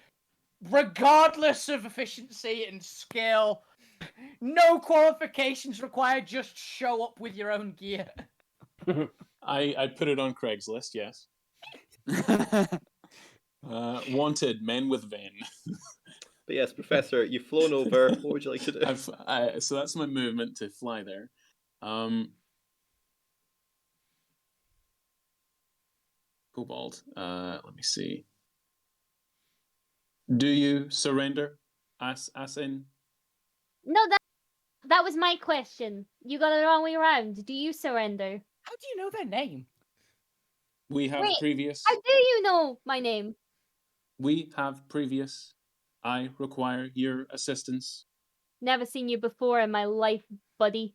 Regardless of efficiency and skill, no qualifications required, just show up with your own gear. I put it on Craigslist, yes. Wanted, men with Ven. But yes, Professor, you've flown over. What would you like to do? So that's my movement to fly there. Cobalt, let me see. Do you surrender, Asin? No, that was my question. You got it the wrong way around. Do you surrender? How do you know their name? We have previous. How do you know my name? We have previous. I require your assistance. Never seen you before in my life, buddy.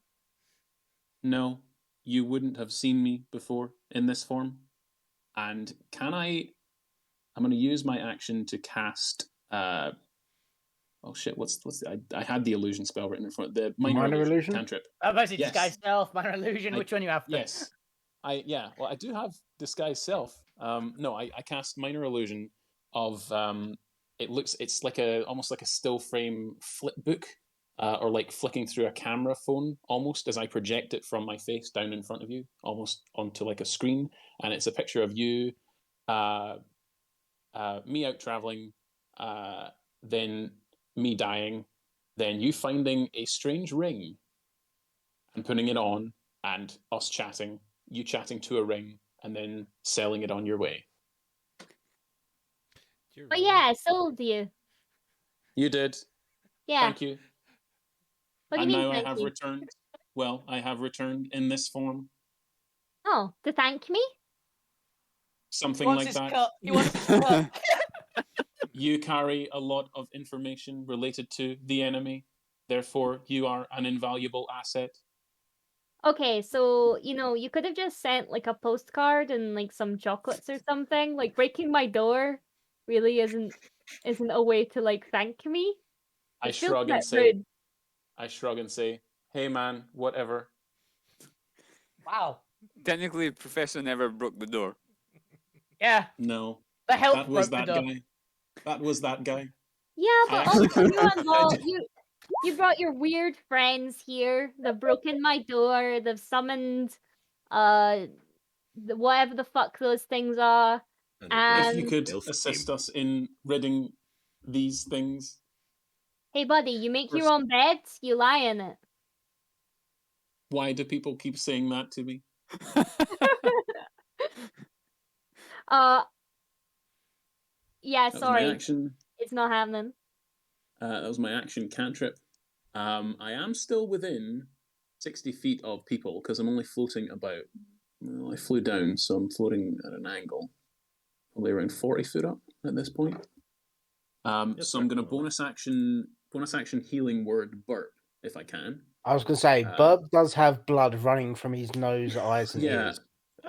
No, you wouldn't have seen me before in this form. And I'm going to use my action to cast. Oh shit! I had the illusion spell written in front. The minor illusion cantrip. Basically, disguise self, minor illusion. Which one you have? Yes. Well, I do have disguise self. No, I cast minor illusion of. It's like almost like a still frame flip book, or like flicking through a camera phone almost as I project it from my face down in front of you, almost onto like a screen, and it's a picture of you, me out traveling, then me dying, then you finding a strange ring and putting it on, and us chatting, you chatting to a ring, and then selling it on your way. But yeah, I sold you. You did. Yeah. Thank you. What do you And mean, now I thank have you? returned. Well, I have returned in this form. Oh, to thank me? He Something wants like his that. cut. He wants his cut. You carry a lot of information related to the enemy. Therefore, you are an invaluable asset. Okay, so, you could have just sent, like, a postcard and, like, some chocolates or something. Like, breaking my door really isn't a way to, like, thank me. I It feels a shrug bit and say, rude. hey man, whatever. Wow. Technically, Professor never broke the door. Yeah. No. The help That was broke the that door. guy. That was that guy. Yeah, I but actually- also you and I all did- you brought your weird friends here. They've broken my door. They've summoned whatever the fuck those things are. If you And could assist us in ridding these things. hey, buddy, you make your First- own bed. You lie in it. Why do people keep saying that to me? Yeah, That was my sorry, action. it's not happening. That was my action cantrip. I am still within 60 feet of people because I'm only floating about. Well, I flew down, so I'm floating at an angle, probably around 40 foot up at this point. So I'm going to bonus action healing word burp if I can. I was going to say, Burp does have blood running from his nose, eyes, and Yeah. ears.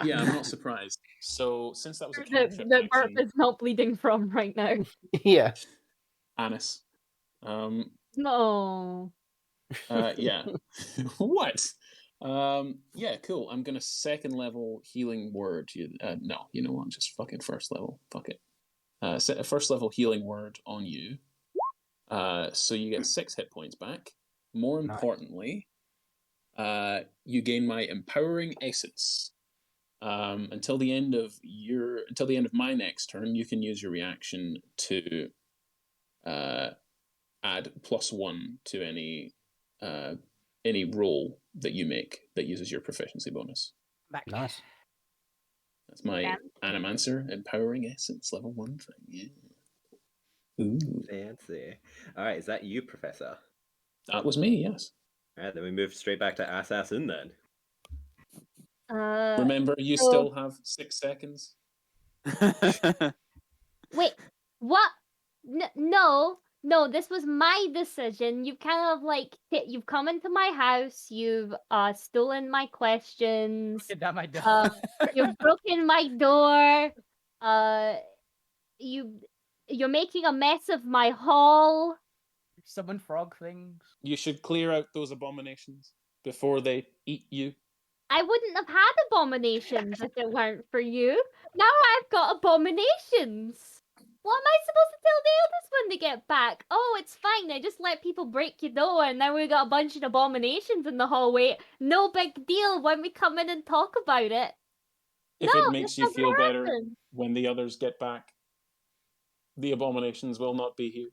Yeah, I'm not surprised. So since that was a The cantrip burp action, is not bleeding from right now. Yeah. Anise. No. Yeah. What? Yeah, cool. I'm gonna second level healing word. No, you know what? Just fucking first level. Fuck it. Set a first level healing word on you. So you get 6 hit points back. More importantly, you gain my empowering essence. Until the end of my next turn, you can use your reaction to add +1 to any roll that you make that uses your proficiency bonus. Nice. That's my Animancer empowering essence level 1 thing. Yeah. Ooh. Fancy. All right, is that you, Professor? That was me. Yes. All right, then we move straight back to Assassin then. Remember, you still have 6 seconds. Wait, what? No, this was my decision. You've kind of like you've come into my house. You've stolen my questions. Get down my door. You've broken my door. You're making a mess of my hall. Summon frog things. You should clear out those abominations before they eat you. I wouldn't have had abominations if it weren't for you. Now I've got abominations. What am I supposed to tell the others when they get back? Oh, it's fine. I just let people break your door, and now we got a bunch of abominations in the hallway. No big deal when we come in and talk about it. If it makes you that's not feel gonna better happen. when the others get back, the abominations will not be here.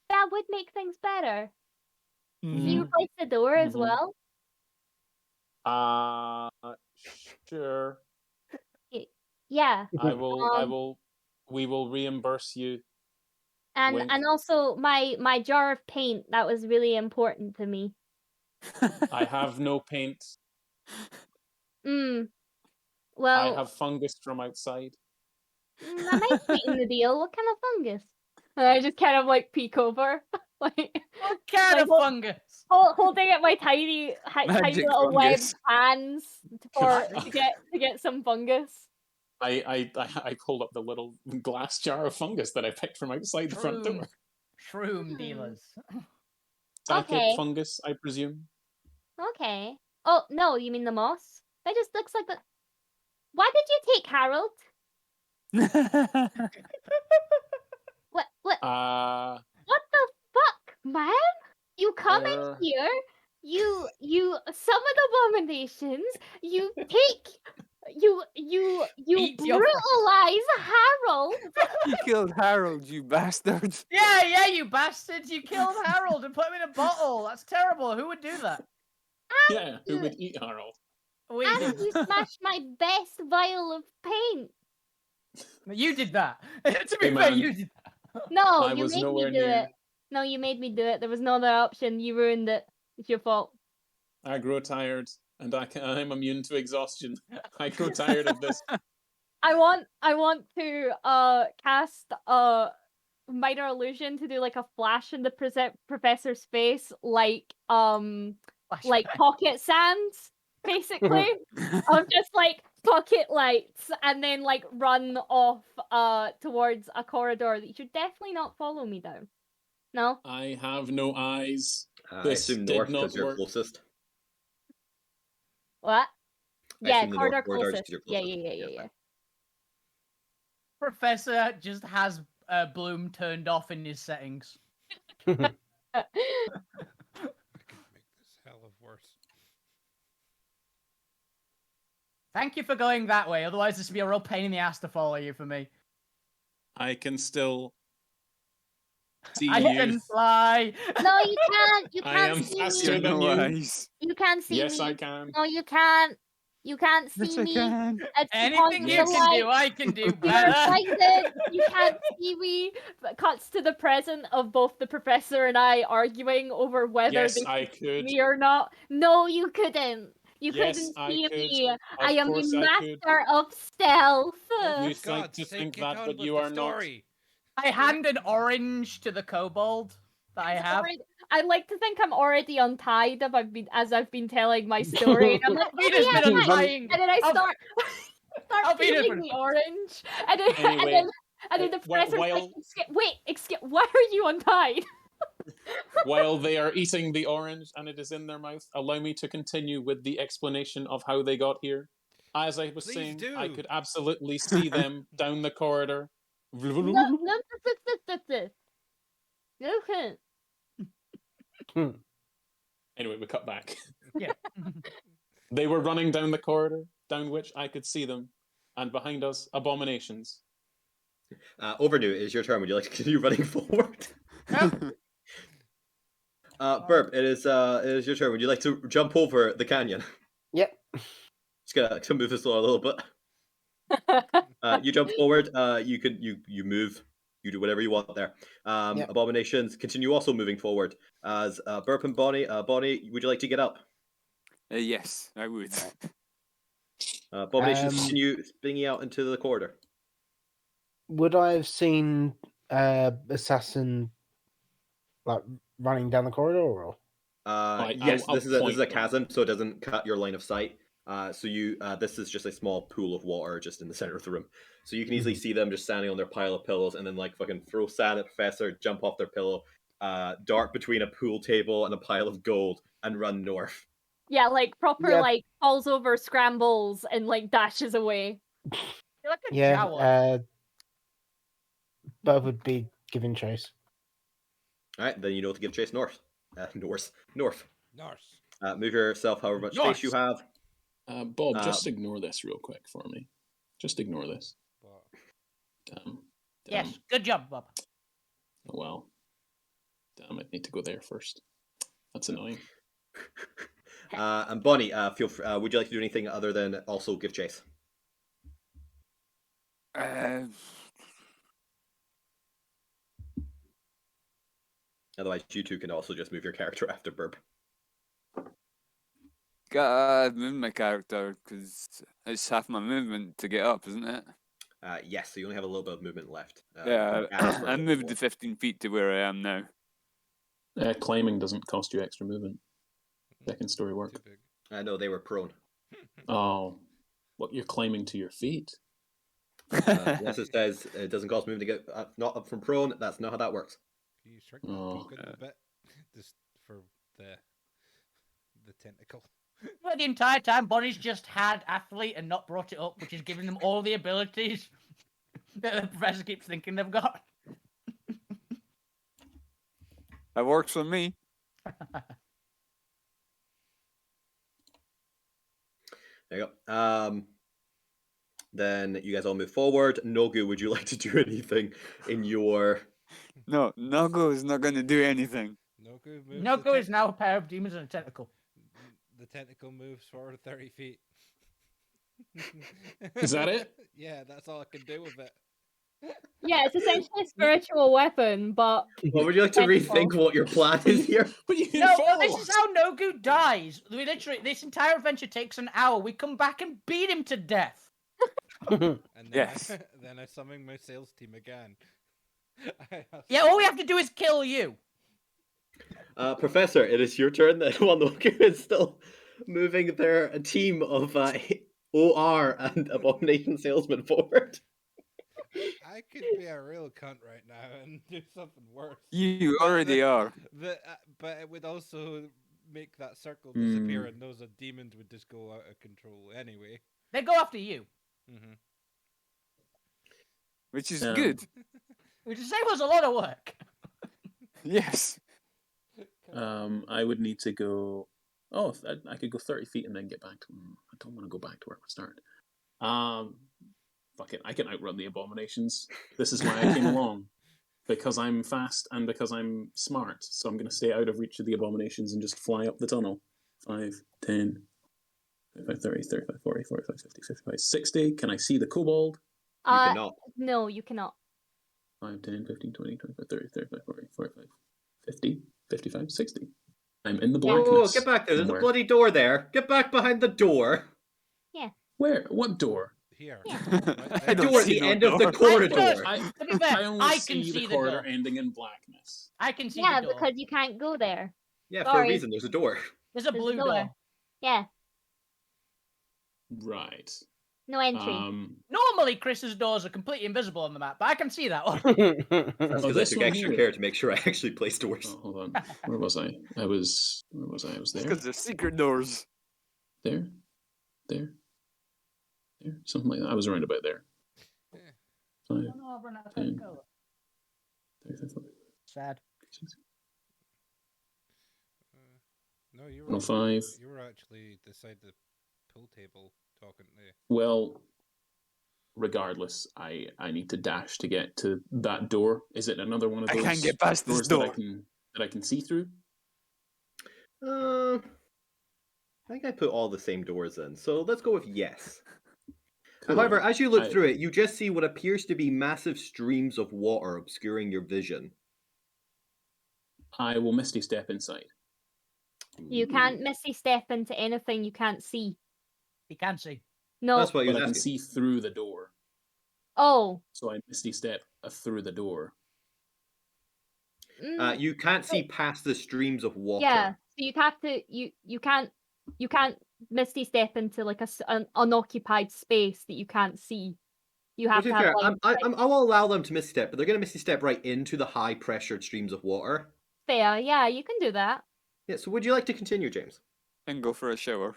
That would make things better. Mm-hmm. You replace the door as well? Sure. Yeah. We will reimburse you. And also my jar of paint, that was really important to me. I have no paint. Well, I have fungus from outside. That might sweeten the deal. What kind of fungus? And I just kind of like peek over, like what kind of fungus? Holding at my tiny little webbed fungus. hands to get some fungus. I pulled up the little glass jar of fungus that I picked from outside the front door. Shroom dealers. Psychic fungus, I presume. Okay. Oh no, you mean the moss? That just looks like the. Why did you take Harold? What? What the fuck, man? You come in here, you summon abominations, you take, you brutalize Harold. You killed Harold, you bastard. Yeah, you bastards! You killed Harold and put him in a bottle. That's terrible. Who would do that? Yeah, who would eat Harold? And you smashed my best vial of paint. You did that. To be Hey, fair, man. you did that. No, I you was made nowhere me do near. it. No, you made me do it. There was no other option. You ruined it. It's your fault. I grow tired, and I'm immune to exhaustion. I grow tired of this. I want to cast minor illusion to do like a flash in the professor's face, like Flashbang. pocket sands, basically. Of just like pocket lights, and then like run off towards a corridor that you should definitely not follow me down. No? I have no eyes. I This assume did north not because you're work. closest. What? I Yeah, assume the north corridor corridor is closest. 'cause you're Yeah, closest. yeah. Professor just has Bloom turned off in his settings. I can make this hell of worse. Thank you for going that way. Otherwise, this would be a real pain in the ass to follow you for me. I can still see I you. can fly. No, you can't. You I can't am see faster me. than no you. eyes. You can't see Yes, me. I can. No, you can't. You can't see Yes, I me. can. It's Anything because you the can light. do, I can do You're better. blinded. You can't see me. But cuts to the present of both the professor and I arguing over whether Yes, they I should see could. me or not. No, you couldn't. You Yes, couldn't I see could. me. Of I am course the I could. master of stealth. Oh, You for like God's to sake, think get that, on but with you the are not. story. I hand an orange to the kobold that I have. I like to think I'm already untied as I've been telling my story. And I'm like, Alvina's oh, been yeah, nice. untying. And then I start Alvina's peeling been. the orange, and then Anyway, and then the professor's like, while excuse, why are you untied? while they are eating the orange and it is in their mouth, allow me to continue with the explanation of how they got here. As I was Please saying, do. I could absolutely see them down the corridor. No. Anyway, we cut back. Yeah. They were running down the corridor, down which I could see them, and behind us, abominations. Overnew, it is your turn. Would you like to continue running forward? Burp, it is your turn. Would you like to jump over the canyon? Yep. Just gonna move this a little bit. You jump forward. You move. You do whatever you want there. Yep. Abominations continue also moving forward as Burp and Bonnie. Bonnie, would you like to get up? Yes, I would. Abominations continue spinning out into the corridor. Would I have seen assassin like running down the corridor? Or? Yes, I'll this is a point chasm, so it doesn't cut your line of sight. So you this is just a small pool of water just in the center of the room. So you can easily see them just standing on their pile of pillows and then like fucking throw sand at Professor, jump off their pillow, dart between a pool table and a pile of gold, and run north. Yeah, like proper Yeah. like falls over, scrambles, and like dashes away. You're like a Yeah. Jawa. Both would be giving chase. Alright, then you know to give chase north. North. Norse. Move yourself however much space you have. Bob, just ignore this real quick for me. Just ignore this. Damn. Yes, good job, Bob. Oh, well. Damn, I need to go there first. That's annoying. And Bonnie, feel free, would you like to do anything other than also give chase? Otherwise, you two can also just move your character after Burp. Gotta move my character because it's half my movement to get up, isn't it? Yes, so you only have a little bit of movement left. Yeah, as I moved the 15 feet to where I am now. Climbing doesn't cost you extra movement. Second story work. Too big. No, they were prone. Oh, what, you're climbing to your feet? Yes, it says it doesn't cost movement to get not up from prone. That's not how that works. Can you shrink that token a bit? Just for the tentacle. Well, the entire time, Bonnie's just had athlete and not brought it up, which is giving them all the abilities that the professor keeps thinking they've got. That works for me. There you go. Then you guys all move forward. Nogu, would you like to do anything in your... No, Nogo is not going to do anything. Nogo is now a pair of demons and a tentacle. The tentacle moves forward 30 feet. Is that it? Yeah, that's all I can do with it. Yeah, it's essentially a spiritual weapon, but What would you like to rethink what your plan is here? But you No, follow this is us. how Nogu dies. We literally, this entire adventure takes an hour. We come back and beat him to death. And then Yes. then I summon my sales team again. Yeah, all we have to do is kill you. Professor, it is your turn then. While Noku is still moving their team of OR and Abomination Salesman forward. I could be a real cunt right now and do something worse. You But already the- are. but it would also make that circle disappear, and those demons would just go out of control anyway. They go after you. Mm-hmm. Which is Um, good. Which is save us a lot of work. Yes. I would need to go. Oh, I could go 30 feet and then get back to. I don't want to go back to where we started. Fuck it. I can outrun the abominations. This is why I came along. Because I'm fast and because I'm smart. So I'm going to stay out of reach of the abominations and just fly up the tunnel. 5, 10, 25, 30, 35, 40, 45, 50, 55, 60. Can I see the kobold? You cannot. No, you cannot. 5, 10, 15, 20, 25, 30, 35, 40, 45, 50, 55, 60. I'm in the Oh, blackness. get back there. There's a somewhere. bloody door there. Get back behind the door. Where? What door? Here. Yeah. I don't Door at see the no end of the door. corridor. To be fair, I only I see can the see the corridor door. ending in blackness. I can see Yeah, the door. because you can't go there. Yeah, for a Sorry. reason. There's a door. There's a There's a blue door. door. Yeah, Right. no entry. Normally, Chris's doors are completely invisible on the map, but I can see that one. That's Oh, because I this took one extra here. care to make sure I actually placed doors. Oh, hold on. Where was I? Where was I? I was there. Because they're secret doors. There. There. There. Something like that. I was around about there. 5, No, I've run out of 10, colour. 35, 40, Sad. 60. No, you were. 105. You were actually beside the pool table talking to. Well, regardless, I need to dash to get to that door. Is it another one of I those can't get past this doors door. that I can see through? I think I put all the same doors in, so let's go with yes. Cool. However, as you look I- through it, you just see what appears to be massive streams of water obscuring your vision. I will Misty Step inside. You can't misty step into anything you can't see. You can see. No. That's what he But was I can asking. see through the door. Oh. So I Misty Step through the door. You can't see past the streams of water. Yeah. So you'd have to you can't misty step into like an unoccupied space that you can't see. You have To to be have fair, line of sight. I will allow them to misstep, but they're going to misstep right into the high-pressured streams of water. Fair. Yeah, you can do that. Yeah. So, would you like to continue, James? And go for a shower.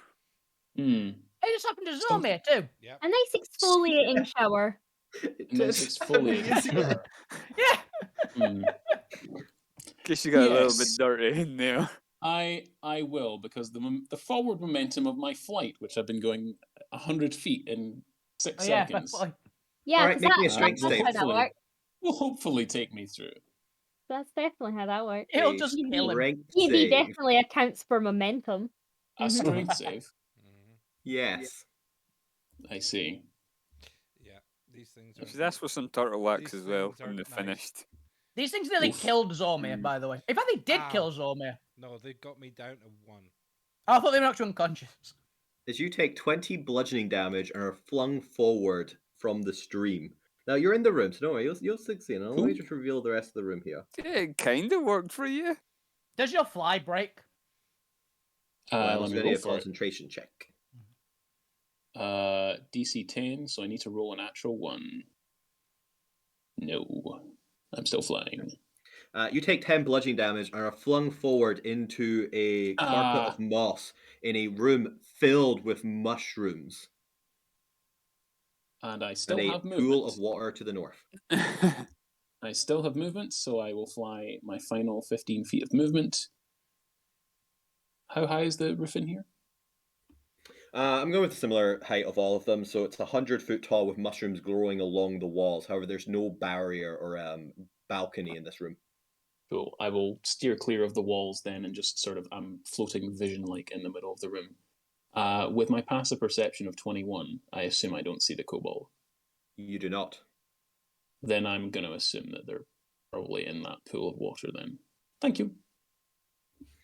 It just happened to Zomir too. Yep. A nice exfoliating shower. Nice exfoliating. Yeah. Hmm. In case you got a little bit Yes. dirty in there. I will, because the forward momentum of my flight, which I've been going 100 feet in 6 Oh, yeah. seconds, Yeah, Alright, 'cause make me a that's strength how save. that works. will hopefully take me through. That's definitely how that works. It'll A just kill him. strength EV save. definitely accounts for momentum. A strength save. Mm-hmm. Yes. I see. Yeah, these things You are. should ask for some turtle wax These as well things when aren't they're nice. finished. These things nearly Oof. killed Zomir, by the way. In fact, they did Ow. kill Zomir. No, they got me down to 1. I thought they were actually unconscious. As you take 20 bludgeoning damage and are flung forward from the stream. Now you're in the room, so don't worry, you'll succeed. I'll Cool. let me just reveal the rest of the room here. Yeah, it kind of worked for you. Does your fly break? I Let was me ready roll a for it. concentration check. DC 10, so I need to roll a natural 1. No. I'm still flying. You take 10 bludgeoning damage and are flung forward into a carpet of moss in a room filled with mushrooms And I still and a have pool movement. of water to the north. I still have movement, so I will fly my final 15 feet of movement. How high is the roof in here? I'm going with a similar height of all of them, so it's 100 foot tall with mushrooms growing along the walls. However, there's no barrier or balcony in this room. Cool. I will steer clear of the walls then and just sort of floating vision-like in the middle of the room. With my passive perception of 21, I assume I don't see the kobold. You do not. then I'm going to assume that they're probably in that pool of water then. Thank you.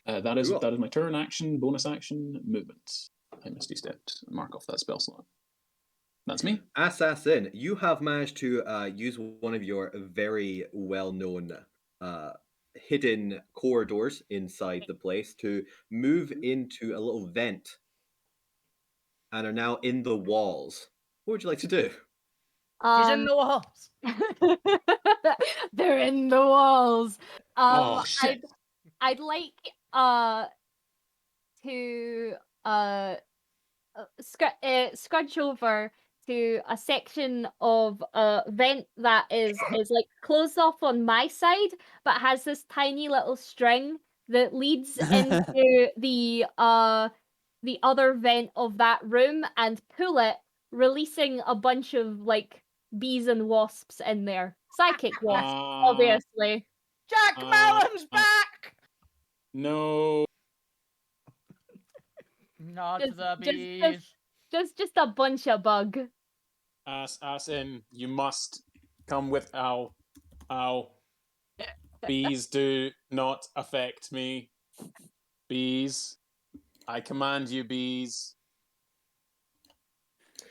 That is my turn, action, bonus action, movement. I misty stepped. Mark off that spell slot. That's me. Assassin, you have managed to use one of your very well-known hidden corridors inside the place to move into a little vent and are now in the walls. What would you like to do? She's in the walls. They're in the walls. Oh, shit. I'd like to scrunch over to a section of a vent that is like closed off on my side, but has this tiny little string that leads into the other vent of that room, and pull it, releasing a bunch of like bees and wasps in there. Psychic wasps, obviously. Jack Mellon's back! No. Not Just- the just- bees. Just a bunch of bug. Ass in. You must come with. Ow. Ow. Bees do not affect me. Bees. I command you, bees.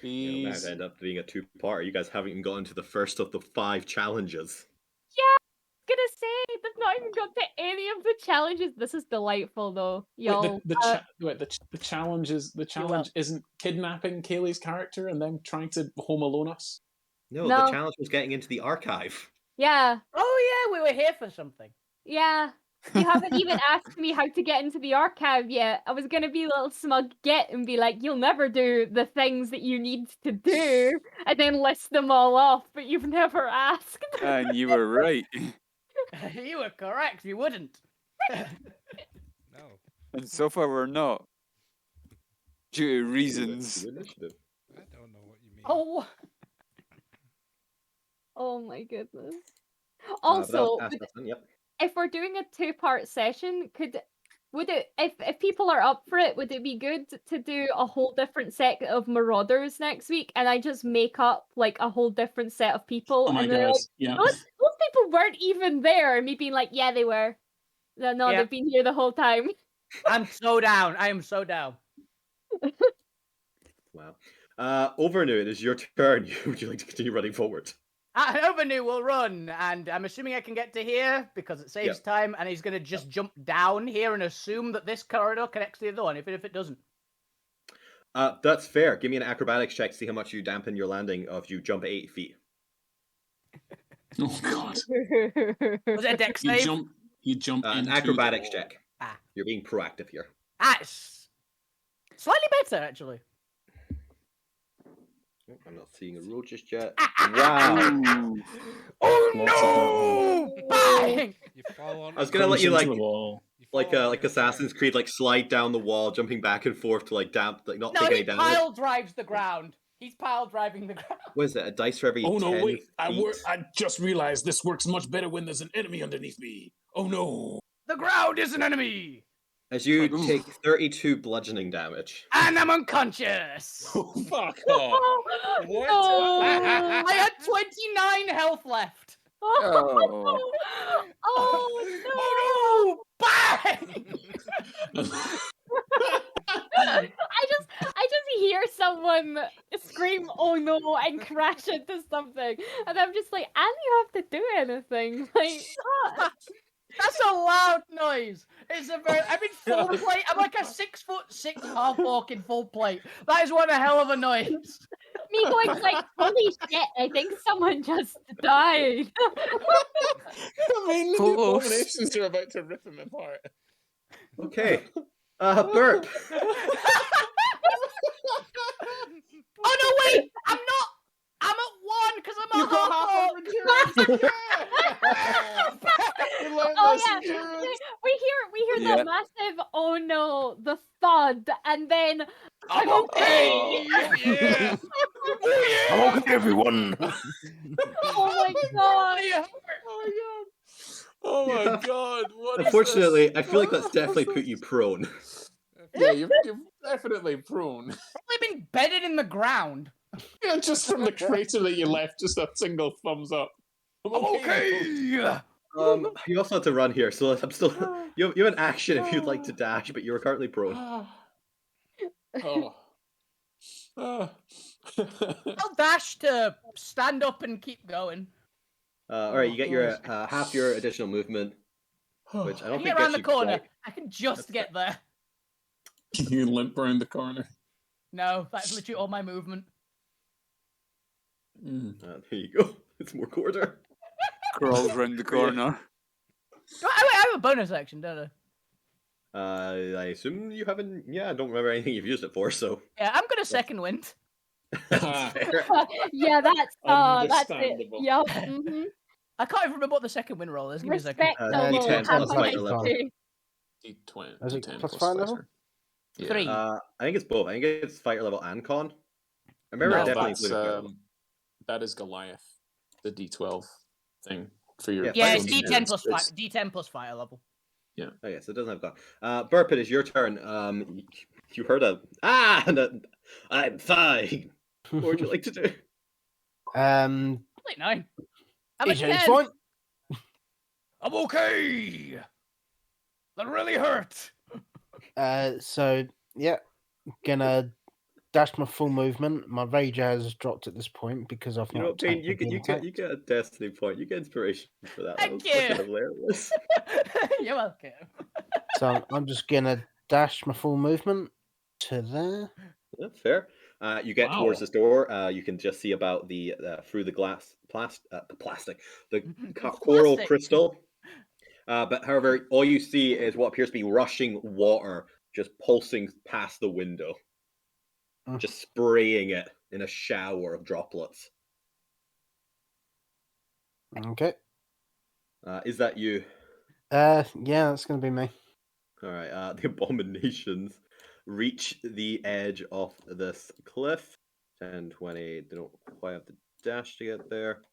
You know, Bees. that end up being a two-parter. You guys haven't even gotten to the first of the 5 challenges. Gonna say they've not even got to any of the challenges. This is delightful though, y'all. The challenge isn't kidnapping Kaylee's character and them trying to Home Alone us. No, No. the challenge was getting into the archive. Yeah, Oh yeah, we were here for something. yeah. You haven't even asked me how to get into the archive yet. I was gonna be a little smug git and be like, you'll never do the things that you need to do, and then list them all off, but you've never asked. And you were right. You were correct, you wouldn't. No. And so far we're not. Due to reasons. Initiative. I don't know what you mean. Oh, Oh my goodness. But Also, that was Assassin, yep. if we're doing a 2-part session, would it, if people are up for it, would it be good to do a whole different set of Marauders next week, and I just make up like a whole different set of people? Oh my and they're god. like, Yeah. those people weren't even there, and me being like, yeah, they were. No, Yeah. they've been here the whole time. I'm so down. I am so down. Wow. Overnu, it is your turn. Would you like to continue running forward? Overnu will run, and I'm assuming I can get to here because it saves time, and he's going to just jump down here and assume that this corridor connects to the other one, even if it doesn't. That's fair. Give me an acrobatics check to see how much you dampen your landing if you jump 8 feet. Oh god. Was it a dex save? You jump An into acrobatics the wall. check. Ah. You're being proactive here. It's slightly better, actually. Oh, I'm not seeing a roll just yet. Wow. Oh no! Bang! You fall on. I was gonna let you like the wall. like Assassin's Creed, like slide down the wall, jumping back and forth to like not No, take any he damage. pile drives the ground. He's pile driving the ground. What is it? A dice for every Oh no, 10 wait. feet? I just realized this works much better when there's an enemy underneath me. Oh no. The ground is an enemy! As you take 32 bludgeoning damage. And I'm unconscious! Oh, fuck off. What? I had 29 health left. Oh. Oh no! Bang! I just hear someone scream, "Oh no!" and crash into something, and I'm just like, "And you have to do anything?" Like, That's a loud noise. It's a very. I'm in full plate. I'm like a 6'6" half orc in full plate. That is one hell of a noise. me going like, "Holy shit! I think someone just died." I mean, the Close. abominations are about to rip him apart. Okay. Burp. Oh no! Wait, I'm not. I'm at 1 because I'm You a got half half orc. of endurance. Oh yeah, we hear Yeah. the massive "Oh no!" the thud, and then I'm okay. Yeah. I'm okay, everyone. oh my god. Oh my god! What is Unfortunately, this? I feel like that's definitely put you prone. Yeah, you're definitely prone. Probably been bedded in the ground. Yeah, just from the crater that you left, just a single thumbs up. I'm okay. You also have to run here, so I'm still. You have an action if you'd like to dash, but you are currently prone. Oh. I'll dash to stand up and keep going. All right, you get your God. half your additional movement, which I I don't can think get around gets the you corner. quite. I can just get there. You limp around the corner. No, that's literally all my movement. There you go. It's more quarter. Crawls round the corner. I have a bonus action, don't I? I assume you haven't. Yeah, I don't remember anything you've used it for. So Yeah, I'm gonna second wind. that's fair. Yeah, that's it. Understandable. Yup. Mm-hmm. I can't even remember what the second wind roll is. Give me a second. Respectable. D10 How plus much fighter level. do? D20. Is it D10 plus plus fighter level? fighter. Yeah. 3. I think it's both. I think it's fighter level and con. I remember No, it definitely that's included fighter level. that is Goliath, the D12 thing for your. Yeah, Yeah, fighter it's level. D10 plus It's- D10 plus fire level. Oh yes, it doesn't have con. Burp, it is your turn. You heard a I'm fine. What would you like to do? Like 9. I'm a Is it 10. fine? I'm okay. That really hurt. So yeah, gonna dash my full movement. My rage has dropped at this point because I've You know not what, Payne? technically been You attacked. get a destiny point. You get inspiration for that. That Thank was fucking you. hilarious. You're welcome. So I'm just gonna dash my full movement to there. That's fair. You get towards Wow. this door. You can just see about the through the coral Plastic. crystal. But however, all you see is what appears to be rushing water, just pulsing past the window, just spraying it in a shower of droplets. Okay. Is that you? Yeah, that's gonna be me. All right. The abominations reach the edge of this cliff. 10, 20. They don't quite have the dash to get there.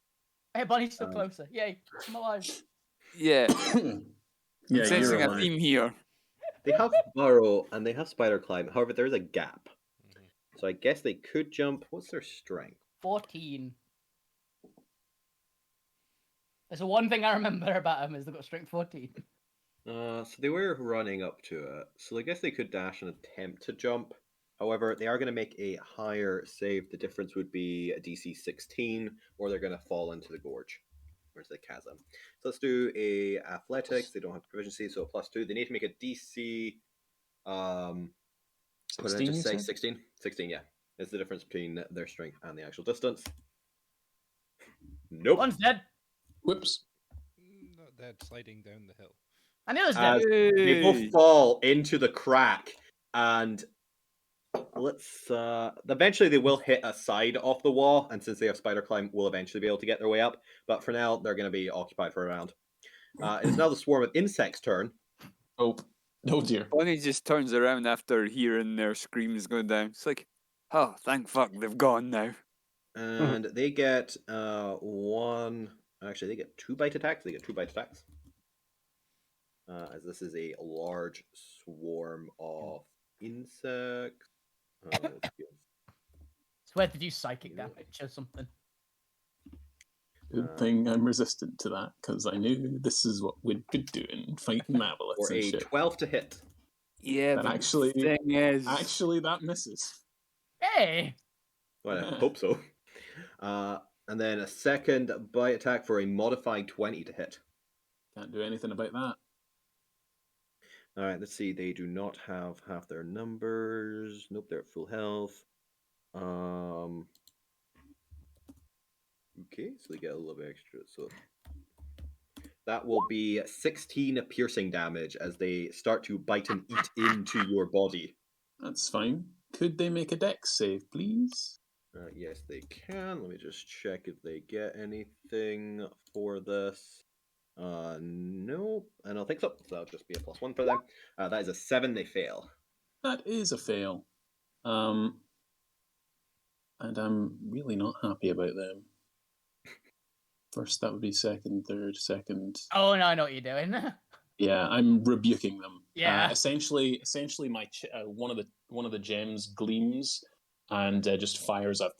Hey, Bonnie's still closer. Yay, I'm alive. Yeah, Yeah, I'm sensing you're a alive. theme here. They have burrow and they have spider climb. However, there is a gap. So I guess they could jump. What's their strength? 14. There's the one thing I remember about them is they've got strength 14. So they were running up to it. So I guess they could dash and attempt to jump. However, they are going to make a higher save. The difference would be a DC 16, or they're going to fall into the gorge. Where's the chasm? So let's do a athletics. They don't have proficiency, so a +2. They need to make a DC. What did I 16, just you say? said? 16. 16. Yeah, it's the difference between their strength and the actual distance. Nope. One's dead. Whoops. Not dead, sliding down the hill. And the other's dead. They both fall into the crack, and let's eventually they will hit a side of the wall, and since they have spider climb, will eventually be able to get their way up. But for now, they're going to be occupied for a round. It's now the swarm of insects' turn. Oh dear. Bonnie just turns around after hearing their screams going down. It's like, oh, thank fuck, they've gone now. And they get one. Actually, they get 2 bite attacks. They get 2 bite attacks. As this is a large swarm of insects. Swear to do psychic damage or something. Good thing I'm resistant to that, because I knew this is what we'd be doing, fighting Maveliths For and a shit. 12 to hit. Yeah, That but actually- the thing is... Actually, that misses. Hey! Well, I hope so. And then a second bite attack for a modified 20 to hit. Can't do anything about that. All right, let's see. They do not have half their numbers. Nope, they're at full health. Okay, so they get a little bit extra. So that will be 16 piercing damage as they start to bite and eat into your body. That's fine. Could they make a dex save, please? Yes, they can. Let me just check if they get anything for this. Nope, I don't think so. So that'll just be a +1 for them. That is a 7. They fail. That is a fail. And I'm really not happy about them. First, that would be second, third, second. Oh, no, I know what you're doing. Yeah, I'm rebuking them. Yeah. Essentially, my one of the gems gleams and just fires a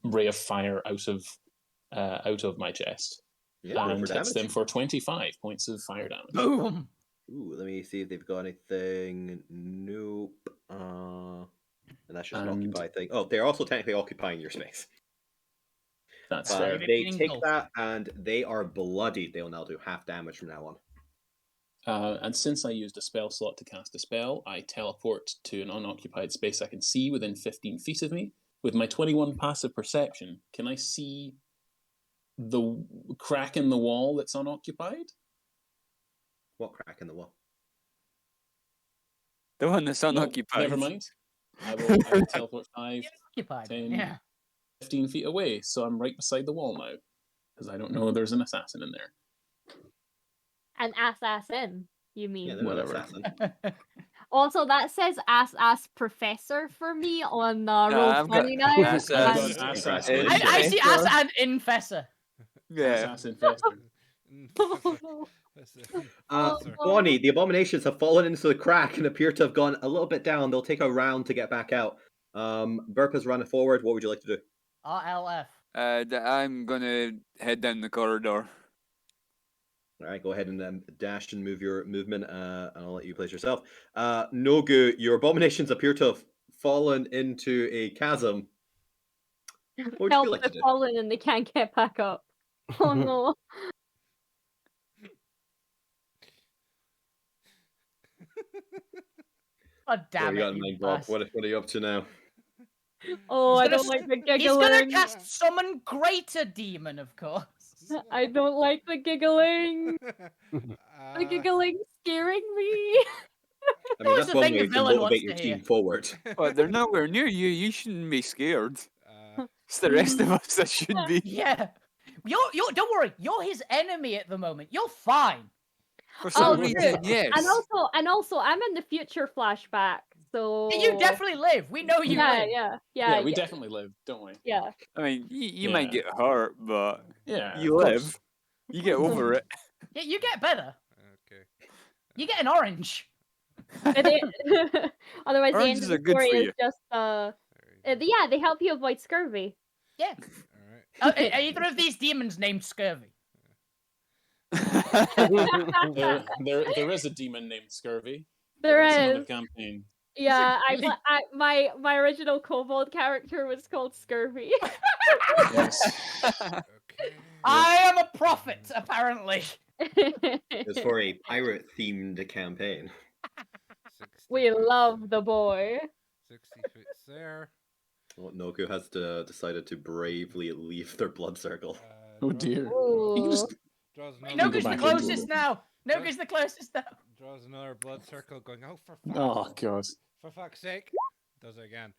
ray of fire out of out of my chest Yeah, roll and for hits them damage. for 25 points of fire damage. Boom. Ooh, let me see if they've got anything. Nope. And that's just an And- occupied thing. Oh, they're also technically occupying your space. That's But fair. they Meaning take golf. that and they are bloodied. They'll now do half damage from now on. And since I used a spell slot to cast a spell, I teleport to an unoccupied space I can see within 15 feet of me. With my 21 passive perception, can I see the crack in the wall that's unoccupied? What crack in the wall? The one that's No, unoccupied. never mind. I will teleport 5, Occupied. 10, Yeah. 15 feet away, so I'm right beside the wall now. Because I don't know there's an assassin in there. An assassin, you mean? Yeah, they're not Whatever. assassin. Also, that says ass professor for me on I've got Roll20 now. ass I've ass. got I assassin. see ass and infessor. Yeah. Assassin fester. Oh, no. Oh, Bonnie, the abominations have fallen into the crack and appear to have gone a little bit down. They'll take a round to get back out. Burp has run forward. What would you like to do? RLF. I'm gonna head down the corridor. All right, go ahead and dash and move your movement, and I'll let you place yourself. Nogu, your abominations appear to have fallen into a chasm. What would you Help, like to they've do? fallen and they can't get back up. Oh no. God What damn you it, got in you mind, Bob? bastard. What are you up to now? Oh, He's I gonna don't like the He's gonna giggling. cast Summon Greater Demon, of course. I don't like the giggling. The giggling's scaring me. I mean, What's that's the one thing way the to villain motivate wants your to team hear? forward. But they're nowhere near you. You shouldn't be scared. It's the rest of us that should be. Yeah. You're don't worry, you're his enemy at the moment. You're fine. For some true. reason, yes. And also, I'm in the future flashback, so You definitely live. We know you live. yeah. We definitely live, don't we? Yeah. I mean, you Yeah. might get hurt, but Yeah, you of live. course. You get over it. Yeah, you get better. Okay. You get an orange. And otherwise, the end Oranges of are the good story for is you. just There you go. yeah, they help you avoid scurvy. Yeah. All right. Are either of these demons named Scurvy? There is a demon named Scurvy. There That's another is. campaign. Yeah, really? my original kobold character was called Scurvy. Yes. Okay. I am a prophet, apparently. It's for a pirate-themed campaign. 60 We feet love the boy. 60 feet there. Well, Noku has decided to bravely leave their blood circle. Oh dear. Ooh. You can just Draws Wait, another, go Nogu's the back into closest it. now. Nogu's the closest now. draws another blood circle going, oh, Oh god. for fuck's sake. Does it again.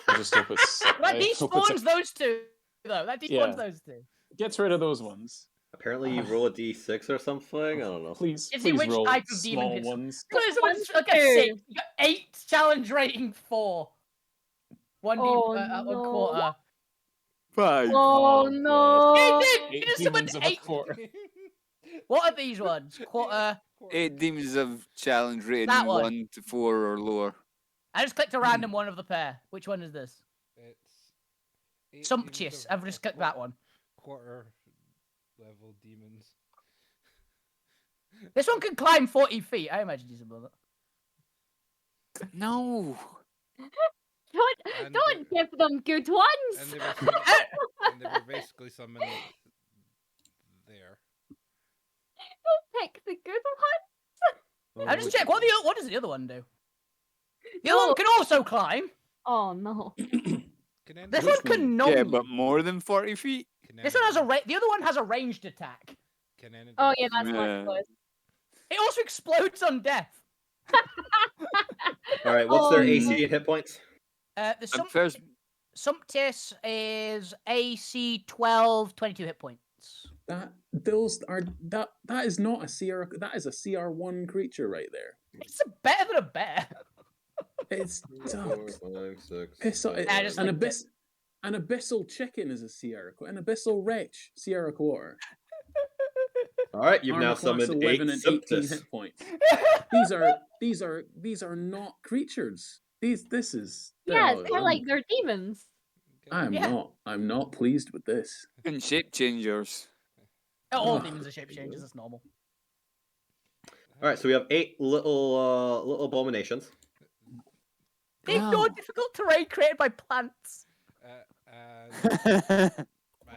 I just hope it's That I hope it's despawns those two, though. That Yeah. despawns those two. gets rid of those ones. Apparently, you roll a d6 or something. I don't know. Please, Let's see please which roll type of demon small hits- ones. Look at 6. You got 8 challenge rating 4. 1 Oh, one no. quarter. 5. Oh God. no! He 8 just summoned demons of a 8. quarter. What are these ones? Quarter. 8 demons of challenge rating That one. 1 to 4 or lower. I just clicked a random one of the pair. Which one is this? It's 8 Sumptuous. demons of I've just clicked that one. Quarter level demons. This one can climb 40 feet. I imagine he's above it. No. And Don't they- give them good And ones. they were, and they were basically summoned there. Pick the good one. I'll just check. What does the other one do? The other No. one can also climb. Oh no! Can any, This Which one can one? numb Yeah, you. but more than 40 feet? can This one has a any- the other one has a ranged attack. Can any Oh yeah, that's Yeah. much close. It also explodes on death. All right, what's their Oh, AC and hit points? The And first, Sumptis is AC 12, 22 hit points. That is not a CR. That is a CR1 creature right there. It's better than a bear. It's Four, five, six, piss off. seven, I just An like an abyssal chicken is a Sierra. An abyssal wretch, Sierra quarter. All right, you've Armor now class summoned 8 11 and 18 Symptus. hit points. These are not creatures. This is Yeah, oh, they're like they're demons. I'm not pleased with this. And shape changers. All Ugh. demons are shape changes. That's normal. All right, so we have 8 little abominations. They've no difficult terrain created by plants.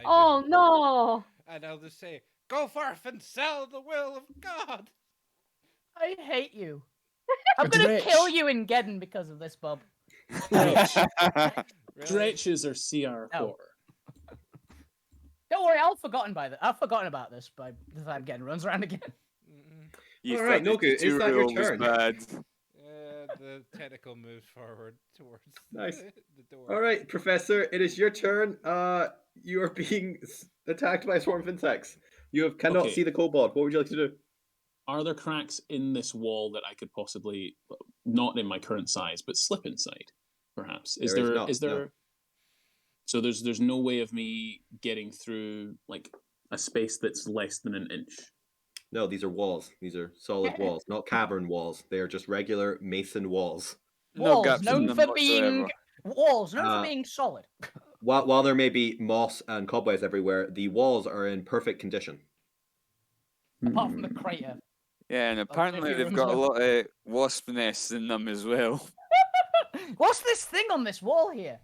Oh no! And I'll just say, go forth and sell the will of God. I hate you. I'm gonna kill you in Geddon because of this, Bob. Stretches are CR No. 4. Don't worry, I've forgotten about this by the time Geddon runs around again. You All right, thought the Nogu, is that your tutorial was turn? bad. The tentacle moves forward towards Nice. the door. All right, Professor, it is your turn. You are being attacked by a swarm of insects. You cannot see the kobold. What would you like to do? Are there cracks in this wall that I could possibly, not in my current size, but slip inside? Perhaps There is not, Is there? no. So there's no way of me getting through like a space that's less than an inch. No, these are walls. These are solid walls, not cavern walls. They are just regular mason walls. Walls known for being solid. While there may be moss and cobwebs everywhere, the walls are in perfect condition. Apart from the crater. Yeah, and apparently they've got a lot of wasp nests in them as well. What's this thing on this wall here?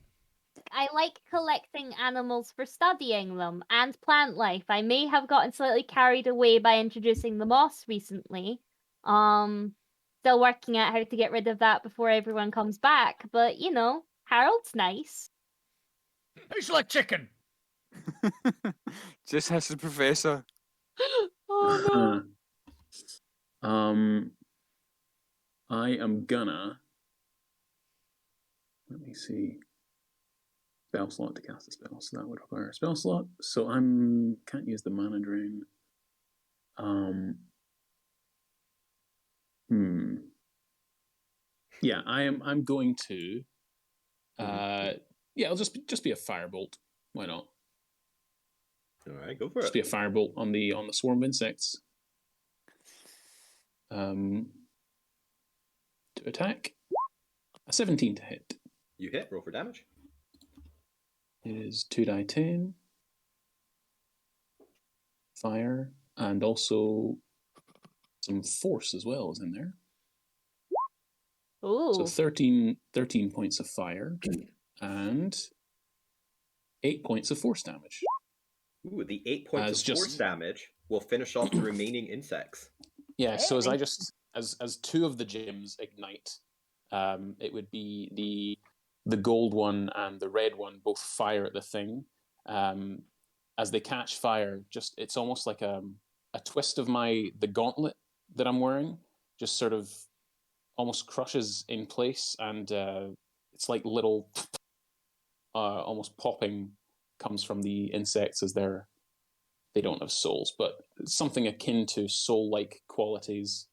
I like collecting animals for studying them and plant life. I may have gotten slightly carried away by introducing the moss recently. Still working out how to get rid of that before everyone comes back, but you know, Harold's nice. It's like chicken. Just as the professor. Oh no. I am gonna. Let me see. Spell slot to cast a spell, so that would require a spell slot. So can't use the mana drain. Yeah, I'm going to. Yeah, it'll just be a firebolt. Why not? All right, go for it. Just be a firebolt on the swarm of insects. To attack. A 17 to hit. You hit. Roll for damage. It is 2d10. Fire, and also some force as well is in there. Ooh. So 13 points of fire and 8 points of force damage. Ooh, the 8 points of force damage will finish off the remaining insects. Yeah, so as two of the gems ignite, it would be the gold one and the red one both fire at the thing. As they catch fire, it's almost like a twist of the gauntlet that I'm wearing, just sort of almost crushes in place, and it's like little almost popping comes from the insects as they don't have souls, but something akin to soul-like qualities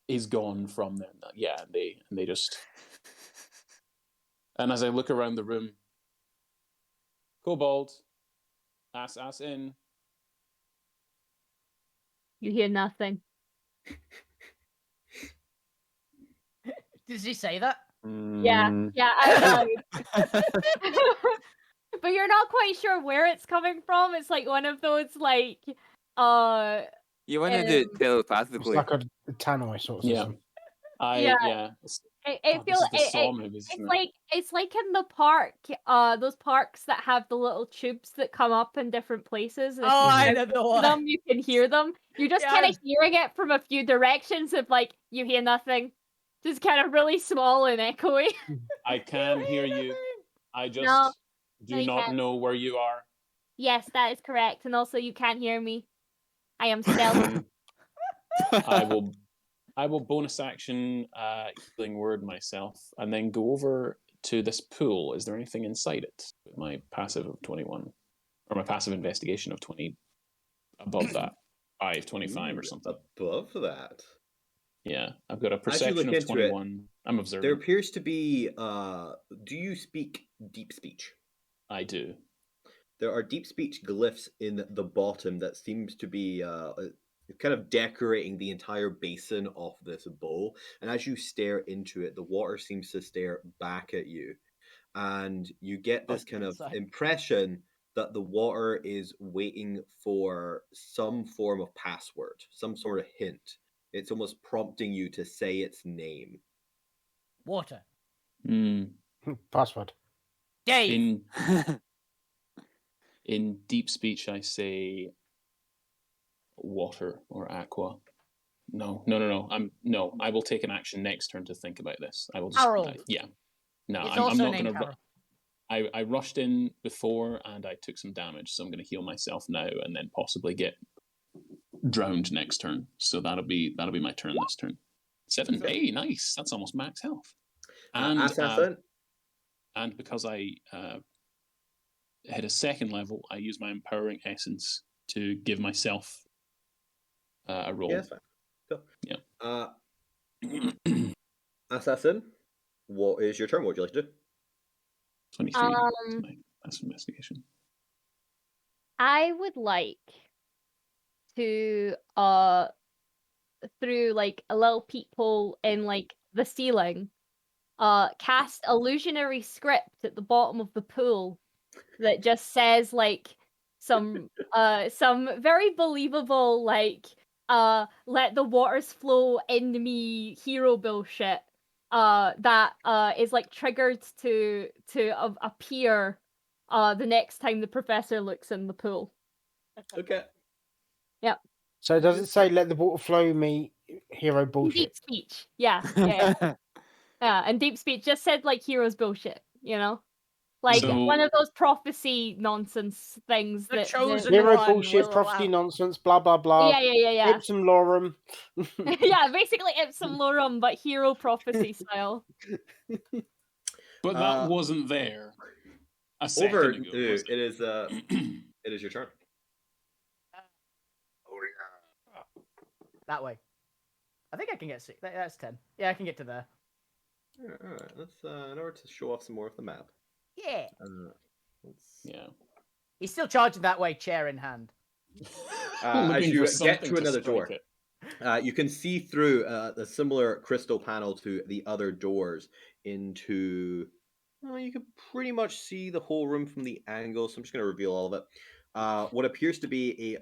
is gone from them. Yeah, they just. And as I look around the room, kobold, ass in. You hear nothing. Did he say that? Yeah, out loud. But you're not quite sure where it's coming from. It's like one of those like You want to do it telepathically. It's like a tannoy sort of system. It feels it's like in the park, those parks that have the little tubes that come up in different places. And I know the one. Them, you can hear them. You're just kind of hearing it from a few directions. Of like you hear nothing, just kind of really small and echoey. I can hear you. I just do not know where you are. Yes, that is correct, and also you can't hear me. I am stealth. I will bonus action healing word myself, and then go over to this pool. Is there anything inside it? My passive of 21, or my passive investigation of 20, above that, 25 or something. Above that. Yeah, I've got a perception of 21. I'm observing. There appears to be. Do you speak deep speech? I do. There are deep speech glyphs in the bottom that seems to be kind of decorating the entire basin of this bowl. And as you stare into it, the water seems to stare back at you. and you get this kind of Inside. impression that the water is waiting for some form of password, some sort of hint. It's almost prompting you to say its name. Water. Password. Dave. In deep speech, I say water or aqua. No. I will take an action next turn to think about this. I will just. Harold. No, It's I'm also not named going to. Harold. I rushed in before and I took some damage, so I'm going to heal myself now and then possibly get drowned next turn. So that'll be my turn this turn. 7. Hey, nice. That's almost max health. And Assassin. And because I hit a second level, I use my empowering essence to give myself a roll. Yeah, that's fine. Cool. Yeah. Assassin, what is your turn? What would you like to do? 23. That's investigation. I would like to through like a little peephole in like the ceiling, cast illusionary script at the bottom of the pool that just says like some very believable like let the waters flow into me hero bullshit that is like triggered to appear the next time the professor looks in the pool. Okay. Yep. So does it say let the water flow me hero In bullshit? deep speech. Yeah. Yeah, and deep speech just said like heroes bullshit, you know? Like one of those prophecy nonsense things The that chosen Hero one bullshit, will prophecy allow... nonsense, blah blah blah. Yeah. Ipsum lorem. Yeah, basically Ipsum lorem, but hero prophecy style. But that wasn't there a second Over ago. Was it is it is your turn. That way. I think I can get 6. That's 10. Yeah, I can get to there. All right. Let's in order to show off some more of the map. Yeah. Yeah. He's still charging that way, chair in hand. As you get to another door, you can see through a similar crystal panel to the other doors into. Well, you can pretty much see the whole room from the angle, so I'm just going to reveal all of it. What appears to be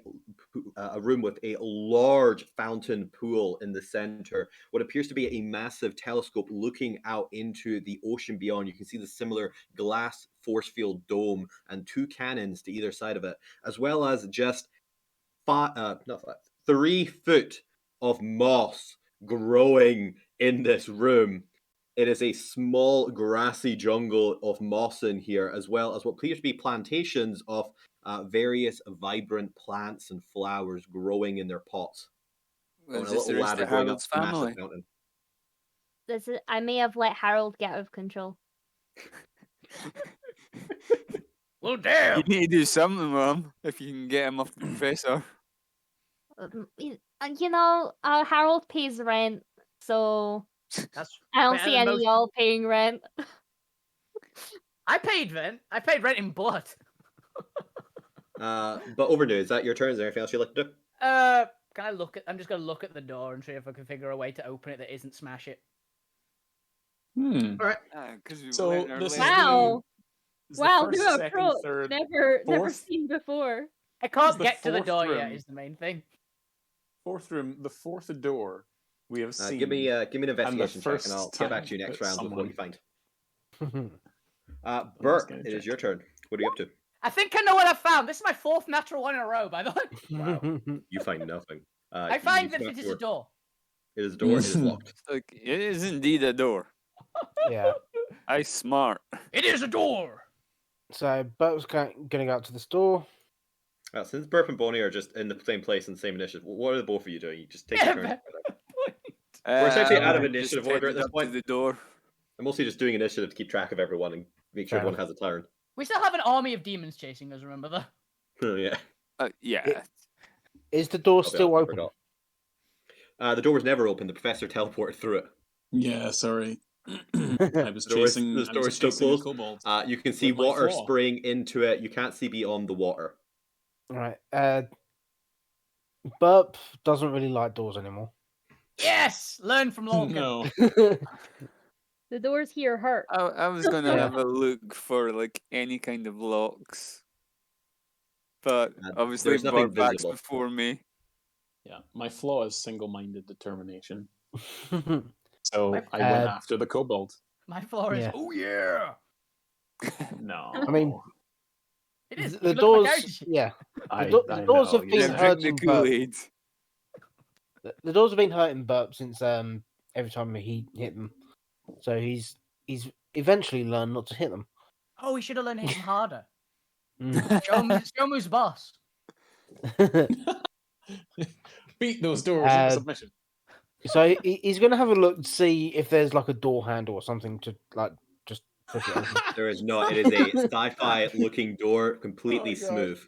a room with a large fountain pool in the center. What appears to be a massive telescope looking out into the ocean beyond. You can see the similar glass force field dome and 2 cannons to either side of it, as well as just 3 foot of moss growing in this room. It is a small grassy jungle of moss in here, as well as what appears to be plantations of various vibrant plants and flowers growing in their pots. Is a this little the rest ladder of going up Harold's a massive family? mountain. I may have let Harold get out of control. Well, damn. You need to do something with him if you can get him off the professor. You know, Harold pays rent, so That's I don't better see than any of most- y'all paying rent. I paid rent. I paid rent in blood. But Overdo, is that your turn? Is there anything else you'd like to do? Can I look at? I'm just gonna look at the door and see if I can figure a way to open it that isn't smash it. All right. So this is Wow. the Wow, first, new second, approach. third, Never fourth. seen before. I can't the get to the fourth door room. yet. Is the main thing. Fourth room, the fourth door we have seen. Give me an and the investigation check, and first I'll get back to you time next that round with what you someone- find. Bert, it is your turn. What are you up to? I think I know what I found. This is my 4th natural one in a row, by the way. Wow. You find nothing. I find that it is a door. It is a door. It is locked. Like, it is indeed a door. Yeah. I smart. It is a door. So Bert's going to go up to the store. Since Burp and Bonnie are just in the same place and the same initiative, what are the both of you doing? You just take your turns. We're essentially out of initiative just order at headed this up point. to the door. I'm mostly just doing initiative to keep track of everyone and make sure Fair everyone has a turn. We still have an army of demons chasing us. Remember that? Yeah. Yeah. Is the door I'll be still honest, I open? forgot. The door was never open. The professor teleported through it. Yeah, sorry. I was The door is chasing. I still was chasing a closed. kobold. You can see with my water claw. spraying into it. You can't see beyond the water. Right. Burp doesn't really like doors anymore. Yes. Learn from Lorcan. No. The doors here hurt. I was gonna Yeah. have a look for like any kind of locks, but obviously There's nothing Barback's visible. before me. Yeah, my flaw is single-minded determination. So I went after the kobold. My flaw is, Yeah. oh yeah! No. I mean, It is. the You look at my doors. character sheet. Yeah, I the doors know, have you're been Yeah, saying- drink the hurting Burp. Kool-Aid. The doors have been hurting Burp since every time he hit them. So he's eventually learned not to hit them. Oh, we should have learned to hit him harder. Mm. Show him who's boss. Beat those doors into Uh, submission. So he's going to have a look to see if there's like a door handle or something to like just push it open. There is not. It is a sci-fi looking door, completely Oh, God. smooth.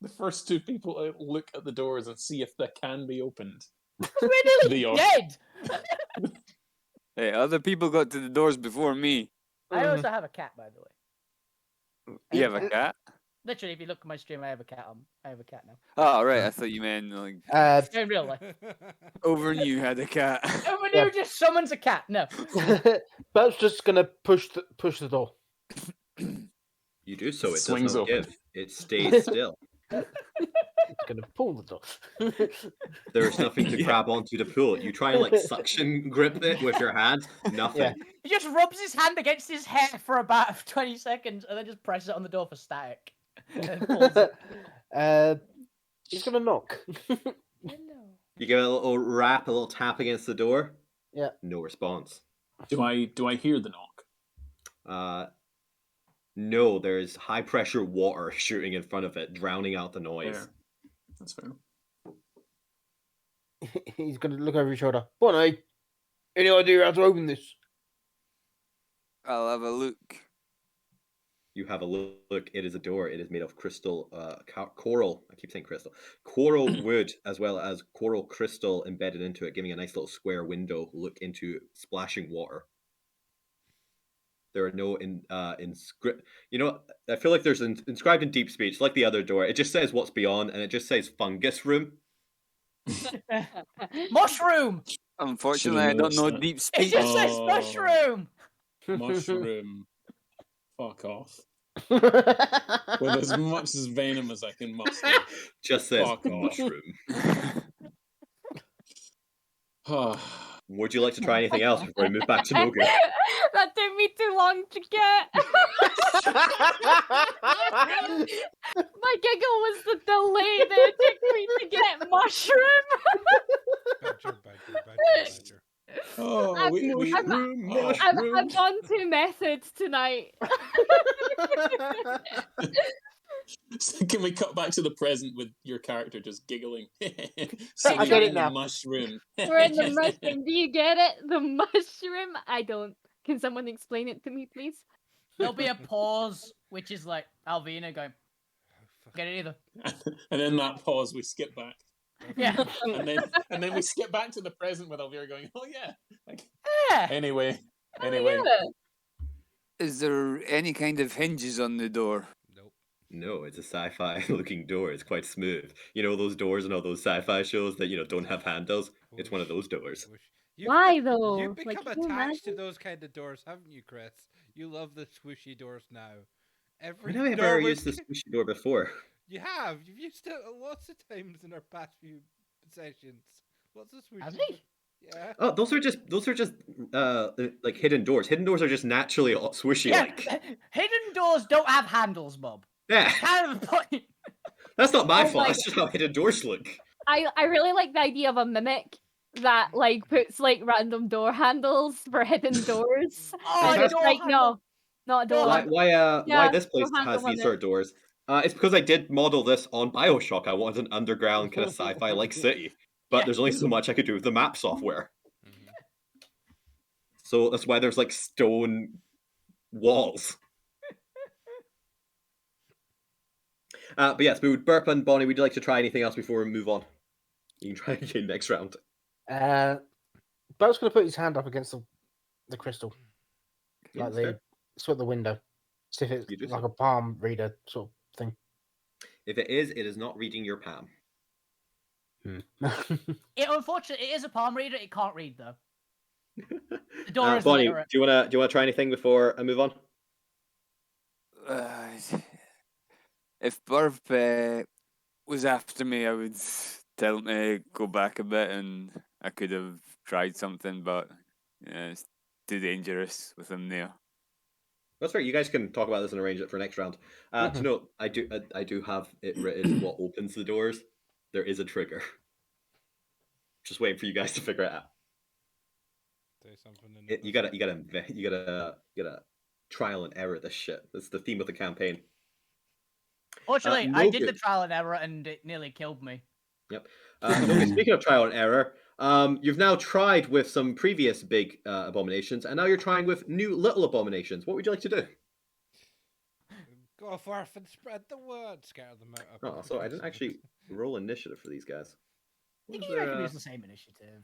The first two people look at the doors and see if they can be opened. We're nearly The orc. dead. Hey, other people got to the doors before me. I also have a cat, by the way. You have a cat? Literally, if you look at my stream, I have a cat. I have a cat now. Oh, right. I thought you meant like In real life. over and you had a cat. Everyone who just summons a cat. No. Burp's just going to push the door. You do so, it does Swings not open. give. It stays still. It's going to pull the door. There's nothing to grab onto to pull. You try and like suction grip it with your hand. Nothing. Yeah. He just rubs his hand against his hair for about 20 seconds and then just presses it on the door for static. And pulls it. He's going to knock. You give it a little rap, a little tap against the door. Yeah. No response. Do I hear the knock? No, there's high pressure water shooting in front of it, drowning out the noise. Fair. That's fair. He's going to look over his shoulder. Bonnie, any idea how to open this? I'll have a look. You have a look. It is a door. It is made of crystal, coral. I keep saying crystal. Coral wood, as well as coral crystal embedded into it, giving a nice little square window look into splashing water. There are no inscript. You know, I feel like there's inscribed in deep speech, like the other door. It just says what's beyond, and it just says fungus room. Mushroom! Unfortunately, I don't know deep It speech. just says Oh. mushroom! Mushroom. Fuck off. With as much as venom as I can muster. Just says Fuck off. mushroom. Would you like to try anything else before we move back to Nogu? That took me too long to get. My giggle was the delay that it took me to get mushroom. Badger. Oh, I've- I've gone two methods tonight. So can we cut back to the present with your character just giggling? I get it now. Mushroom. We're in the mushroom. Do you get it? The mushroom? I don't. Can someone explain it to me, please? There'll be a pause, which is like Alvina going, get it either. And in that pause, we skip back. Yeah. And then we skip back to the present with Elvira going, oh yeah. Like, Yeah. anyway. Oh, yeah. Is there any kind of hinges on the door? Nope. No, it's a sci-fi looking door. It's quite smooth. You know those doors in all those sci-fi shows that don't have handles? It's one of those doors. Why though? You've become Like, can you attached to imagine? those kind of doors, haven't you, Chris? You love the swooshy doors now. Every When have I door ever with- used this sushi door before? You have. You've used it lots of times in our past few sessions. Lots of swooshy. Has he? Yeah. Oh, those are just like hidden doors. Hidden doors are just naturally swooshy like. Hidden doors don't have handles, Bob. Yeah, Kind of the point. that's not my Oh fault. my That's just how hidden doors look. I really like the idea of a mimic that like puts like random door handles for hidden doors. Oh, And a it's door like handle. no, not a door. Why Yeah, this place door handle has these limit. sort of doors? It's because I did model this on BioShock. I wanted an underground kind of sci-fi like city, but Yeah. there's only so much I could do with the map software. Mhm. So that's why there's like stone walls. But yes, we would Burp and Bonnie. Would you like to try anything else before we move on? You can try again next round. Burp's going to put his hand up against the crystal, Yeah, like that's fair. the sort of the window, see if it's You do like so. a palm reader sort of thing. If it is not reading your palm. It unfortunately it is a palm reader. It can't read though. The door is Bonnie, literate. do you wanna try anything before I move on? If Burp was after me, I would tell him to go back a bit, and I could have tried something, but yeah, it's too dangerous with him there. That's right. You guys can talk about this and arrange it for next round. To note, I do have it written what opens the doors. There is a trigger. Just waiting for you guys to figure it out. Say something in You gotta trial and error this shit. That's the theme of the campaign. Fortunately, no I did good. the trial and error, and it nearly killed me. Yep. No, speaking of trial and error, you've now tried with some previous big abominations, and now you're trying with new little abominations. What would you like to do? Go forth and spread the word. Scatter them out. Oh, so I didn't actually roll initiative for these guys. I think I can use the same initiative.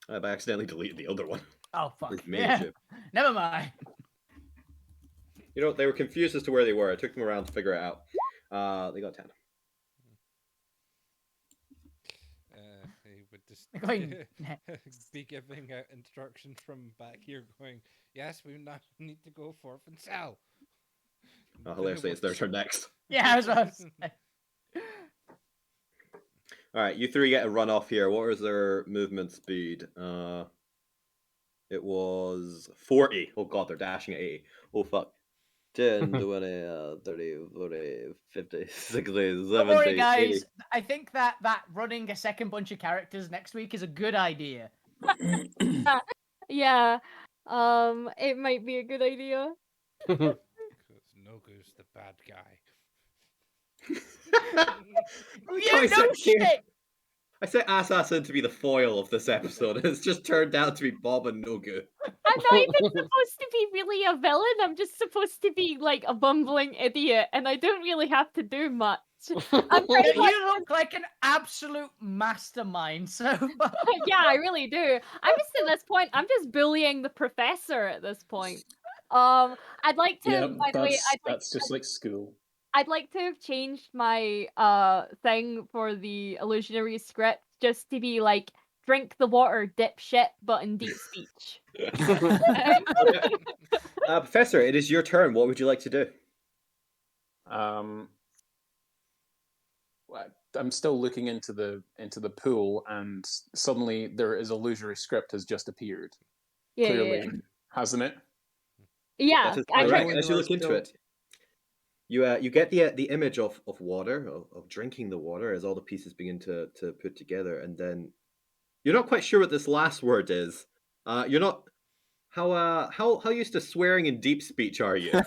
I accidentally deleted the other one. Oh, fuck. With Yeah. leadership. Never mind. You know, they were confused as to where they were. It took them around to figure it out. They got 10. He would just Going be giving out instructions from back here, going, "Yes, we now need to go forth and sell." Oh, hilariously, it's their turn next. Yeah, I was about to say. All right, you three get a run off here. What was their movement speed? It was 40. Oh god, they're dashing at 80. Oh fuck. 10, 20, 30, 40, 50, 60, 70, Don't worry, guys. 80. I think that running a second bunch of characters next week is a good idea. Yeah. It might be a good idea. Because Nogu's the bad guy. You know shit! I set Assassin to be the foil of this episode, and it's just turned out to be Bob and Nogu. I'm not even supposed to be really a villain. I'm just supposed to be like a bumbling idiot, and I don't really have to do much. I'm pretty much... You look like an absolute mastermind, so... Yeah, I really do. I'm just at this point, I'm just bullying the professor at this point. I'd like to, Yeah, by the way, that's just like school. I'd like to have changed my thing for the illusionary script just to be like drink the water, dipshit, but in deep speech. Professor, it is your turn. What would you like to do? I'm still looking into the pool, and suddenly there is illusory script has just appeared. Yeah, Clearly, hasn't it? Yeah, As you look into it, you get the image of water, of drinking the water as all the pieces begin to put together, and then you're not quite sure what this last word is. You're not how used to swearing in deep speech are you?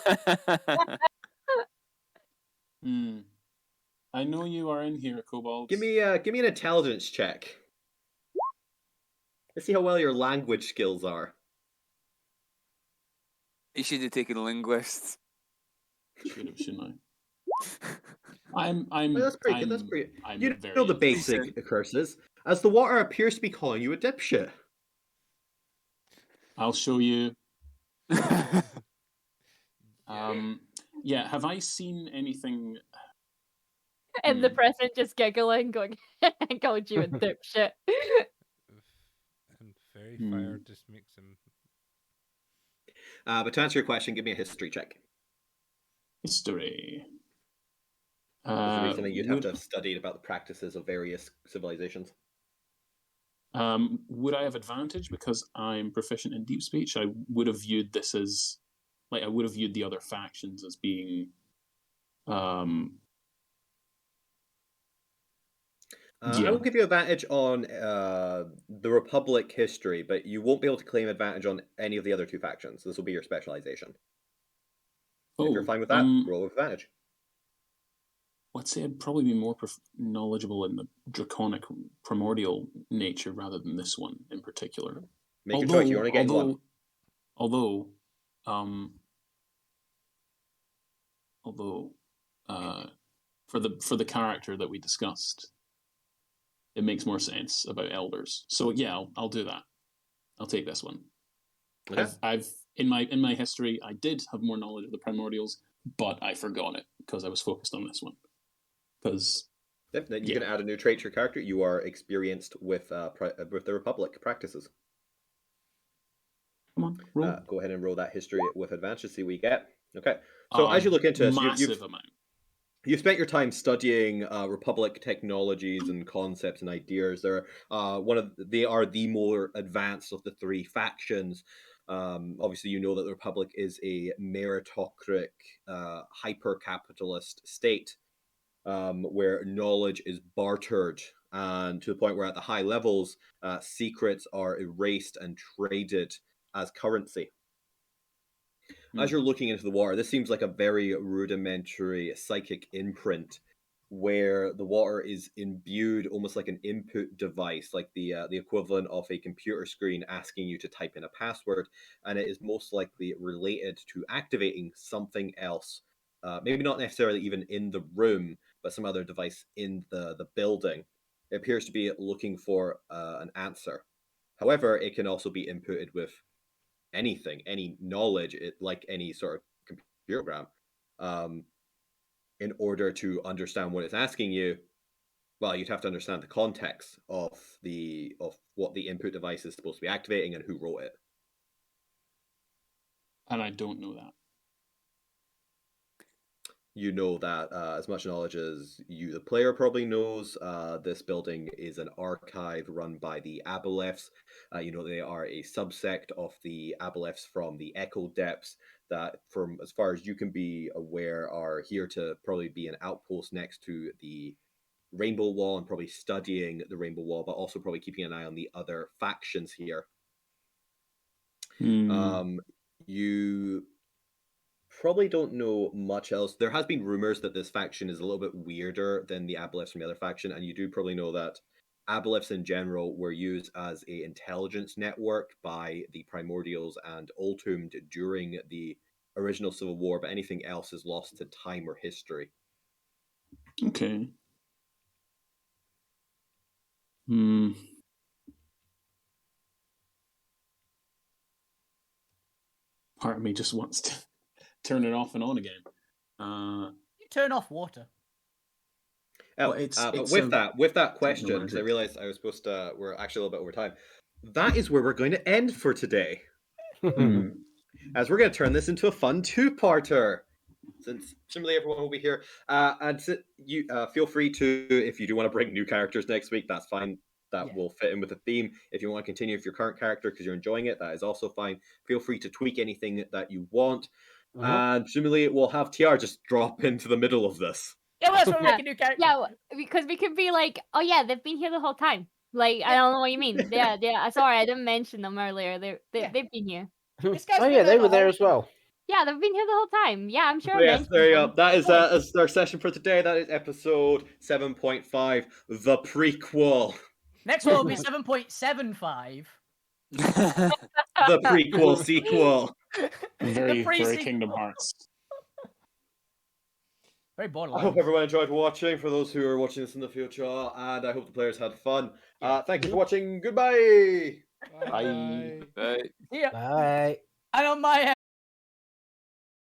I know you are in here, Kobold. Give me an intelligence check. Let's see how well your language skills are. You should have taken linguists. Shouldn't I? Well, that's pretty good. That's pretty. You very know the basic curses. As the water appears to be calling you a dipshit. I'll show you. Yeah. Have I seen anything? And the present just giggling, going, I called you a dipshit. And fairy fire just makes him... But to answer your question, give me a history check. History. This would be something you'd have to have studied about the practices of various civilizations. Would I have advantage because I'm proficient in deep speech? I would have viewed this as... I would have viewed the other factions as being... I will give you advantage on the Republic history, but you won't be able to claim advantage on any of the other two factions. This will be your specialization. If you're fine with that, roll with advantage. I'd say I'd probably be more knowledgeable in the draconic primordial nature rather than this one in particular. Make your choice. You only get one. Although, for the character that we discussed, it makes more sense about elders. So yeah, I'll do that. I'll take this one. Okay. I've in my history, I did have more knowledge of the primordials, but I forgot it because I was focused on this one. Because then you can add a new trait to your character. You are experienced with the Republic practices. Come on, roll. Go ahead and roll that history with advantage to see what you get. Okay. So as you look into this, massive amount. You've spent your time studying Republic technologies and concepts and ideas. They are the more advanced of the three factions. Obviously, you know that the Republic is a meritocratic, hyper-capitalist state where knowledge is bartered, and to the point where at the high levels, secrets are erased and traded as currency. As you're looking into the water, this seems like a very rudimentary psychic imprint where the water is imbued almost like an input device, like the equivalent of a computer screen asking you to type in a password, and it is most likely related to activating something else, maybe not necessarily even in the room, but some other device in the building. It appears to be looking for an answer. However, it can also be inputted with anything, any knowledge, like any sort of computer program. In order to understand what it's asking you, well, you'd have to understand the context of what the input device is supposed to be activating and who wrote it. And I don't know that. You know that as much knowledge as you, the player, probably knows. This building is an archive run by the Aboleths. You know they are a subsect of the Aboleths from the Echo Depths that, from as far as you can be aware, are here to probably be an outpost next to the Rainbow Wall and probably studying the Rainbow Wall, but also probably keeping an eye on the other factions here. You probably don't know much else. There has been rumors that this faction is a little bit weirder than the Aboleths from the other faction, and you do probably know that Aboleths in general were used as an intelligence network by the Primordials and Ultumed during the original Civil War, but anything else is lost to time or history. Okay. Part of me just wants to turn it off and on again. You turn off water. Well, with that question, because I realized I was supposed to, we're actually a little bit over time. That is where we're going to end for today. As we're going to turn this into a fun two-parter. Since similarly everyone will be here, and you feel free to, if you do want to bring new characters next week, that's fine. That will fit in with the theme. If you want to continue with your current character because you're enjoying it, that is also fine. Feel free to tweak anything that you want. And similarly, we'll have TR just drop into the middle of this. Yeah, well, that's what we're making new characters. Yeah, because we could be like, oh yeah, they've been here the whole time. Like, I don't know what you mean. Yeah. Sorry, I didn't mention them earlier. They've been here. This guy's Oh yeah, they were there as well. Yeah, they've been here the whole time. Yeah, I'm sure I Yes, mentioned there you them. go. That is our session for today. That is episode 7.5, the prequel. Next one will be 7.75. The prequel sequel. Very Kingdom Hearts. Very I borderline. hope everyone enjoyed watching, for those who are watching this in the future, and I hope the players had fun. Thank you for watching. Goodbye. Bye. Bye. Yeah. Bye. And on my